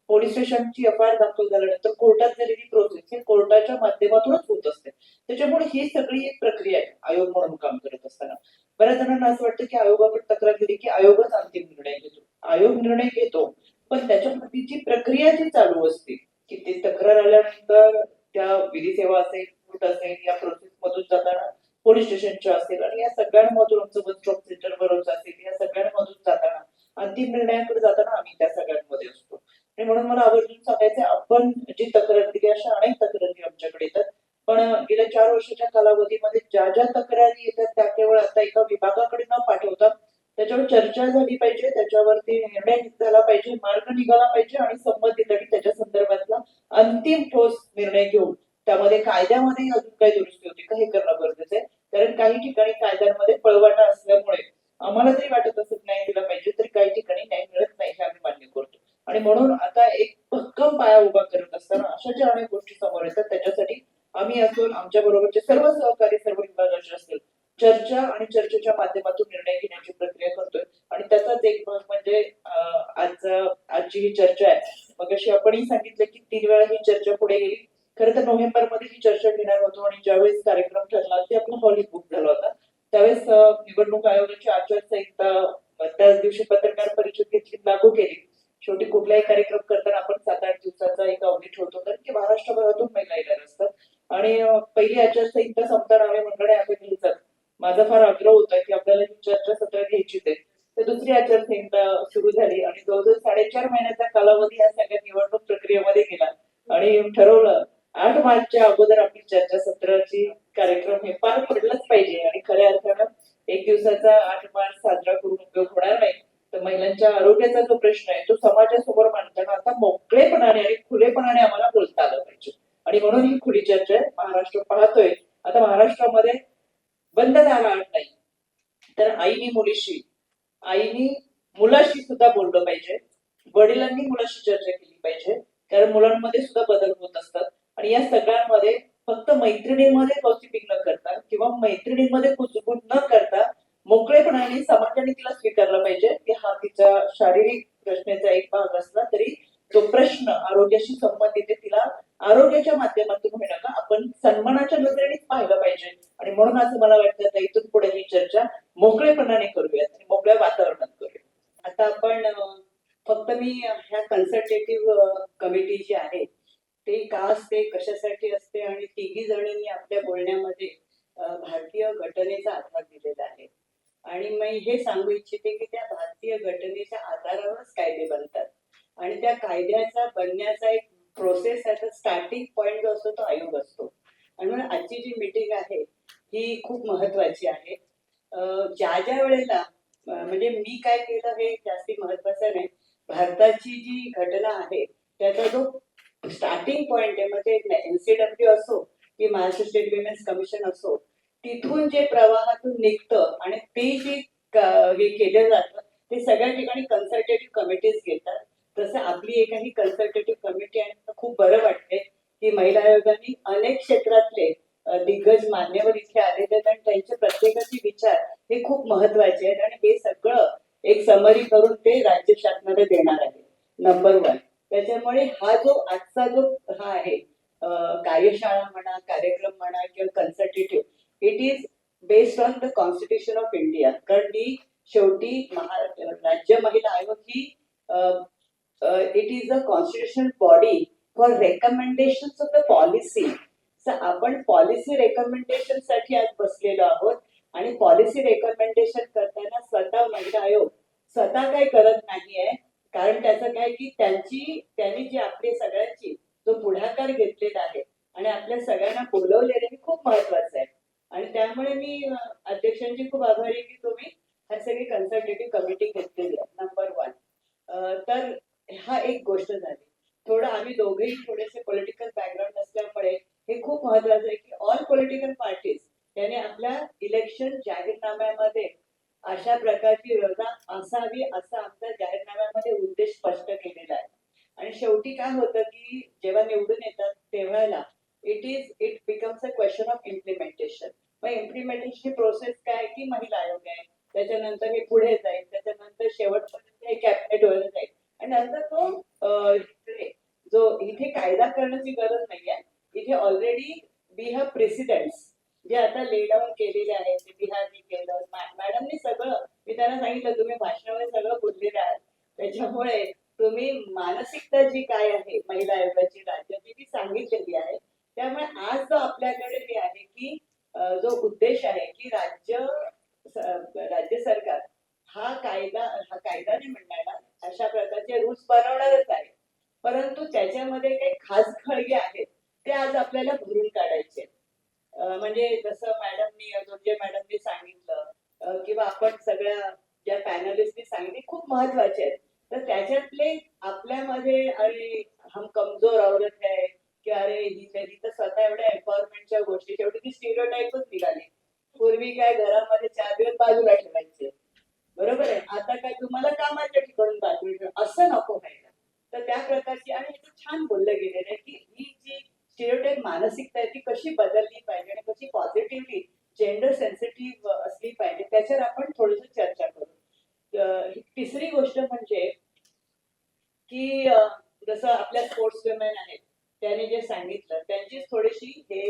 पोलीस स्टेशनची एफआयआर दाखल झाल्यानंतर कोर्टात झालेली प्रोसेस ही कोर्टाच्या माध्यमातूनच होत असते. त्याच्यामुळे ही सगळी एक प्रक्रिया आहे आयोग म्हणून काम करत असताना. बऱ्याच जणांना असं वाटतं की आयोगाकडे तक्रार दिली की आयोगच अंतिम निर्णय घेतो. आयोग निर्णय घेतो, पण त्याच्यामध्ये जी प्रक्रिया जी चालू असते की ते तक्रार आल्यानंतर त्या विधी सेवा असेल, कोर्ट असेल, या प्रोसेस मधून जाताना पोलीस स्टेशनच्या असेल आणि या सगळ्यांमधून आमचं वन स्टॉप सेंटर बरोबर असेल, या सगळ्यांमधून जाताना अंतिम निर्णयाकडे जाताना आम्ही त्या सगळ्यांमध्ये असतो. आणि म्हणून मला आवर्जून सांगायचं, आपण जी तक्रार दिली अशा अनेक तक्रारी आमच्याकडे येतात, पण गेल्या 4 वर्षाच्या कालावधीमध्ये ज्या ज्या तक्रारी येतात त्या केवळ आता एका विभागाकडे न पाठवता त्याच्यावर चर्चा झाली पाहिजे, त्याच्यावरती निर्णय झाला पाहिजे, मार्ग निघाला पाहिजे आणि संबंधितांनी त्याच्या संदर्भातला अंतिम ठोस निर्णय घेऊन त्यामध्ये कायद्यामध्ये अजून काही दुरुस्ती होती का हे करणं गरजेचं आहे. कारण काही ठिकाणी कायद्यांमध्ये पळवाटा असल्यामुळे आम्हाला जरी वाटत असत न्याय दिला पाहिजे तरी काही ठिकाणी न्याय मिळत नाही हे आम्ही मान्य करतो. आणि म्हणून आता एक भक्कम पाया उभा करत असताना अशा ज्या अनेक गोष्टी समोर येतात त्याच्यासाठी आम्ही असून आमच्या बरोबरचे सर्व सहकारी सर्व विभागाचे असतील चर्चा आणि चर्चेच्या माध्यमातून निर्णय घेण्याची प्रक्रिया करतोय. आणि त्याचाच एक भाग म्हणजे आजची ही चर्चा आहे. मग अशी आपणही सांगितलं की 3 वेळा ही चर्चा पुढे गेली. खरं तर नोव्हेंबर मध्ये ही चर्चा घेणार होतो आणि ज्यावेळेस कार्यक्रम ठरला ते आपला हॉल बुक झाला होता. त्यावेळेस निवडणूक आयोगाची आचारसंहिता त्याच दिवशी पत्रकार परिषद घेतली, लागू केली. शेवटी कुठलाही कार्यक्रम करताना आपण 7-8 दिवसाचा एक अवधी ठेवतो, कारण की महाराष्ट्रभरातून महिला येणार असतात. आणि पहिली आचारसंहिता संपताना आम्ही मंडळे आम्ही घ्यायचा माझा फार आग्रह होता की आपल्याला ही चर्चा सत्र घ्यायचीच आहे. तर दुसरी आचारसंहिता सुरू झाली आणि जवळजवळ 4.5 महिन्याचा कालावधी या सगळ्या निवडणूक प्रक्रियेमध्ये गेला आणि ठरवलं 8 मार्चच्या अगोदर आपली चर्चा सत्राची कार्यक्रम हे पार पडलंच पाहिजे. आणि खऱ्या अर्थानं एक दिवसाचा 8 मार्च साजरा करून उपयोग होणार नाही. तर महिलांच्या आरोग्याचा जो प्रश्न आहे तो समाजासमोर मांडताना आता मोकळेपणाने आणि खुलेपणाने आम्हाला बोलता आलं पाहिजे. आणि म्हणून ही खुली चर्चा आहे. महाराष्ट्र पाहतोय आता महाराष्ट्रामध्ये बंद दार आड नाही, तर आईनी मुलाशी सुद्धा बोललं पाहिजे, वडिलांनी मुलाशी चर्चा केली पाहिजे, कारण मुलांमध्ये सुद्धा बदल होत असतात. आणि या सगळ्यांमध्ये फक्त मैत्रिणींमध्ये गॉसिपिंग न करता किंवा मैत्रिणींमध्ये कुचबूच न करता मोकळेपणाने समाजाने तिला स्वीकारलं पाहिजे की हा तिचा शारीरिक प्रश्नाचा एक भाग असला तरी तो प्रश्न आरोग्याशी संबंधित आहे, तिला आरोग्याच्या माध्यमातून होईना का आपण सन्मानाच्या नजरेनेच पाहिलं पाहिजे. आणि म्हणून असं मला वाटतं आता इथून पुढे ही चर्चा मोकळेपणाने करूयात आणि मोकळ्या वातावरणात करूया. आता आपण फक्त मी ह्या कन्सल्टेटिव्ह कमिटी जी आहे ते का असते, कशासाठी असते आणि तिघी जणींनी आपल्या बोलण्यामध्ये भारतीय घटनेचा आधार दिलेला आहे. आणि मी हे सांगू इच्छिते की त्या भारतीय घटनेच्या आधारावरच कायदे बनतात आणि त्या कायद्याचा बनण्याचा एक प्रोसेस आहे, स्टार्टिंग पॉइंट जो असतो तो आयोग असतो. आणि म्हणून आजची जी मीटिंग आहे ही खूप महत्वाची आहे. ज्या ज्या वेळेला म्हणजे मी काय केलं हे जास्ती महत्वाचं नाही, भारताची जी घटना आहे त्याचा जो स्टार्टिंग पॉइंट आहे, म्हणजे NCW असो की महाराष्ट्र स्टेट विमेन्स कमिशन असो, तिथून जे प्रवाहातून निघतं आणि ते जे हे केलं जातं ते सगळ्या ठिकाणी कन्सल्टेटिव्ह कमिटीज घेतात. तसं आपली एकही कन्सल्टेटिव्ह कमिटी आहे. खूप बरं वाटतंय की महिला आयोगाने अनेक क्षेत्रातले दिग्गज मान्यवर इथे आलेले आहेत आणि त्यांचे प्रत्येकाचे विचार हे खूप महत्वाचे आहेत आणि हे सगळं एक समरी करून ते राज्य शासनाला देणार आहे. नंबर 1. त्याच्यामुळे हा आहे कार्यशाळा म्हणा, कार्यक्रम म्हणा किंवा consultative, it is based on the constitution of India. कारण ही शेवटी राज्य महिला आयोग ही it is a constitutional body for recommendation of the policy. आपण पॉलिसी रेकमेंडेशन साठी आज बसलेलो आहोत आणि पॉलिसी रेकमेंडेशन करताना स्वतः महिला आयोग स्वतः काही करत नाहीये. कारण त्याचं काय की त्यांनी जी आपली सगळ्यांची जो पुढाकार घेतलेला आहे आणि आपल्या सगळ्यांना बोलवलेलं हे खूप महत्वाचं आहे. आणि त्यामुळे मी अध्यक्षांची खूप आभारी आहे की तुम्ही हा सगळी कन्सल्टेटिव्ह कमिटी घेतलेली आहे. नंबर 1. तर हा एक गोष्ट झाली. थोडं आम्ही दोघेही थोडेसे पॉलिटिकल बॅकग्राऊंड असल्यामुळे हे खूप महत्वाचं आहे की ऑल पॉलिटिकल पार्टीज त्याने आपल्या इलेक्शन जाहीरनाम्यामध्ये अशा प्रकारची व्यवस्था असावी असा आमचा जाहीरनाम्यामध्ये उद्देश स्पष्ट केलेला आहे. आणि शेवटी काय होतं की जेव्हा निवडून येतात तेव्हा it becomes a question of implementation. मग इम्प्लिमेंटेशनची प्रोसेस काय की महिला आयोग आहे, त्याच्यानंतर हे पुढे जाईल, त्याच्यानंतर शेवटपर्यंत हे कॅबिनेट वर जाईल आणि नंतर जो इथे कायदा करण्याची गरज नाहीये. इथे ऑलरेडी वी हॅव प्रेसिडेंट्स जे आता ले डाऊन केलेले आहेत. ते बिहारने केलं, मॅडमनी सगळं, मी त्यांना सांगितलं तुम्ही भाषणामध्ये सगळं बोललेले आहात. त्याच्यामुळे तुम्ही मानसिकता जी काय आहे महिला आयोगाची राज्याची ती सांगितलेली आहे. त्यामुळे आज जो आपल्याकडे हे आहे की जो उद्देश आहे की राज्य सरकार हा कायदा नाही म्हणणार, अशा प्रकारचे रूल्स बनवणारच आहे. परंतु त्याच्यामध्ये काही खास खळगे आहेत ते आज आपल्याला भरून काढायचे. म्हणजे जसं मॅडमनी सांगितलं किंवा आपण सगळ्या ज्या पॅनलिस्टनी सांगितले खूप महत्वाचे आहेत. तर त्याच्यातले आपल्यामध्ये अरे हम कमजोर औरत है की अरे ही तर स्वतः एवढ्या एम्पॉवरमेंटच्या गोष्टी शेवटी ती स्टिरियोटाईपच निघाली. पूर्वी काय घरामध्ये 4 दिवस बाजूला ठेवायचे, बरोबर आहे. आता काय तुम्हाला कामाच्या ठिकाणून बाजूला असं नको व्हायला. तर त्या प्रकारची आणि छान बोललं गेलेलं आहे की ही जी स्टिरियोटाईप मानसिकता आहे ती कशी बदलली पाहिजे आणि कशी पॉझिटिव्हली जेंडर सेन्सिटिव्ह असली पाहिजे त्याच्यावर आपण थोडस चर्चा करू. तिसरी गोष्ट म्हणजे की जसं आपल्या स्पोर्ट्स वुमेन आहेत त्यांनी जे सांगितलं त्यांचीच थोडीशी हे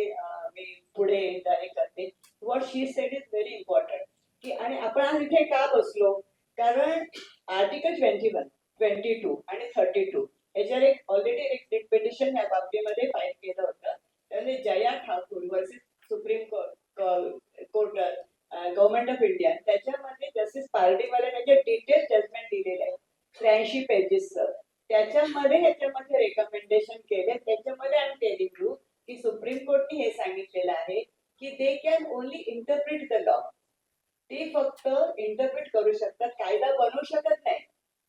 मी पुढे हे करते. What she sed is very important की आणि आपण आज इथे का बसलो, कारण आर्टिकल 21, 22 आणि 32 याच्यावर एक ऑलरेडी एक पिटिशन या बाबतीमध्ये फाईल केलं होतं. त्यामध्ये Jaya Thakur versus supreme court government of India त्याच्यामध्ये जस्टिस पार्टीवाले त्याचे डिटेल जजमेंट दिलेले आहे 83 पेजेसचं. त्याच्यामध्ये रेकमेंडेशन केले. त्याच्यामध्ये आम्ही टेलिंग यू की सुप्रीम कोर्टने हे सांगितलेलं आहे की they can only interpret the law. ते फक्त इंटरप्रिट करू शकतात, कायदा बनवू शकत नाही.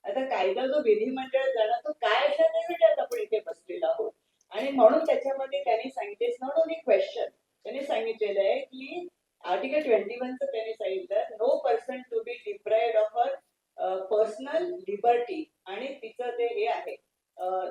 आता कायदा जो विधिमंडळात जाणार तो काय अशा नाही आपण इथे बसलेलो आहोत. आणि म्हणून त्याच्यामध्ये त्यांनी सांगितले नॉट ओनली क्वेश्चन, त्यांनी सांगितलेलं आहे की आर्टिकल 21चं त्यांनी सांगितलं no person to be deprived of her personal liberty आणि तिचं ते हे आहे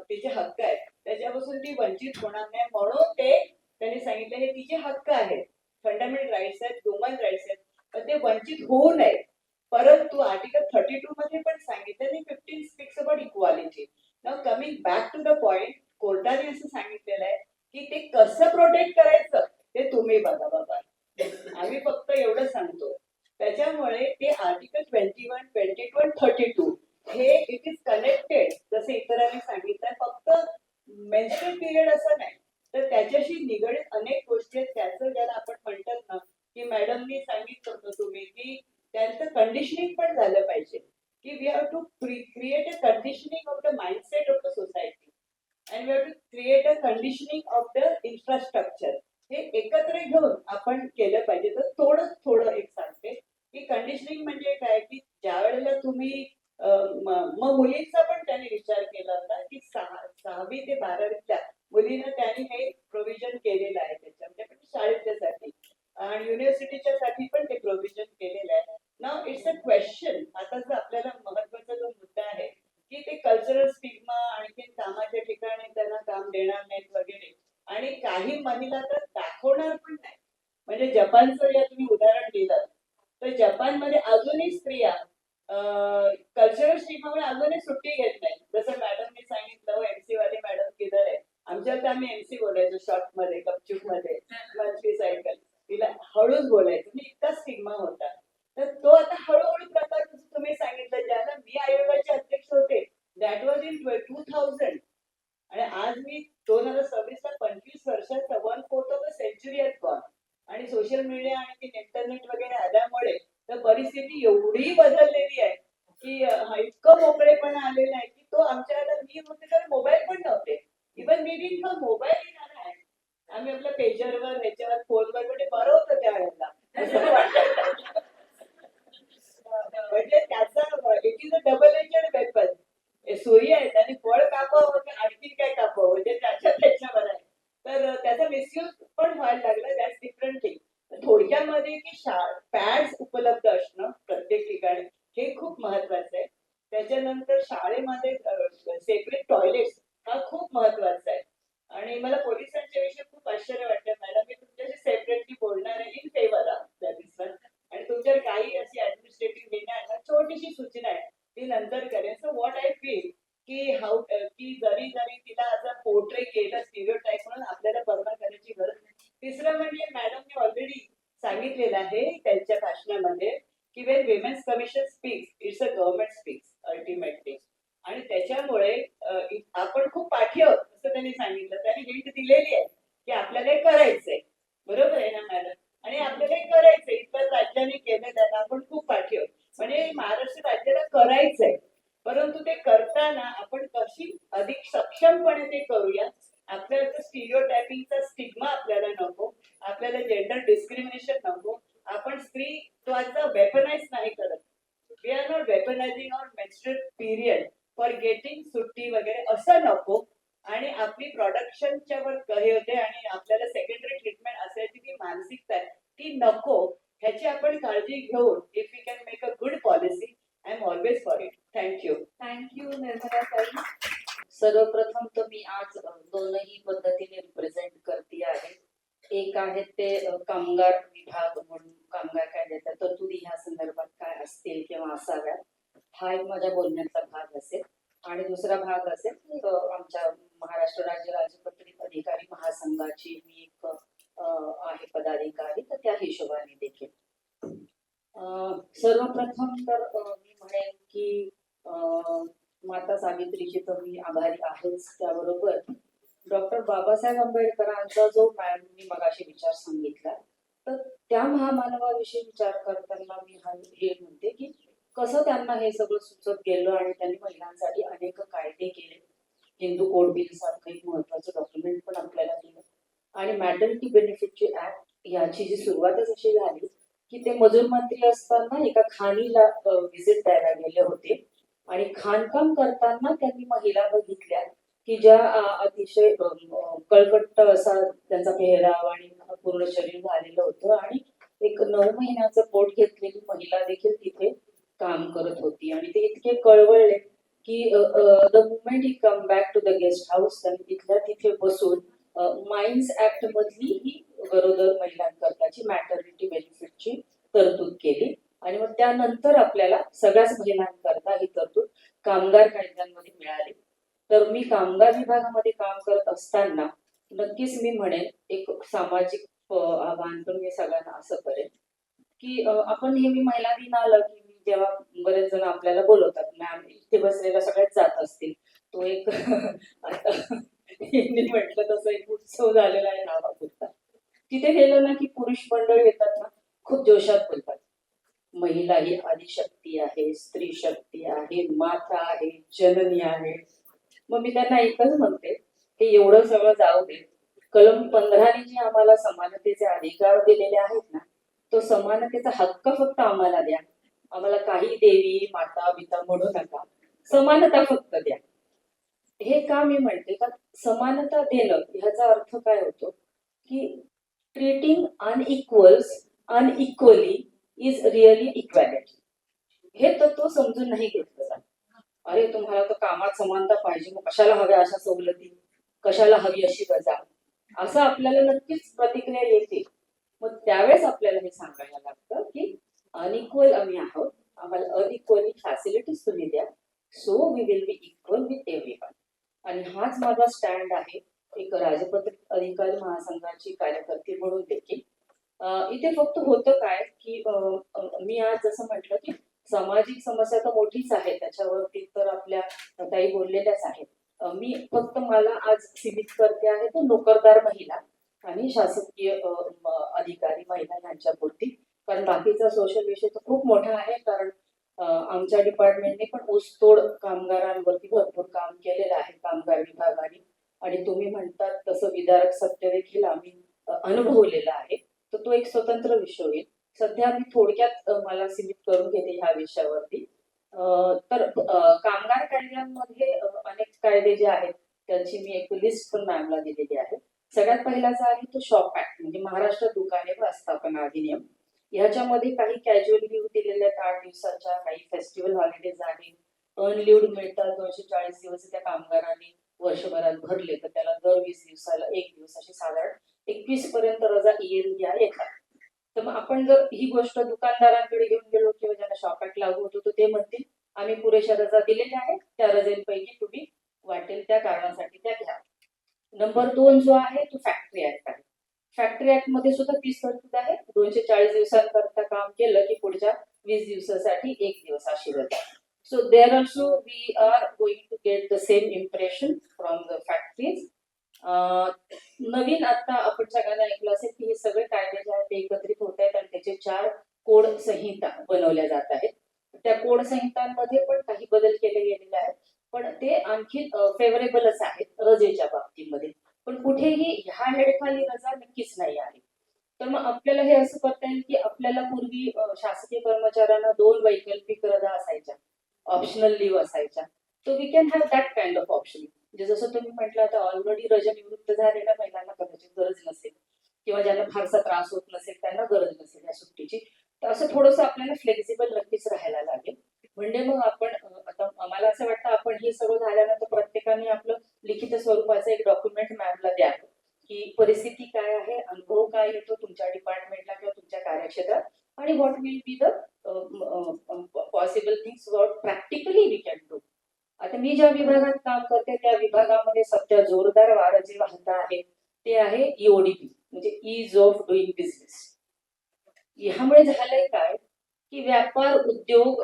तिचे हक्क आहेत त्याच्यापासून ती वंचित होणार नाही. म्हणून त्यांनी सांगितलं हे तिचे हक्क आहेत, फंडामेंटल राईट्स आहेत, ह्युमन राईट्स आहेत, तर ते वंचित होऊ नये. परंतु आर्टिकल 32 मध्ये पण सांगितलं 15 speaks about equality. Now coming back to the point, कोर्टाने असं सांगितलेलं आहे की ते कसं प्रोटेक्ट करायचं ते तुम्ही बघा बाबा, आम्ही फक्त एवढं सांगतो. त्याच्यामुळे ते आर्टिकल 21, 22 आणि 32 हे इट इज कनेक्टेड जसं इतरांनी सांगितलं. फक्त मेन्स्ट्रुअल पिरियड असं नाही तर त्याच्याशी निगडीत अनेक गोष्टी आहेत. त्याचं ज्याला आपण म्हणतात ना की मॅडमनी सांगितलं होतं तुम्ही की त्यांचं कंडिशनिंग पण झालं पाहिजे की we have to create a conditioning of the mindset of the society and we have to create a conditioning of the infrastructure. हे एकत्र घेऊन आपण केलं पाहिजे. तर थोडं एक सांगते की कंडिशनिंग म्हणजे काय की ज्या वेळेला तुम्ही मग मुलींचा पण त्यांनी विचार केला होता की 6वी ते 12वीच्या मुलींना त्यांनी हे प्रोव्हिजन केलेलं आहे त्याच्यामध्ये पण शाळेच्यासाठी आणि युनिव्हर्सिटीच्या साठी पण ते प्रोव्हिजन केलेलं आहे. Now it's a question. आता जर आपल्याला महत्वाचा जो मुद्दा आहे की ते कल्चरल स्टिग्मा आणखी कामाच्या ठिकाणी त्यांना काम देणार नाहीत वगैरे आणि काही महिला तर दाखवणार पण नाही. म्हणजे जपानचं या तुम्ही उदाहरण दिलं तर जपानमध्ये अजूनही स्त्रिया कल्चरल स्टिग्मामुळे अजूनही सुट्टी घेत नाही. जसं मॅडमनी सांगितलं एमसी वाली मॅडम किधर आहे, आमच्यात तर आम्ही एमसी बोलायचो शॉर्ट मध्ये गपचूप मध्ये मंथली सायकल, तिला हळूच बोलायचं म्हणजे इतका स्टिग्मा होता. तर तो आता हळूहळू प्रकार जसं तुम्ही सांगितलं, ज्याला मी आयोगाचे अध्यक्ष होते दॅट वॉज इन 2000 आणि आज मी 2026 ला 25 वर्षाचा 1/4 of a century has gone. आणि सोशल मीडिया आणि इंटरनेट वगैरे आल्यामुळे तर परिस्थिती एवढी बदललेली आहे की इतकं मोकळेपणा आलेलं आहे की तो आमच्या वेळेला मी होते तर मोबाईल पण नव्हते. Even me did mobile in R hand. आम्ही आपल्या पेजरवर ह्याच्यावर फोनवर म्हणजे बरं होतं त्या वेळेला असं वाटायचं. म्हणजे त्याचा it is a double edged weapon. सुरी आहे त्याने फळ कापावं की आणखी काय कापावं म्हणजे त्याच्यावर आहे. तर त्याचा मिसयूज पण व्हायला लागला. That's different thing. थोडक्यामध्ये की पॅड्स उपलब्ध असणं प्रत्येक ठिकाणी हे खूप महत्वाचं आहे. त्याच्यानंतर शाळेमध्ये सेपरेट टॉयलेट्स हा खूप महत्वाचा आहे. आणि मला पोलिसांच्या विषयी खूप आश्चर्य वाटतं मॅडम, मी तुमच्याशी सेपरेटली बोलणार आहे इन फेवर आणि तुमच्यावर काही अशी ऍडमिनिस्ट्रेटिव्ह लिहिणं आहे ना, छोटीशी सूचना आहे ती नंतर करेन. सो व्हॉट आय फील की की जरी तिला आता पोर्ट्रे केलं स्टिरियोटाईप म्हणून आपल्याला परवा करायची गरज नाही. तिसरं म्हणजे मॅडमने ऑलरेडी सांगितलेलं आहे त्यांच्या भाषणामध्ये की Wien women's commission speaks it's a government speaks ultimately. आणि त्याच्यामुळे आपण खूप पाठी आहोत असं त्यांनी सांगितलं. त्यांनी हिंट दिलेली आहे की आपल्याला हे करायचंय. बरोबर आहे ना मॅडम? आणि आपल्याला हे करायचंय. इतर राज्यांनी केलं त्याला आपण खूप पाठी आहोत. म्हणजे महाराष्ट्र राज्याला करायचंय, परंतु ते करताना आपण कशी अधिक सक्षमपणे ते करूया. आपल्याला स्टिरियोटायपिंगचा स्टिग्मा आपल्याला नको, आपल्याला जेंडर डिस्क्रिमिनेशन नको. आपण स्त्रीत्वाचा वेपनाइज नाही करत. We are not weaponising our menstrual period for getting सुट्टी वगैरे असं नको. आणि आपली प्रोडक्शनच्या वर हे होते आणि आपल्याला सेकंडरी ट्रीटमेंट असायची ती मानसिकता आहे ती नको. ह्याची आपण काळजी घेऊन if we can make a good policy I am always for it. Thank you. Thank you Nirmala ताई. सर्वप्रथम तर मी आज दोनही पद्धतीने रिप्रेझेंट करते आहे. एक आहे ते कामगार विभाग म्हणून कामगार कायद्याच्या तरतुदी ह्या संदर्भात काय असतील किंवा असाव्यात हा एक माझ्या बोलण्याचा भाग असेल. आणि दुसरा भाग असेल आमच्या महाराष्ट्र राज्य राजपत्रित अधिकारी महासंघाची मी एक आहे पदाधिकारी, तर त्या हिशोबाने देखील सर्वप्रथम तर मी म्हणेन की माता सावित्रीची तर मी आभारी आहेच. त्याबरोबर डॉक्टर बाबासाहेब आंबेडकरांचा जो मी मगाशी विचार सांगितला, तर त्या महामानवाविषयी विचार करताना मी हे म्हणते की कसं त्यांना हे सगळं सुचत गेलं आणि त्यांनी महिलांसाठी अनेक कायदे केले. हिंदू कोड बिल सारखं एक महत्वाचं डॉक्युमेंट पण आपल्याला दिलं. आणि मॅटर्निटी बेनिफिटची ऍक्ट याची जी सुरुवातच अशी झाली की ते मजूर मंत्री असताना एका खाणीला व्हिजिट द्यायला गेले होते आणि खाणकाम करताना त्यांनी महिला बघितल्या की ज्या अतिशय कळकट्ट असा त्यांचा पेहराव आणि पूर्ण शरीर झालेलं होतं आणि एक 9 महिन्याचं पोट घेतलेली महिला देखील तिथे काम करत होती. आणि ते इतके कळवळले की the moment he come back to the guest house त्यांनी तिथल्या तिथे बसून माइन्स ऍक्ट मधली ही गरोदर महिलांकरताची मॅटर्निटी बेनिफिटची तरतूद केली. आणि मग त्यानंतर आपल्याला सगळ्याच महिलांकरता ही तरतूद कामगार कायद्यांमध्ये मिळाली. तर मी कामगार विभागामध्ये काम करत असताना नक्कीच मी म्हणेन एक सामाजिक आव्हान पण मी सगळ्यांना असं करेन की आपण नेहमी महिला दिन आलं की जेव्हा बरेच जण आपल्याला बोलवतात, मॅम इथे बसलेल्या सगळ्यात जात असतील, तो एक आता म्हटलं तसं एक उत्सव झालेला आहे नावापुरता. तिथे गेलं ना की पुरुष मंडळ येतात ना, खूप जोशात बोलतात, महिला ही आदिशक्ती आहे, स्त्री शक्ती आहे, माता आहे, जननी आहे. मग मी त्यांना एकच म्हणते की एवढं सगळं जाऊ दे, कलम 15 जे आम्हाला समानतेचे अधिकार दिलेले आहेत ना, तो समानतेचा हक्क फक्त आम्हाला द्या. आम्हाला काही देवी माता बिता म्हणू नका, समानता फक्त द्या. हे का मी म्हणते का समानता देणं ह्याचा अर्थ काय होतो की treating unequals unequally is really equality. हे तत्व समजून नाही घेतलं जात. अरे तुम्हाला तर कामात समानता पाहिजे, मग कशाला हव्या अशा सवलती, कशाला हवी अशी रजा, असं आपल्याला नक्कीच प्रतिक्रिया येते. मग त्यावेळेस आपल्याला हे सांगायला लागतं की अनइक्वल आम्ही आहोत आम्हाला अनइक्वली फॅसिलिटीज तुम्ही द्या, so we will be equal with everyone. आणि हाच माझा स्टँड आहे एक राजपत्रित अधिकारी महासंघाची कार्यकर्ती म्हणून देखील. इथे फक्त होतं काय की मी आज जसं म्हटलं की सामाजिक समस्या तर मोठीच आहे, त्याच्यावरती तर आपल्या ताई बोललेल्याच आहेत. मी फक्त मला आज सीमित करते आहे तो नोकरदार महिला आणि शासकीय अधिकारी महिला यांच्यापुरती, कारण बाकीचा सोशल विषय तर खूप मोठा आहे. कारण आमच्या डिपार्टमेंटने पण ऊसतोड कामगारांवरती भरपूर काम केलेलं आहे कामगार विभागाने, आणि तुम्ही म्हणतात तसं विदारक सत्य देखील आम्ही अनुभवलेलं आहे. तर तो एक स्वतंत्र विषय होईल. सध्या मी थोडक्यात मला सीमित करून घेते ह्या विषयावरती. तर कामगार कायद्यांमध्ये अनेक कायदे जे आहेत त्यांची मी एक लिस्ट पण मॅमला दिलेली आहे. सगळ्यात पहिलाचा आहे तो शॉप ऍक्ट, म्हणजे महाराष्ट्र दुकाने व आस्थापना अधिनियम. ह्याच्यामध्ये काही कॅज्युअल लीव्ह दिलेल्या 8 दिवसाच्या, काही फेस्टिवल हॉलिडेज आहे, अनलिव्ड मिळतात 240 दिवस त्या कामगारांनी वर्षभरात भरले तर त्याला दर 20 दिवसाला 1 दिवस अशी साधारण 21 पर्यंत रजा या येतात. तर मग आपण जर ही गोष्ट दुकानदारांकडे घेऊन गेलो किंवा ज्यांना शॉप ऍक्ट लागू होतो तर ते म्हणतील आम्ही पुरेशा रजा दिलेल्या आहेत, त्या रजेपैकी तुम्ही वाटेल त्या कारणासाठी त्या घ्या. नंबर 2 जो आहे तो फॅक्टरी ऍक्ट आहे. फॅक्टरी ऍक्ट मध्ये सुद्धा 30 तरतूद आहे. 240 दिवसांकरता काम केलं की पुढच्या 20 दिवसासाठी 1 दिवस अशी रजा. So there also we are going to get the same impression from the factories. नवीन आता आपण सगळ्यांना ऐकलं असेल की हे सगळे कायदे जे आहेत ते एकत्रित होत आहेत आणि त्याचे 4 कोड संहिता बनवल्या जात आहेत. त्या कोड संहितांमध्ये पण काही बदल केले गेलेले आहेत, पण ते आणखी फेवरेबलच आहेत रजेच्या बाबतीमध्ये. पण कुठेही ह्या हेडखाली रजा नक्कीच नाही आहे. तर मग आपल्याला हे असं करता येईल की आपल्याला पूर्वी शासकीय कर्मचाऱ्यांना 2 वैकल्पिक रजा असायच्या, ऑप्शनल लीव्ह असायच्या. So we can have that kind of option. म्हणजे जसं तुम्ही म्हटलं आता ऑलरेडी रजा निवृत्त झालेल्या महिलांना कदाचित गरज नसेल किंवा ज्यांना फारसा त्रास होत नसेल त्यांना गरज नसेल या सुट्टीची, तर असं थोडंसं आपल्याला फ्लेक्झिबल नक्कीच राहायला लागेल. म्हणजे मग आपण आता मला असं वाटतं आपण हे सगळं झाल्यानंतर प्रत्येकाने आपलं लिखित स्वरूपाचं एक डॉक्युमेंट मॅमला द्यावं की परिस्थिती काय आहे, अनुभव काय येतो तुमच्या डिपार्टमेंटला किंवा तुमच्या कार्यक्षेत्रात, आणि what will be the possible things what practically we can do. आता मी ज्या विभागात काम करते त्या विभागामध्ये सध्या जोरदार वारं जे वाहत आहे ते आहे ईओडीपी, म्हणजे ईज ऑफ डुईंग बिझनेस. ह्यामुळे झालंय काय की व्यापार उद्योग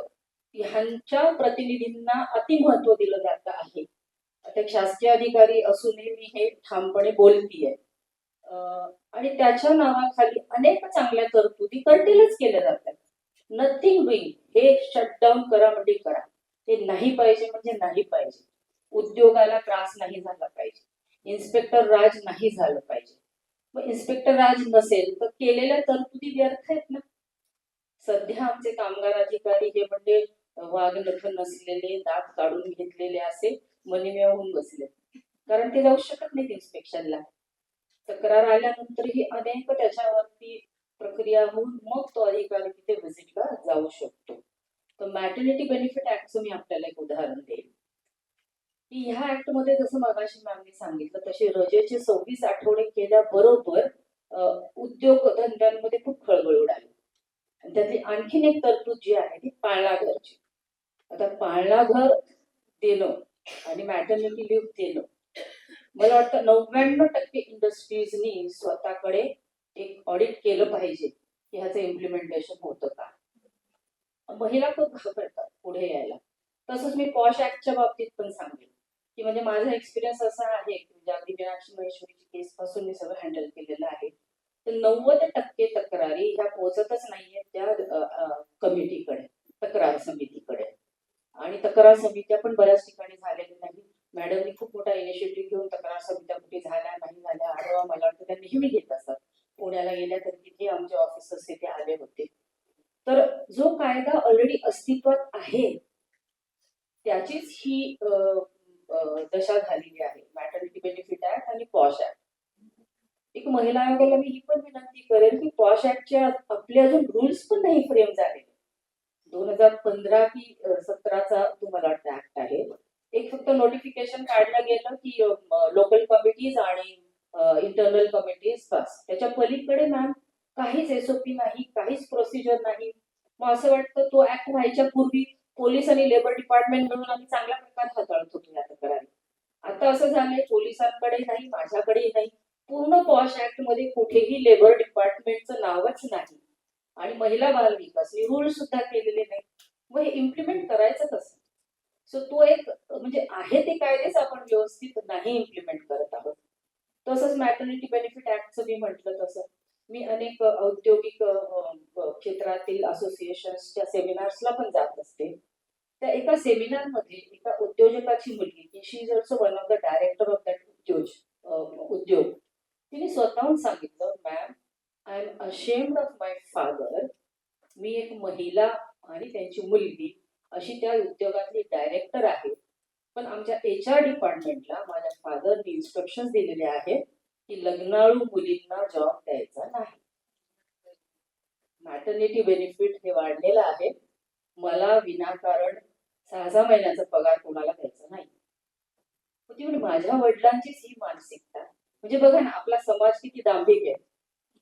ह्यांच्या प्रतिनिधींना अतिमहत्व दिलं जात आहे. आता एक शासकीय अधिकारी असूनही मी हे ठामपणे बोलतीये. आणि त्याच्या नावाखाली अनेक चांगल्या तरतुदी कर्टेलच केल्या जातात. नथिंग डुईंग, हे शटडाऊन करा म्हणजे करा, ते नाही पाहिजे म्हणजे नाही पाहिजे. उद्योगाला त्रास नाही झाला पाहिजे, इन्स्पेक्टर राज नाही झालं पाहिजे. मग इन्स्पेक्टर राज नसेल तर केलेल्या तरतुदी व्यर्थ आहेत ना. सध्या आमचे कामगार अधिकारी हे म्हणजे वाघ नख नसलेले, दात काढून घेतलेले असे मनिमेव होऊन बसले, कारण ते जाऊ शकत नाहीत इन्स्पेक्शनला. तक्रार आल्यानंतरही अनेक त्याच्यावरती प्रक्रिया होऊन मग तो अधिकारी तिथे व्हिजिटला जाऊ शकतो. तर मॅटर्निटी बेनिफिट ऍक्टचं मी आपल्याला एक उदाहरण देईल की ह्या ऍक्ट मध्ये जसं मगाशी मॅमनी सांगितलं तसे रजेचे 26 आठवडे केल्याबरोबर उद्योग धंद्यांमध्ये खूप खळबळ उडाली. आणि त्यातली आणखीन एक तरतूद जी आहे ती पाळणा घरची. आता पाळणा घर देणं आणि मॅटर्निटी लिव्ह देणं, मला वाटतं 99% इंडस्ट्रीजनी स्वतःकडे एक ऑडिट केलं पाहिजे की ह्याचं इम्प्लिमेंटेशन होतं का. महिला खूप घाबरतात पुढे यायला. तसंच मी पॉश ऍक्टच्या बाबतीत पण सांगेन की म्हणजे माझा एक्सपिरियन्स असा आहे की म्हणजे अगदी मीनाक्षी महेश्वरीची केस पासून मी सगळं हँडल केलेलं आहे. तर 90% तक्रारी ह्या पोहोचतच नाहीये त्या कमिटीकडे, तक्रार समितीकडे. आणि तक्रार समित्या पण बऱ्याच ठिकाणी झालेल्या नाही. मॅडमनी खूप मोठा इनिशिएटिव्ह घेऊन तक्रार समित्या कुठे झाल्या नाही झाल्या आढावा मला वाटतं त्या नेहमी घेत असतात. पुण्याला गेल्या तर तिथे आमचे ऑफिसर्स तिथे आले होते. तर जो कायदा ऑलरेडी अस्तित्वात आहे त्याचीच ही दशा झालेली आहे, मॅटर्निटी बेनिफिट ऍक्ट आणि पॉश ऍक्ट. एक महिला आयोगाला मी ही पण विनंती करेल की पॉश ऍक्टचे आपले अजून रूल्स पण नाही फ्रेम झाले. 2015 की 17चा तुम्हाला वाटतं ऍक्ट आहे. एक फक्त नोटिफिकेशन काढलं गेलं की लोकल कमिटीज आणि इंटरनल कमिटीज बस. त्याच्या पलीकडे मॅम काहीच एसओपी नाही, काहीच प्रोसिजर नाही. मग असं वाटतं तो ऍक्ट व्हायच्या पूर्वी पोलीस आणि लेबर डिपार्टमेंट मिळून आम्ही चांगल्या प्रकारे हाताळत होतो या तक्रारी. आता असं झालंय पोलिसांकडे नाही, माझ्याकडेही नाही, पूर्ण पॉश ऍक्ट मध्ये कुठेही लेबर डिपार्टमेंटचं नावच नाही आणि महिला बाल विकास रूल सुद्धा केलेले नाही. मग हे इम्प्लिमेंट करायचं कसं? सो तो एक म्हणजे आहे ते कायदेच आपण व्यवस्थित नाही इम्प्लिमेंट करत आहोत. तसंच मॅटर्निटी बेनिफिट ऍक्टचं मी म्हटलं तसं मी अनेक औद्योगिक क्षेत्रातील असोसिएशन्सच्या सेमिनार्सला पण जात असते. त्या एका सेमिनारमध्ये एका उद्योजकाची मुलगी की she is also one of the director of that उद्योग तिने स्वतःहून सांगितलं, ma'am I am ashamed of my father. मी एक महिला आणि त्यांची मुलगी अशी त्या उद्योगातली डायरेक्टर आहे, पण आमच्या HR डिपार्टमेंटला माझ्या फादरनी इन्स्ट्रक्शन दिलेले आहेत की लग्नाळू मुलींना जॉब द्यायचा नाही. मॅटर्निटी बेनिफिट हे वाढलेलं आहे, मला विनाकारण 6-6 महिन्याचा पगार कोणाला द्यायचा नाही. ती म्हणजे माझ्या वडिलांचीच ही मानसिकता. म्हणजे बघा ना आपला समाज किती दांभिक आहे.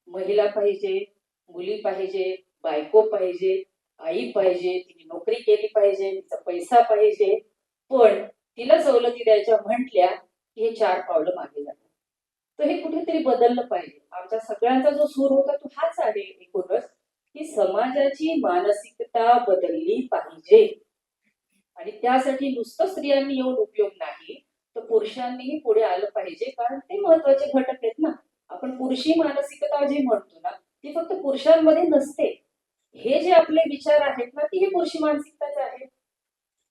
महिला पाहिजे, मुली पाहिजे, बायको पाहिजे, आई पाहिजे, तिने नोकरी केली पाहिजे, तिचा पैसा पाहिजे, पण तिला सवलती द्यायच्या म्हटल्या की हे 4 पावलं मागे जातात. तर हे कुठेतरी बदललं पाहिजे. आमच्या सगळ्यांचा जो सूर होता तो हाच आहे एकूणच की समाजाची मानसिकता बदलली पाहिजे आणि त्यासाठी नुसतं स्त्रियांनी येऊन उपयोग नाही तर पुरुषांनीही पुढे आलं पाहिजे, कारण ते महत्वाचे घटक आहेत ना. आपण पुरुषी मानसिकता जी म्हणतो ना ती फक्त पुरुषांमध्ये नसते. हे जे आपले विचार आहेत ना ती ही पुरुषी मानसिकताच आहे.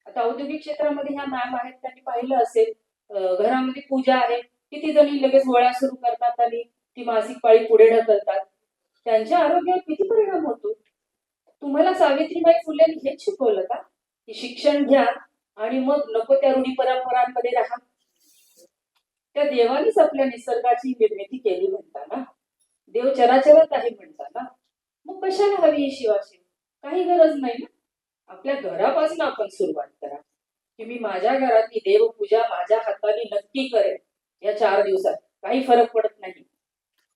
आता औद्योगिक क्षेत्रामध्ये ह्या मॅम आहेत, त्यांनी पाहिलं असेल घरामध्ये पूजा आहे, किती जणी लगेच वळ्या सुरू करतात आणि ती मासिक पाळी पुढे ढकलतात. त्यांच्या आरोग्यावर किती परिणाम होतो? तुम्हाला सावित्रीबाई फुलेंनी हेच शिकवलं का की शिक्षण घ्या आणि मग नको त्या रूढी परंपरांमध्ये राहा? त्या देवानीच आपल्या निसर्गाची निर्मिती केली म्हणता ना, देव चराचरात आहे म्हणता ना, मग कशाला हवी ही शिवाशिव? काही गरज नाही ना. आपल्या घरापासून आपण सुरुवात करा की मी माझ्या घरातली देवपूजा माझ्या हाताने नक्की करेन. या 4 दिवसात काही फरक पडत नाही.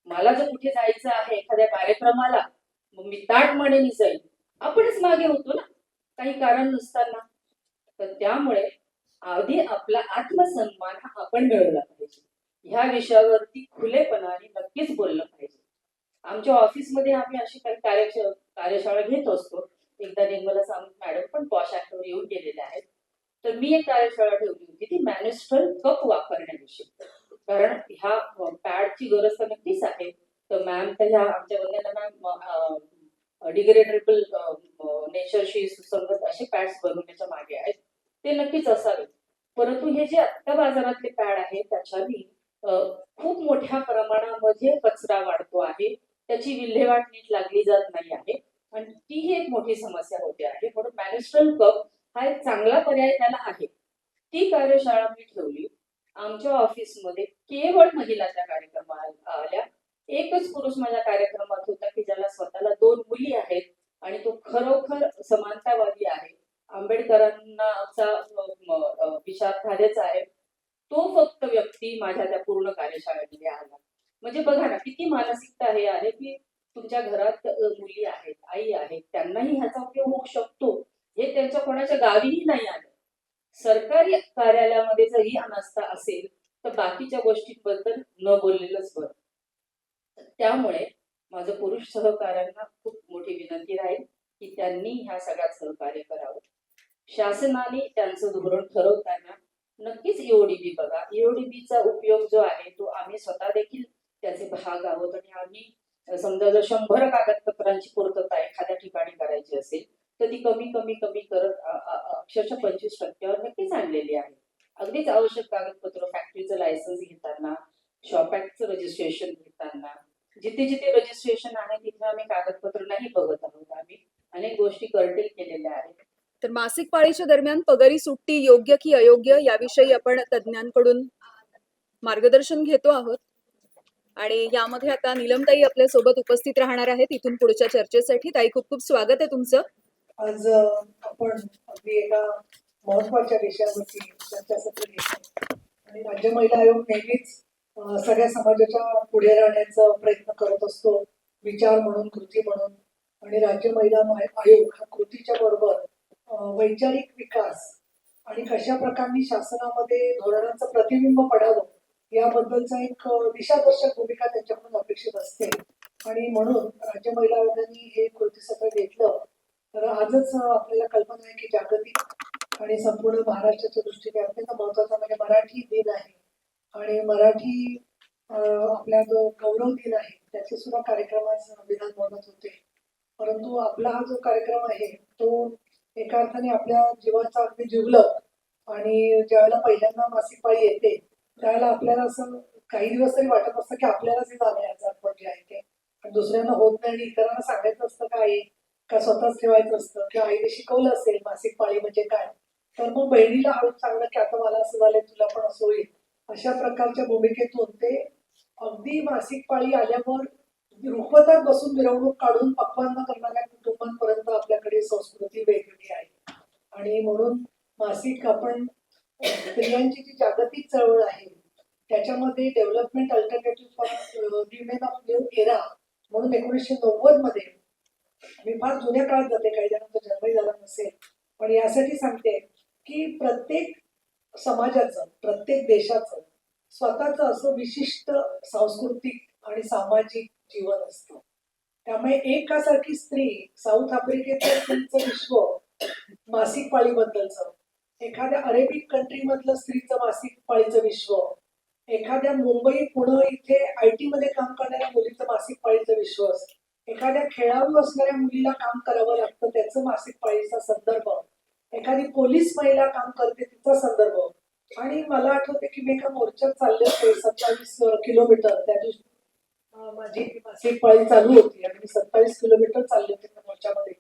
मला जर कुठे जायचं आहे एखाद्या कार्यक्रमाला मग मी ताट मानेनी जाईल. आपणच मागे होतो ना काही कारण नसताना. तर त्यामुळे आधी आपला आत्मसन्मान हा आपण मिळवला पाहिजे. ह्या विषयावरती खुलेपणाने नक्कीच बोललं पाहिजे. आमच्या ऑफिसमध्ये आम्ही अशी काही कार्यशाळा घेत असतो. एकदा निर्मला सावंत मॅडम पण पॉश ऍक्टवर येऊन गेलेल्या आहेत. तर मी एक कार्यशाळा ठेवली होती ती मेन्स्ट्रुअल कप वापरण्याविषयी. कारण ह्या पॅडची गरज तर नक्कीच आहे. तर मॅम तर ह्या आमच्या वंदना मॅम डिग्रेडेबल नेचरशी सुसंगत असे पॅड्स बनवण्याच्या मागे आहेत. ते नक्कीच असावे. परंतु हे जे आत्ता बाजारातले पॅड आहेत त्याच्यानी खूप मोठ्या प्रमाणामध्ये कचरा वाढतो आहे. त्याची विल्हेवाट नीट लागली जात नाही आहे आणि ती एक मोठी समस्या होते आहे. म्हणून मेन्स्ट्रुअल कप हा एक चांगला पर्याय त्याला आहे. ती कार्यशाळा मी ठेवली. आमच्या ऑफिसमध्ये केवळ महिला त्या कार्यक्रमाला आल्या. एकच पुरुष माझ्या कार्यक्रमात होता की ज्याला स्वतःला 2 मुली आहेत आणि तो खरोखर समानतावादी आहे, आंबेडकरांचा विचारधारेच आहे. तो फक्त व्यक्ती माझ्या त्या पूर्ण कार्यशाळेमध्ये आला. म्हणजे बघा ना किती मानसिकता हे आहे की तुमच्या घरात मुली आहेत, आई आहेत, त्यांनाही ह्याचा उपयोग होऊ शकतो हे त्यांच्या कोणाच्या गावीही नाही आलं. सरकारी कार्यालयामध्ये जर ही अनास्था असेल तर बाकीच्या गोष्टींबद्दल न बोललेलंच बरं. त्यामुळे माझं पुरुष सहकाऱ्यांना खूप मोठी विनंती राहील की त्यांनी ह्या सगळ्यात सहकार्य करावं. शासनाने त्यांचं धोरण ठरवताना नक्कीच EODB बघा. EODBचा उपयोग जो आहे तो आम्ही स्वतः देखील त्याचे भाग आहोत आणि आम्ही समजा जर 100 कागदपत्रांची पूर्तता एखाद्या ठिकाणी करायची असेल तर ती कमी करत अक्षरशः 25% नक्कीच आणलेली आहे. अगदीच आवश्यक कागदपत्र फॅक्टरीचं लायसन्स घेताना, शॉप ऍक्टचं रजिस्ट्रेशन घेताना, जिथे रजिस्ट्रेशन आहे तिथे आम्ही कागदपत्र नाही बघत आहोत. आम्ही अनेक गोष्टी कर्टेल केलेल्या आहेत. तर मासिक पाळीच्या दरम्यान पगारी सुट्टी योग्य की अयोग्य याविषयी आपण तज्ज्ञांकडून मार्गदर्शन घेतो आहोत आणि यामध्ये आता नीलमताई आपल्या सोबत उपस्थित राहणार आहेत इथून पुढच्या चर्चेसाठी. ताई खूप खूप स्वागत आहे तुमचं. आज आपण अगदी एका महत्वाच्या विषयावरती चर्चासत्र घेतो आणि राज्य महिला आयोग नेहमीच सगळ्या समाजाच्या पुढे राहण्याचा प्रयत्न करत असतो, विचार म्हणून, कृती म्हणून. आणि राज्य महिला आयोग हा कृतीच्या बरोबर वैचारिक विकास आणि कशा प्रकारे शासनामध्ये धोरणांचं प्रतिबिंब पडावं याबद्दलचा एक दिशादर्शक भूमिका त्यांच्याकडून अपेक्षित असते. आणि म्हणून राज्य महिला आयोगाने हे कृती सत्र घेतलं. तर आजच आपल्याला कल्पना आहे की जागतिक आणि संपूर्ण महाराष्ट्राच्या दृष्टीने अत्यंत महत्वाचा म्हणजे मराठी दिन आहे. आणि मराठी आपला जो गौरव दिन आहे त्याचे सुद्धा कार्यक्रम आज विधान भवनात होते. परंतु आपला हा जो कार्यक्रम आहे तो एका अर्थाने आपल्या जीवाचा अगदी जिवलग. आणि ज्यावेळेला पहिल्यांदा मासिक पाळी येते त्यावेळेला आपल्याला असं काही दिवस तरी वाटत असतं की आपल्यालाच हे झालंय आजार पण जे आहे ते, आणि दुसऱ्यांना होत नाही आणि इतरांना सांगायचं असतं का आई का स्वतःच ठेवायचं असतं किंवा आईने शिकवलं असेल मासिक पाळी म्हणजे काय, तर मग बहिणीला हळूच सांगणं की आता मला असं झालंय तुला पण असं होईल, अशा प्रकारच्या भूमिकेतून ते अगदी मासिक पाळी आल्यावर रुखवतात बसून मिरवणूक काढून पक्वान्न करणाऱ्या कुटुंबांपर्यंत आपल्याकडे संस्कृती वेगवेगळी आहे. आणि म्हणून मासिक आपण स्त्रियांची जी जागतिक चळवळ आहे त्याच्यामध्ये development alternative for women of new era म्हणून 1990 मध्ये, मी फार जुन्या काळात जाते, काही जणांचा जन्मही झाला नसेल, पण यासाठी सांगते की प्रत्येक समाजाचं प्रत्येक देशाचं स्वतःचं असं विशिष्ट सांस्कृतिक आणि सामाजिक जीवन असतं. त्यामुळे एकासारखी स्त्री साऊथ आफ्रिकेतल्या स्त्रीचं विश्व मासिक पाळीबद्दलचं, एखाद्या अरेबिक कंट्री मधलं स्त्रीचं मासिक पाळीचं विश्व, एखाद्या मुंबई पुणे इथे IT मध्ये काम करणाऱ्या मुलीचं मासिक पाळीचं विश्व, एखाद्या खेळाडू असणाऱ्या मुलीला काम करावं लागतं त्याचं मासिक पाळीचा संदर्भ, एखादी पोलीस महिला काम करते तिचा संदर्भ. आणि मला आठवते की मी एका मोर्चात चालले होते 27 किलोमीटर, त्या दिवशी माझी मासिक पाळी चालू होती आणि मी 27 किलोमीटर चालले होते त्या मोर्चामध्ये.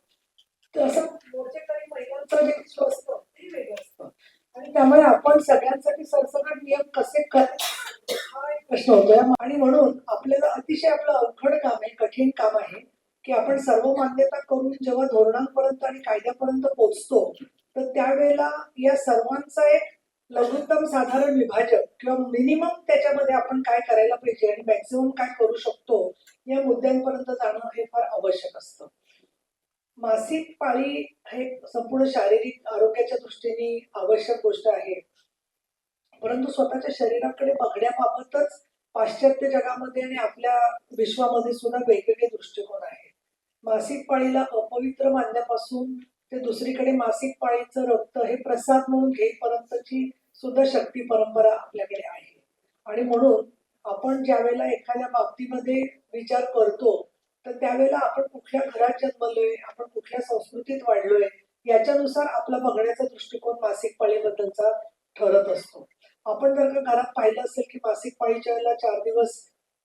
तर असं मोर्चेकरी महिलांचं जे विश्व असतं ते वेगळं असतं. आणि त्यामुळे आपण सगळ्यांसाठी सरसकट नियम कसे करायचे हा एक प्रश्न होतोय. आणि म्हणून आपल्याला अतिशय आपलं अवघड काम आहे, कठीण काम आहे की आपण सर्व मान्यता करून जेव्हा धोरणांपर्यंत आणि कायद्यापर्यंत पोहोचतो तर त्यावेळेला या सर्वांचा एक लघुत्तम साधारण विभाजक किंवा मिनिमम त्याच्यामध्ये आपण काय करायला पाहिजे आणि मॅक्सिमम काय करू शकतो या मुद्द्यांपर्यंत जाणं हे फार आवश्यक असतं. मासिक पाळी हे संपूर्ण शारीरिक आरोग्याच्या दृष्टीने आवश्यक गोष्ट आहे. परंतु स्वतःच्या शरीराकडे बघण्याबाबतच पाश्चात्य जगामध्ये आणि आपल्या विश्वामध्ये सुद्धा वेगवेगळे दृष्टिकोन आहेत. मासिक पाळीला अपवित्र मानण्यापासून ते दुसरीकडे मासिक पाळीचं रक्त हे प्रसाद म्हणून घेईपर्यंतची सुद्धा शक्ती परंपरा आपल्याकडे आहे. आणि म्हणून आपण ज्या वेळेला एखाद्या बाबतीमध्ये विचार करतो तर त्यावेळेला आपण कुठल्या घरात जन्मलोय, आपण कुठल्या संस्कृतीत वाढलोय याच्यानुसार आपला बघण्याचा दृष्टिकोन मासिक पाळीबद्दलचा ठरत असतो. आपण जर का घरात पाहिलं असेल की मासिक पाळीच्या वेळेला 4 दिवस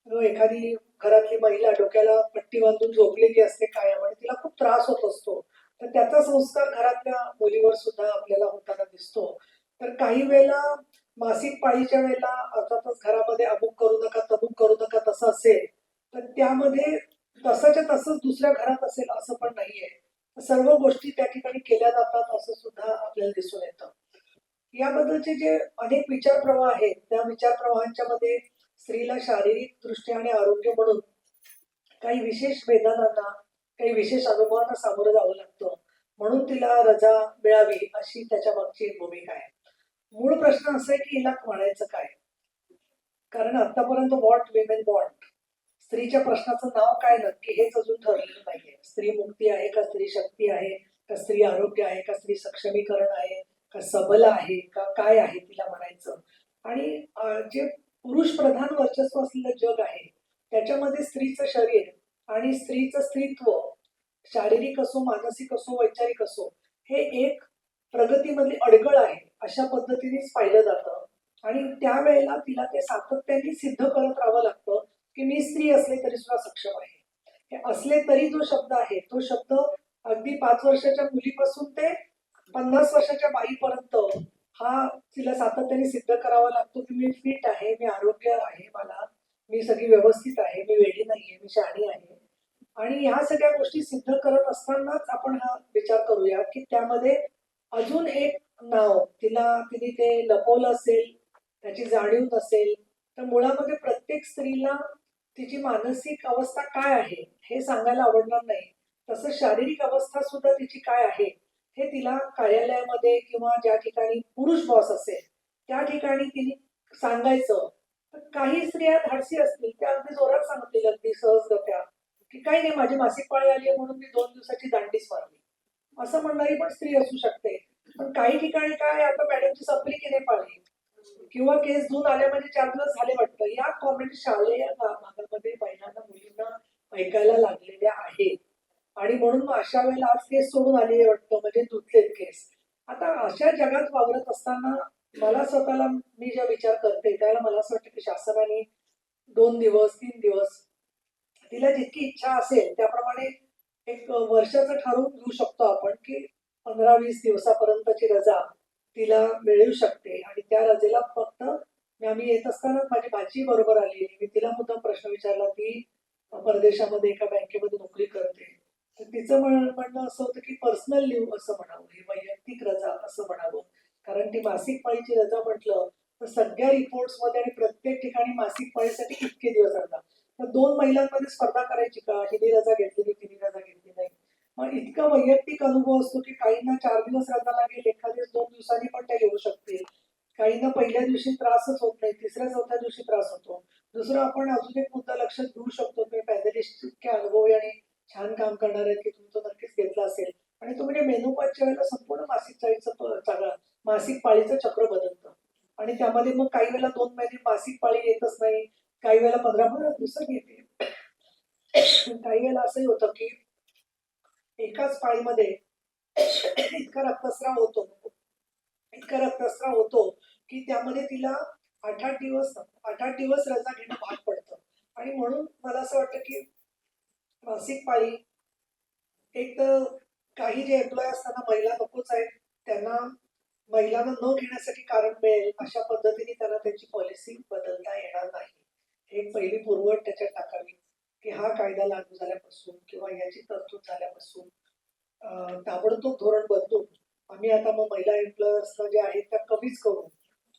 एखादी घरातली महिला डोक्याला पट्टी बांधून झोपलेली असते कायम आणि तिला खूप त्रास होत असतो, तर त्याचा संस्कार घरातल्या मुलीवर सुद्धा आपल्याला होताना दिसतो. तर काही वेळेला मासिक पाळीच्या वेळेला अर्थातच घरामध्ये अमुक करू नका तमुक करू नका तसं असेल तर त्यामध्ये तसंच्या तसंच दुसऱ्या घरात असेल असं पण नाहीये. सर्व गोष्टी त्या ठिकाणी केल्या जातात असं सुद्धा आपल्याला दिसून येतं. याबद्दलचे जे अनेक विचारप्रवाह आहेत त्या विचारप्रवाहांच्या मध्ये स्त्रीला शारीरिक दृष्ट्या आणि आरोग्य म्हणून काही विशेष वेदनांना काही विशेष अनुभवांना सामोरं जावं लागतं, म्हणून तिला रजा मिळावी अशी त्याच्या मागची एक भूमिका आहे. मूळ प्रश्न असा आहे की हिला म्हणायचं काय, कारण आतापर्यंत व्हॉट विमेन वॉन्ट, स्त्रीच्या प्रश्नाचं नाव काय नक्की हेच अजून ठरलेलं नाहीये. स्त्री मुक्ती आहे का, स्त्री शक्ती आहे का, स्त्री आरोग्य आहे का, स्त्री सक्षमीकरण आहे का, सबल आहे का, काय आहे तिला म्हणायचं. आणि जे पुरुष प्रधान वर्चस्व असलेलं जग आहे त्याच्यामध्ये स्त्रीचं शरीर आणि स्त्रीचं स्त्रीत्व शारीरिक असो मानसिक असो वैचारिक असो हे एक प्रगतीमधली अडगळ आहे अशा पद्धतीनेच पाहिलं जातं. आणि त्यावेळेला तिला ते सातत्याने सिद्ध करत राहावं लागतं की मी स्त्री असले तरी सुद्धा सक्षम आहे. हे असले तरी जो शब्द आहे तो शब्द अगदी 5 वर्षाच्या मुलीपासून ते 50 वर्षाच्या बाईपर्यंत हा तिला सातत्याने सिद्ध करावा लागतो की मी फिट आहे, मी आरोग्य आहे, मला मी सगळी व्यवस्थित आहे, मी वेडी नाहीये, मी शहाणी आहे. आणि ह्या सगळ्या गोष्टी सिद्ध करत असतानाच आपण हा विचार करूया की त्यामध्ये अजून एक नाव तिने ते लपवलं असेल, त्याची जाणीव नसेल, तर मुळामध्ये प्रत्येक स्त्रीला तिची मानसिक अवस्था काय आहे हे सांगायला आवडणार नाही. तसं शारीरिक अवस्था सुद्धा तिची काय आहे हे तिला कार्यालयामध्ये किंवा ज्या ठिकाणी पुरुष बॉस असेल त्या ठिकाणी तिने सांगायचं. तर काही स्त्रिया धाडसी असतील त्या अगदी जोरात सांगतील, अगदी सहजगत्या, की काही नाही, माझी मासिक पाळी आली म्हणून मी 2 दिवसाची दांडीच मारली, असं म्हणणारी पण स्त्री असू शकते. पण काही ठिकाणी काय, आता मॅडमची संपली की नाही पाळी, किंवा केस धुवून आल्या म्हणजे 4 दिवस झाले वाटतं, या कॉमेंट शालेय भागामध्ये महिलांना मुलींना ऐकायला लागलेल्या आहेत. आणि म्हणून मग अशा वेळेला आज केस सोडून आले वाटतं, म्हणजे धुतलेत केस. आता अशा जगात वावरत असताना मला स्वतःला, मी जेव्हा विचार करते त्यावेळेला मला असं वाटतं की शासनाने 2 दिवस 3 दिवस तिला जितकी इच्छा असेल त्याप्रमाणे एक वर्षाचं ठरवून घेऊ शकतो आपण, की 15-20 दिवसापर्यंतची रजा तिला मिळू शकते. आणि त्या रजेला फक्त आम्ही येत असताना माझी भाची बरोबर आली, मी तिला मुद्दाम प्रश्न विचारला. ती परदेशामध्ये एका बँकेमध्ये नोकरी करते, तर तिचं म्हणणं असं होतं की पर्सनल लिव्ह असं म्हणावं, ही वैयक्तिक रजा असं म्हणावं. कारण ती मासिक पाळीची रजा म्हटलं तर सगळ्या रिपोर्ट्समध्ये आणि प्रत्येक ठिकाणी मासिक पाळीसाठी इतके दिवस रजा. तर 2 महिलांमध्ये स्पर्धा करायची का, हिने रजा घेतली तिने रजा घेतली नाही. मग इतका वैयक्तिक अनुभव असतो की काहींना 4 दिवस रजा लागेल, एखाद्या 2 दिवसांनी पण त्या येऊ शकतील. काहींना पहिल्या दिवशी त्रासच होत नाही, 3ऱ्या-4थ्या दिवशी त्रास होतो. दुसरं आपण अजून एक मुद्दा लक्षात घेऊ शकतो की पॅनलिस्ट इतके अनुभवी आणि छान काम करणार आहेत की तुम्ही तो नक्कीच घेतला असेल. आणि तो म्हणजे मेनोपाजच्या वेळेला संपूर्ण मासिक चाळीचं मासिक पाळीचं चक्र बदलतं. आणि त्यामध्ये मग काही वेळेला 2 महिने मासिक पाळी येतच नाही, काही वेळेला 15-15 दिवसांनी येते. काही वेळेला असंही होतं की एकाच पाळीमध्ये इतका रक्तस्राव होतो की त्यामध्ये तिला 8-8 दिवस रजा घेणं भाग पडतं. आणि म्हणून मला असं वाटतं की मासिक पाळी एक तर काही जे एम्प्लॉय असताना महिला नकोच आहेत, त्यांना महिलांना न घेण्यासाठी कारण मिळेल अशा पद्धतीने त्यांना त्यांची पॉलिसी बदलता येणार नाही. एक पहिली पूर्वअट त्याच्यात टाकावी की हा कायदा लागू झाल्यापासून किंवा याची तरतूद झाल्यापासून ताबडतोब धोरण बदलून आम्ही आता मग महिला एम्प्लॉयर्सना जे आहेत त्या कमीच करू,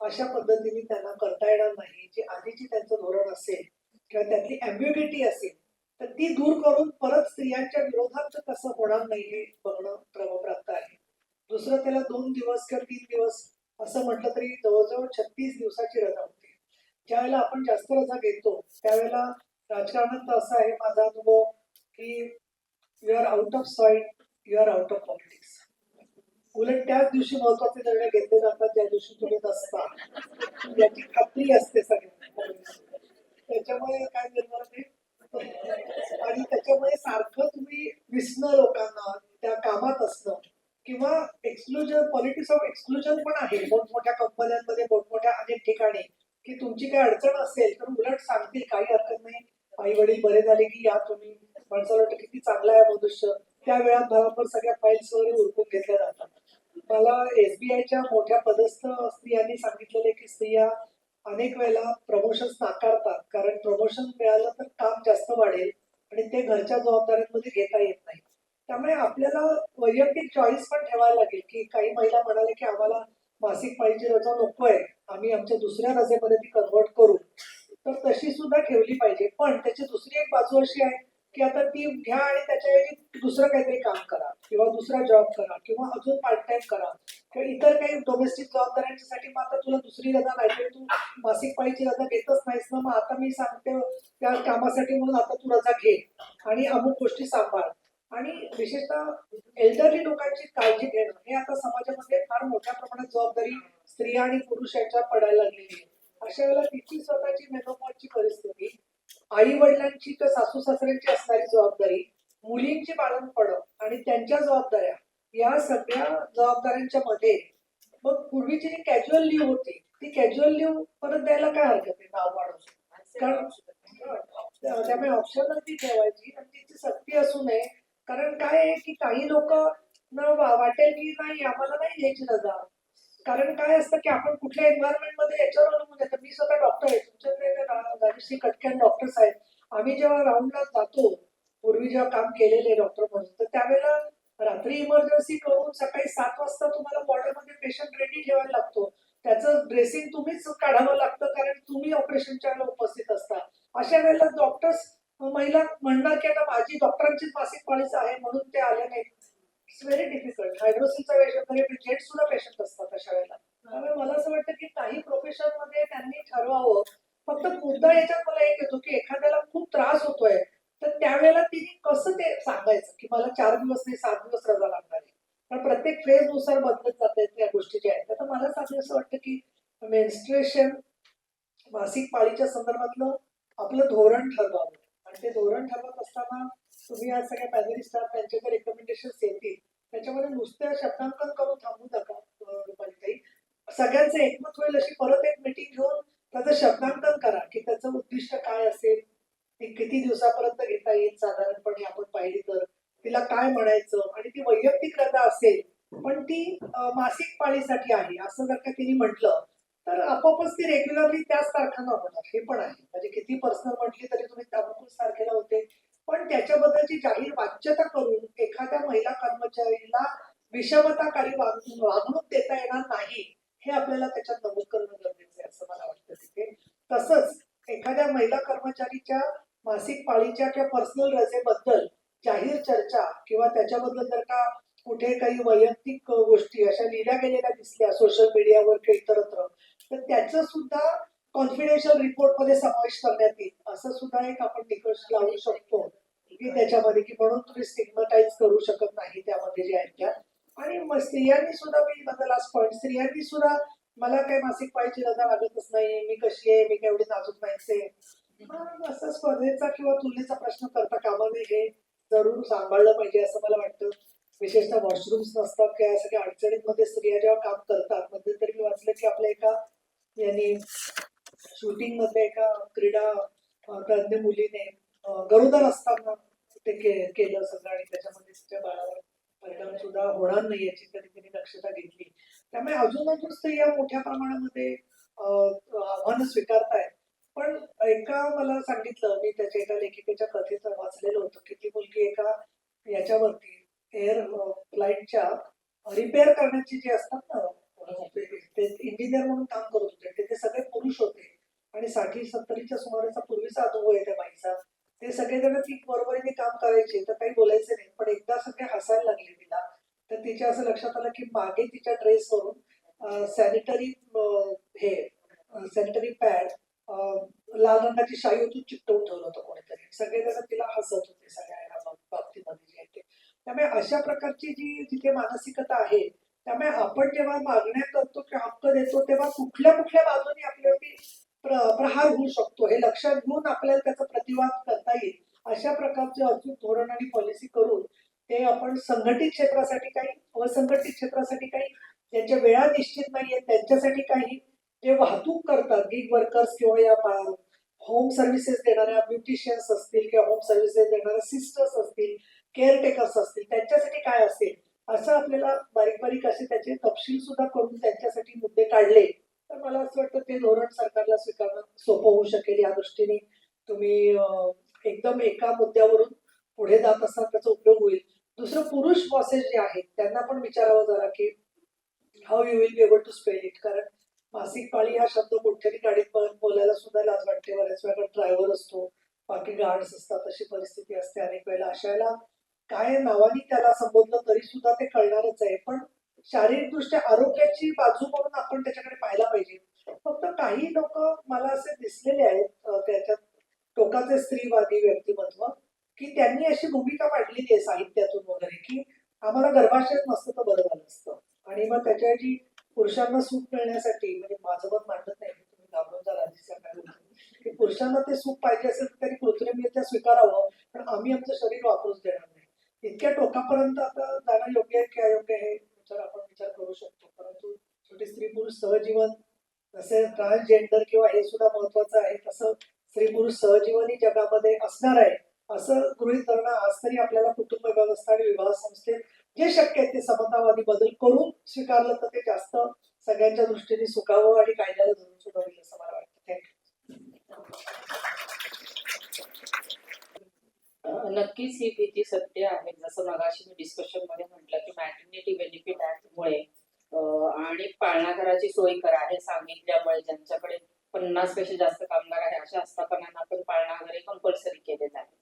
अशा पद्धतीने त्यांना करता येणार नाही. जे आधीची त्यांचं धोरण असेल किंवा त्यातली ॲम्बिग्युइटी असेल तर ती दूर करून परत स्त्रियांच्या विरोधात कसं होणार नाही हे बघणं क्रमप्राप्त आहे. दुसरं, त्याला 2 दिवस किंवा 3 दिवस असं म्हटलं तरी जवळजवळ 36 दिवसाची रजा होती. ज्यावेळेला आपण जास्त रजा घेतो त्यावेळेला राजकारणात तर असा आहे माझा अनुभव की you are out of soil, you are out of politics. उलट त्याच दिवशी महत्वाचे निर्णय घेतले जातात ज्या दिवशी तुम्ही नसता, याची खात्री असते सगळ्यांना. त्याच्यामुळे काय निर्णय ते आणि त्याच्यामुळे सारखं तुम्ही दिसणं लोकांना, त्या कामात असणं किंवा एक्सक्लुजन, पॉलिटिक्स ऑफ एक्सक्लुजन पण आहे मोठमोठ्या कंपन्यांमध्ये, मोठमोठ्या अनेक ठिकाणी, की तुमची काही अडचण असेल तर उलट सांगतील काही हरकत नाही, आई वडील बरे झाले की या तुम्ही. माणसाला वाटतं किती चांगला आहे मनुष्य, त्या वेळात बरोबर सगळ्या फाईल्स वगैरे उरकून घेतल्या जातात. मला SBIच्या मोठ्या पदस्थ स्त्रियांनी सांगितलेले की स्त्रिया अनेक वेळेला प्रमोशन्स नाकारतात, कारण प्रमोशन मिळालं तर काम जास्त वाढेल आणि ते घरच्या जबाबदाऱ्यांमध्ये घेता येत नाही. त्यामुळे आपल्याला वैयक्तिक चॉईस पण ठेवायला लागेल की काही महिला म्हणाले की आम्हाला मासिक पाळीची रजा नको आहे, आम्ही आमच्या दुसऱ्या रजेमध्ये ती कन्व्हर्ट करू, तर तशी सुद्धा ठेवली पाहिजे. पण त्याची दुसरी एक बाजू अशी आहे की आता ती घ्या आणि त्याच्याऐवजी दुसरं काहीतरी काम करा किंवा दुसरा जॉब करा किंवा अजून पार्ट टाइम करा किंवा इतर काही डोमेस्टिक जबाबदाऱ्यांसाठी. मग आता तुला दुसरी रजा नाही, तू मासिक पाळीची रजा घेतच नाहीस ना, मग आता मी सांगते त्या कामासाठी म्हणून आता तू रजा घे आणि अमुक गोष्टी सांभाळ. आणि विशेषतः एल्डरली लोकांची काळजी घेणं हे आता समाजामध्ये फार मोठ्या प्रमाणात जबाबदारी स्त्रिया आणि पुरुष यांच्या पडायला लागलेली आहे. अशा वेळेला तिची स्वतःची मेनोपॉजची परिस्थिती, आई वडिलांची तर सासू सासऱ्यांची असणारी जबाबदारी, मुलींची बाळंतपणं आणि त्यांच्या जबाबदाऱ्या, या सगळ्या जबाबदाऱ्यांच्या मध्ये मग पूर्वीची जी कॅज्युअल लिव्ह होती ती कॅज्युअल लिव्ह परत द्यायला काय हरकत आहे नाव वाढवून. कारण त्यामुळे ऑप्शनल ती ठेवायची आणि तिची सक्ती असू नये. कारण काय आहे की काही लोक वाटेल की नाही आम्हाला नाही घ्यायची रजा. कारण काय असतं की आपण कुठल्या एन्व्हायरमेंटमध्ये याच्यावर अवलंबून येतं. मी स्वतः डॉक्टर आहे, तुमच्याकडे राजश्री कटके डॉक्टर्स आहेत. आम्ही जेव्हा राऊंडला जातो, पूर्वी जेव्हा काम केलेले डॉक्टर म्हणून, तर त्यावेळेला रात्री इमर्जन्सी करून सकाळी 7 वाजता तुम्हाला वॉर्डमध्ये पेशंट रेडी ठेवायला लागतो. त्याचं ड्रेसिंग तुम्हीच काढावं लागतं कारण तुम्ही ऑपरेशनच्या वेळेला उपस्थित असता. अशा वेळेला डॉक्टर्स महिला म्हणणार की आता माझी डॉक्टरांचीच मासिक पाळीच आहे म्हणून ते आले नाही. It's very difficult. हायड्रोसिलचा जेंट्स सुद्धा पेशंट असतात अशा वेळेला. त्यामुळे मला असं वाटतं की काही प्रोफेशन मध्ये त्यांनी ठरवावं. फक्त मुद्दा याच्यात मला एक येतो की एखाद्याला खूप त्रास होतोय तर त्यावेळेला तिने कसं ते सांगायचं की मला 4 दिवस नाही 7 दिवस रजा लागणार आहे. कारण प्रत्येक फेज नुसार बदलत जाते त्या गोष्टी ज्या आहेत. तर मला सांगायचं असं वाटतं की मेन्स्ट्रुएशन मासिक पाळीच्या संदर्भातलं आपलं धोरण ठरवावं. आणि ते धोरण ठरवत असताना तुम्ही आज सगळ्या पॅनलिस्ट आहात, त्यांचे जे रेकमेंडेशन येतील त्याच्यामध्ये नुसत्या शब्दांकन करून थांबू नका. रुपालीताई, सगळ्यांचं एकमत होईल अशी परत एक मीटिंग घेऊन त्याचं शब्दांकन करा की त्याचं उद्दिष्ट काय असेल, ती किती दिवसापर्यंत घेता येईल साधारणपणे आपण पाहिली तर, तिला काय म्हणायचं, आणि ती वैयक्तिक रजा असेल पण ती मासिक पाळीसाठी आहे असं जर का तिने म्हटलं तर आपोआपच ती रेग्युलरली त्याच तारखांना होणार. हे पण आहे. म्हणजे किती पर्सनल म्हटली तरी तुम्ही त्यामुळेच तारखेला होते, पण त्याच्याबद्दलची जाहीर वाच्यता करून एखाद्या महिला कर्मचारीला विषमताकारी वागणूक देता येणार नाही हे आपल्याला त्याच्यात नमूद करणं गरजेचं आहे असं मला वाटतं तिथे. तसंच एखाद्या महिला कर्मचारीच्या मासिक पाळीच्या किंवा पर्सनल रजेबद्दल जाहीर चर्चा किंवा त्याच्याबद्दल जर का कुठे काही वैयक्तिक गोष्टी अशा लिहिल्या गेलेल्या दिसल्या सोशल मीडियावर किंवा इतरत्र, तर त्याचं सुद्धा कॉन्फिडेन्शियल रिपोर्ट मध्ये समावेश करण्यात येईल असं सुद्धा एक आपण निकष लावू शकतो की त्याच्यामध्ये, की म्हणून तुम्ही स्टिग्मटाईज करू शकत नाही त्यामध्ये जे आहेत त्या. आणि मग स्त्रियांनी सुद्धा, मी माझा लास्ट पॉईंट, स्त्रियांनी सुद्धा मला काही मासिक पाळीची रजा लागतच नाही, मी कशी आहे, मी काय एवढी नाजूक नाहीचे, असं स्पर्धेचा किंवा तुलनेचा प्रश्न करता कामा नये. हे जरूर सांभाळलं पाहिजे असं मला वाटतं. विशेषतः वॉशरूम्स नसतात किंवा सगळ्या अडचणींमध्ये स्त्रिया जेव्हा काम करतात. मध्यंतरी मी वाचलं की आपल्या एका यांनी शूटिंग मध्ये एका क्रीडा तज्ञ मुलीने गरोदर असताना ते केलं सगळं आणि त्याच्यामध्ये तिच्या बाळावर परिणाम सुद्धा होणार नाही याची तरी तिने दक्षता घेतली. त्यामुळे अजून स्त्रिया मोठ्या प्रमाणामध्ये आव्हानं स्वीकारतायत. पण एका मला सांगितलं, मी त्याच्या एका लेखिकेच्या कथेत वाचलेलं होतं की ती मुलगी एका याच्यावरती एअर फ्लाईटच्या रिपेअर करण्याची जे असतात ना, ते इंजिनियर म्हणून काम करत होते, ते सगळे पुरुष होते आणि 60-70च्या सुमाराचा पूर्वीचा अनुभव आहे त्या बाईचा. ते सगळेजण ती बरोबरीने काम करायचे तर काही बोलायचे नाही, पण एकदा सगळे हसायला लागले तिला. तर तिच्या असं लक्षात आलं की मागे तिच्या ड्रेसवरून सॅनिटरी हे सॅनिटरी पॅड लाल रंगाची शाई होती चिकटवून ठेवलं होतं कोणीतरी. सगळेजण तिला हसत होते सगळ्या बाबतीमध्ये जे आहे ते. त्यामुळे अशा प्रकारची जी जिथे मानसिकता आहे, त्यामुळे आपण जेव्हा मागण्या करतो किंवा हक्क देतो तेव्हा कुठल्या कुठल्या बाजूने आपल्यावरती प्रहार होऊ शकतो हे लक्षात घेऊन आपल्याला त्याचा प्रतिवाद करता येईल अशा प्रकारचे अचूक धोरण आणि पॉलिसी करून ते आपण संघटित क्षेत्रासाठी काही, असंघटित क्षेत्रासाठी काही, ज्यांच्या वेळा निश्चित नाहीये त्यांच्यासाठी काही, जे वाहतूक करतात गिग वर्कर्स किंवा या होम सर्व्हिसेस देणाऱ्या ब्युटिशियन्स असतील किंवा होम सर्व्हिसेस देणाऱ्या सिस्टर्स असतील, केअरटेकर्स असतील, त्यांच्यासाठी काय असेल असं आपल्याला बारीक बारीक असे त्याचे तपशील सुद्धा करून त्यांच्यासाठी मुद्दे काढले तर मला असं वाटतं ते धोरण सरकारला स्वीकारणं सोपं होऊ शकेल. या दृष्टीने तुम्ही एकदम एका मुद्द्यावरून पुढे जात असतात त्याचा उपयोग होईल. दुसरं, पुरुष बॉसेस जे आहेत त्यांना पण विचारावं जरा की how you will be able to spell it. कारण मासिक पाळी हा शब्द कुठच्याही गाडीत बोलायला सुद्धा लाज वाटते. बऱ्याच वेळा ड्रायव्हर असतो, बाकी गार्ड्स असतात, अशी परिस्थिती असते अनेक वेळेला. अशा वेळेला काय नावानी त्याला संबोधलं तरी सुद्धा ते कळणारच आहे. पण शारीरिकदृष्ट्या आरोग्याची बाजू म्हणून आपण त्याच्याकडे पाहायला पाहिजे. फक्त काही लोक मला असे दिसलेले आहेत त्याच्यात टोकाचे स्त्रीवादी व्यक्तिमत्व की त्यांनी अशी भूमिका मांडलेली आहे साहित्यातून वगैरे की आम्हाला गर्भाशय नसतं तर बरं झालं असतं. आणि मग त्याच्याऐवजी पुरुषांना सुख मिळण्यासाठी, म्हणजे माझं मत मांडत नाही, तुम्ही घाबरून जाल आधीच्या काय की पुरुषांना ते सुख पाहिजे असेल तर त्यांनी कृत्रिमरित्या स्वीकारावं, पण आम्ही आमचं शरीर वापरूच देणार नाही. इतक्या टोकापर्यंत आता जाणं योग्य आहे की अयोग्य आहे आपण विचार करू शकतो. परंतु शेवटी स्त्री पुरुष सहजीवन, जसे ट्रान्सजेंडर किंवा हे सुद्धा महत्वाचं आहे, तसं स्त्री पुरुष सहजीवनही जगामध्ये असणार आहे असं गृहीत धरणं आज तरी आपल्याला कुटुंब व्यवस्था आणि विवाह संस्थेत जे शक्य आहे ते समतावादी बदल करून स्वीकारलं तर ते जास्त सगळ्यांच्या दृष्टीने सुखावं आणि कायद्याला धरून सुद्धा होईल असं मला वाटतं. थँक्यू. नक्कीच ही भीती सत्य आहे. जसं मगाशी मी डिस्कशन मध्ये म्हटलं की मॅटर्निटी बेनिफिट ऍक्टमुळे आणि पाळणाघराची सोय करा हे सांगितल्यामुळे ज्यांच्याकडे 50 पेक्षा जास्त कामगार आहे अशा आस्थापनांना आपण पाळणाघरे कंपल्सरी केलेलं आहे.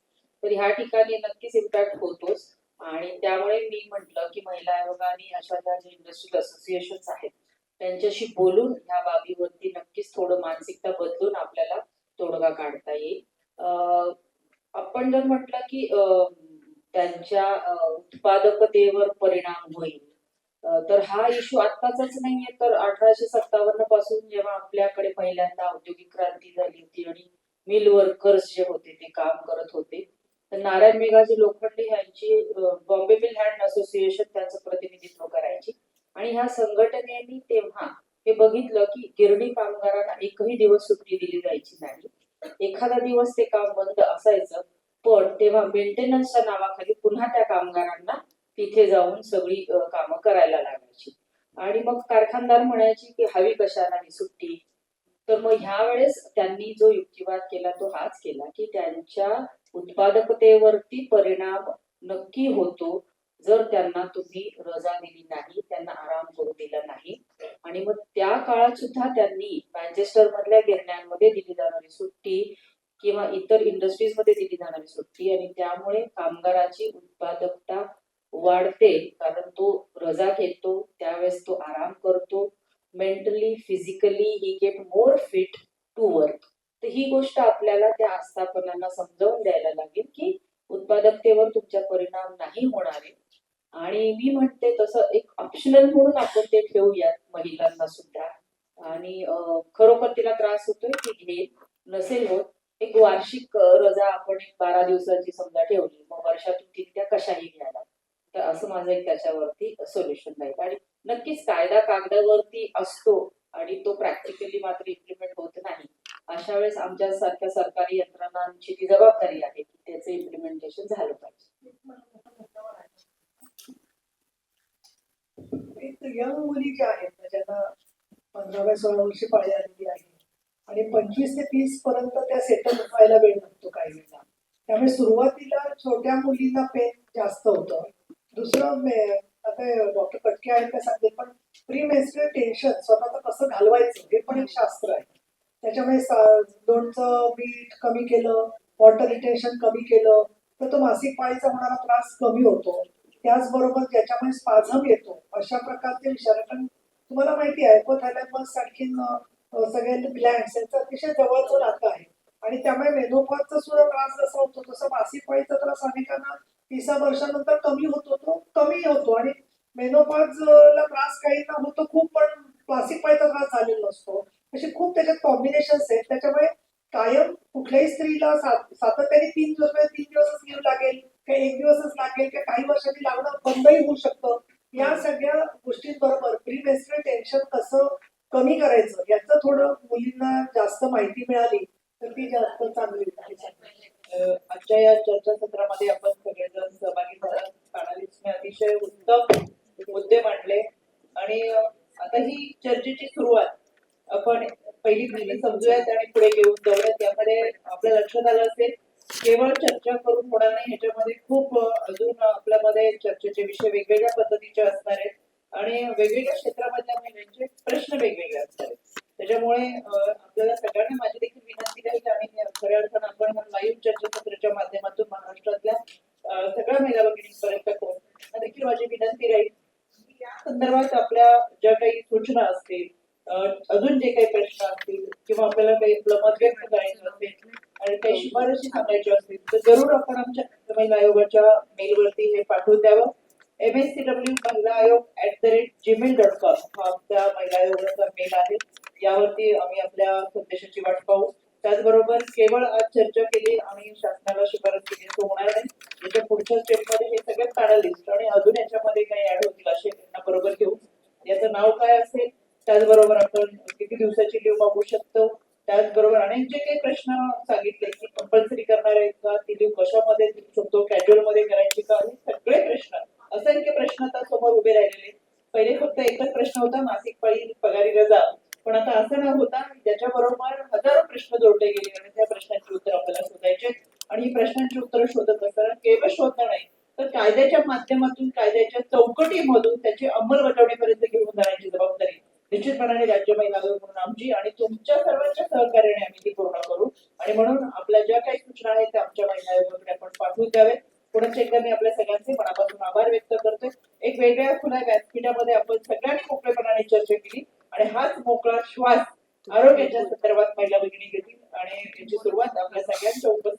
तर ह्या ठिकाणी नक्कीच इम्पॅक्ट होतोच. आणि त्यामुळे मी म्हटलं की महिला आयोग आणि अशा ज्या इंडस्ट्रियल असोसिएशन्स आहेत त्यांच्याशी बोलून ह्या बाबीवरती नक्कीच थोडं मानसिकता बदलून आपल्याला तोडगा काढता येईल. आपण जर म्हटलं की त्यांच्या उत्पादकतेवर परिणाम होईल, तर हा इश्यू आत्ताचाच नाहीये, तर 1857 पासून जेव्हा आपल्याकडे पहिल्यांदा औद्योगिक क्रांती झाली होती आणि मिल वर्कर्स जे होते ते काम करत होते, तर नारायण मेघाजी लोखंडे यांची बॉम्बे मिल हँड असोसिएशन त्यांचं प्रतिनिधित्व करायची. आणि ह्या संघटनेनी तेव्हा हे बघितलं की गिरणी कामगारांना एकही दिवस सुट्टी दिली जायची नाही. एखादा दिवस ते काम बंद असायचं, पण तेव्हा मेंटेनन्सच्या नावाखाली पुन्हा त्या कामगारांना तिथे जाऊन सगळी कामं करायला लागायची. आणि मग कारखानदार म्हणायचे की हवी कशाला ही सुट्टी. तर मग ह्या वेळेस त्यांनी जो युक्तिवाद केला तो हाच केला की त्यांच्या उत्पादकतेवरती परिणाम नक्की होतो जर त्यांना तुम्ही रजा दिली नाही, त्यांना आराम करू दिला नाही. आणि मग त्या काळात सुद्धा त्यांनी मँचेस्टर मधल्या गिरण्यांमध्ये दिली जाणारी सुट्टी किंवा इतर इंडस्ट्रीज मध्ये दिली जाणारी सुट्टी, आणि त्यामुळे कामगाराची उत्पादकता वाढते, कारण तो रजा घेतो, त्यावेळेस तो आराम करतो, mentally physically he get more fit to work. तर ही गोष्ट आपल्याला त्या आस्थापनांना समजावून द्यायला लागेल की उत्पादकतेवर तुमचा परिणाम नाही होणार आहे. आणि मी म्हणते तसं एक ऑप्शनल म्हणून आपण ते ठेवूयात महिलांना सुद्धा. आणि खरोखर तिला त्रास होतोय ती घे, नसेल होत एक वार्षिक रजा आपण एक 12 दिवसाची समजा ठेवली, मग वर्षातून 3 त्या कशाही घ्यायला. तर असं माझं एक त्याच्यावरती सोल्युशन राहील. आणि नक्कीच कायदा कागदावरती असतो आणि तो प्रॅक्टिकली मात्र इम्प्लिमेंट होत नाही. अशा वेळेस आमच्या सारख्या सरकारी यंत्रणांची ती जबाबदारी आहे की त्याचं इम्प्लिमेंटेशन झालं पाहिजे. एक यंग मुली ज्या आहेत ज्यांना 15-16 वर्षी पाळी आलेली आहे आणि 25 ते 30 पर्यंत त्या सेटल व्हायला वेळ लागतो काही वेळेला. त्यामुळे सुरुवातीला छोट्या मुलींना पेन जास्त होतं. दुसरं आता डॉक्टर कटके आहेत ते सांगते, पण प्री मेन्स्ट्रुअल टेन्शन स्वतःचं कसं घालवायचं हे पण एक शास्त्र आहे. त्याच्यामुळे दोनचं मीठ कमी केलं, वॉटर रिटेन्शन कमी केलं तर तो मासिक पाळीचा होणारा त्रास कमी होतो. त्याचबरोबर ज्याच्यामुळे स्पाझम येतो अशा प्रकारचे विचार, पण तुम्हाला माहिती आहे हायपोथॅलॅमस आणखीन सगळे ग्लँड्स यांचं अतिशय जवळचं नातं आहे. आणि त्यामुळे मेनोपॉजचा सुद्धा त्रास जसा होतो तसा मासिक पाळीचा त्रास अनेकांना 30 वर्षानंतर कमी होतो, तो कमी होतो. आणि मेनोपॉजला त्रास काहींना होतो खूप, पण मासिक पाळीचा त्रास झालेला नसतो. असे खूप त्याच्यात कॉम्बिनेशन्स आहेत. त्याच्यामुळे कायम कुठल्याही स्त्रीला सातत्याने 3 दिवसच घेऊ लागेल, काही 1 दिवसच लागेल, किंवा काही वर्षांनी लागणं बंदही होऊ शकतं. या सगळ्या गोष्टींबरोबर प्री मेन्स्ट्रुअल टेन्शन कसं कमी करायचं याचं थोडं मुलींना जास्त माहिती मिळाली तर ती जास्त चांगली आहे. आजच्या या चर्चासत्रामध्ये आपण सगळेजण सहभागी झाला. पॅनलिस्टने अतिशय उत्तम मुद्दे मांडले. आणि आता ही चर्चेची सुरुवात आपण पहिली समजूयात आणि पुढे घेऊन जाऊयात. यामध्ये आपल्या लक्षात आलं असेल केवळ चर्चा करून होणार नाही, ह्याच्यामध्ये खूप अजून आपल्यामध्ये चर्चेचे विषय वेगवेगळ्या पद्धतीचे असणार आहेत आणि वेगवेगळ्या क्षेत्रामधल्या महिलांचे प्रश्न वेगवेगळे असणार आहेत. त्याच्यामुळे आपल्याला सगळ्यांना माझी देखील विनंती राहील आणि खऱ्या अर्थानं आपण लाईव्ह चर्चासत्राच्या माध्यमातून महाराष्ट्रातल्या सगळ्या महिला भगिनींपर्यंत पोहोचणं देखील माझी विनंती राहील. या संदर्भात आपल्या ज्या काही सूचना असतील, अजून जे काही प्रश्न असतील किंवा आपल्याला काही मत व्यक्त करायचं असेल आणि काही शिफारशी सांगायच्या असतील तर जरूर आपण आमच्या महिला आयोगाच्या मेलवरती हे पाठवून द्यावं. MSCW महिला आयोग @gmail.com हा आमच्या महिला आयोगाचा मेल आहे. यावरती आम्ही आपल्या संदेशाची वाट पाहू. त्याचबरोबर केवळ आज चर्चा केली आणि शासनाला शिफारस केली असं होणार नाही. याच्या पुढच्या स्टेपमध्ये हे सगळे पॅनलिस्ट आणि अजून याच्यामध्ये काही ऍड होतील असे त्यांना बरोबर घेऊ. याचं नाव काय असेल, त्याचबरोबर आपण किती दिवसाची लीव मागू शकतो, त्याचबरोबर अनेक जे काही प्रश्न सांगितले की कंपल्सरी करणार आहेत का, ती लीव कशामध्ये देऊ शकतो, कॅज्युअल मध्ये करायची का, हे सगळे प्रश्न असंख्य प्रश्न आता समोर उभे राहिलेले. पहिले फक्त एकच प्रश्न होता मासिक पाळी पगारी रजा, पण आता असं न होता त्याच्याबरोबर हजारो प्रश्न जोडले गेले आणि त्या प्रश्नांची उत्तर आपल्याला शोधायचे. आणि ही प्रश्नांची उत्तर शोधत असताना केवळ शोधणं नाही तर कायद्याच्या माध्यमातून, कायद्याच्या चौकटीमधून त्याची अंमलबजावणीपर्यंत घेऊन जाण्याची जबाबदारी निश्चितपणाने राज्य महिला आयोग म्हणून आमची आणि तुमच्या सर्वांच्या सहकार्याने आम्ही ती पूर्ण करू. आणि म्हणून आपल्या ज्या काही सूचना आहेत त्या आमच्या महिला आयोगाकडे आपण पाठवू श्वास आरोग्याच्या संदर्भात महिला भगिनी घेतील आणि याची सुरुवात आपल्या सगळ्यांच्या उपस्थितीत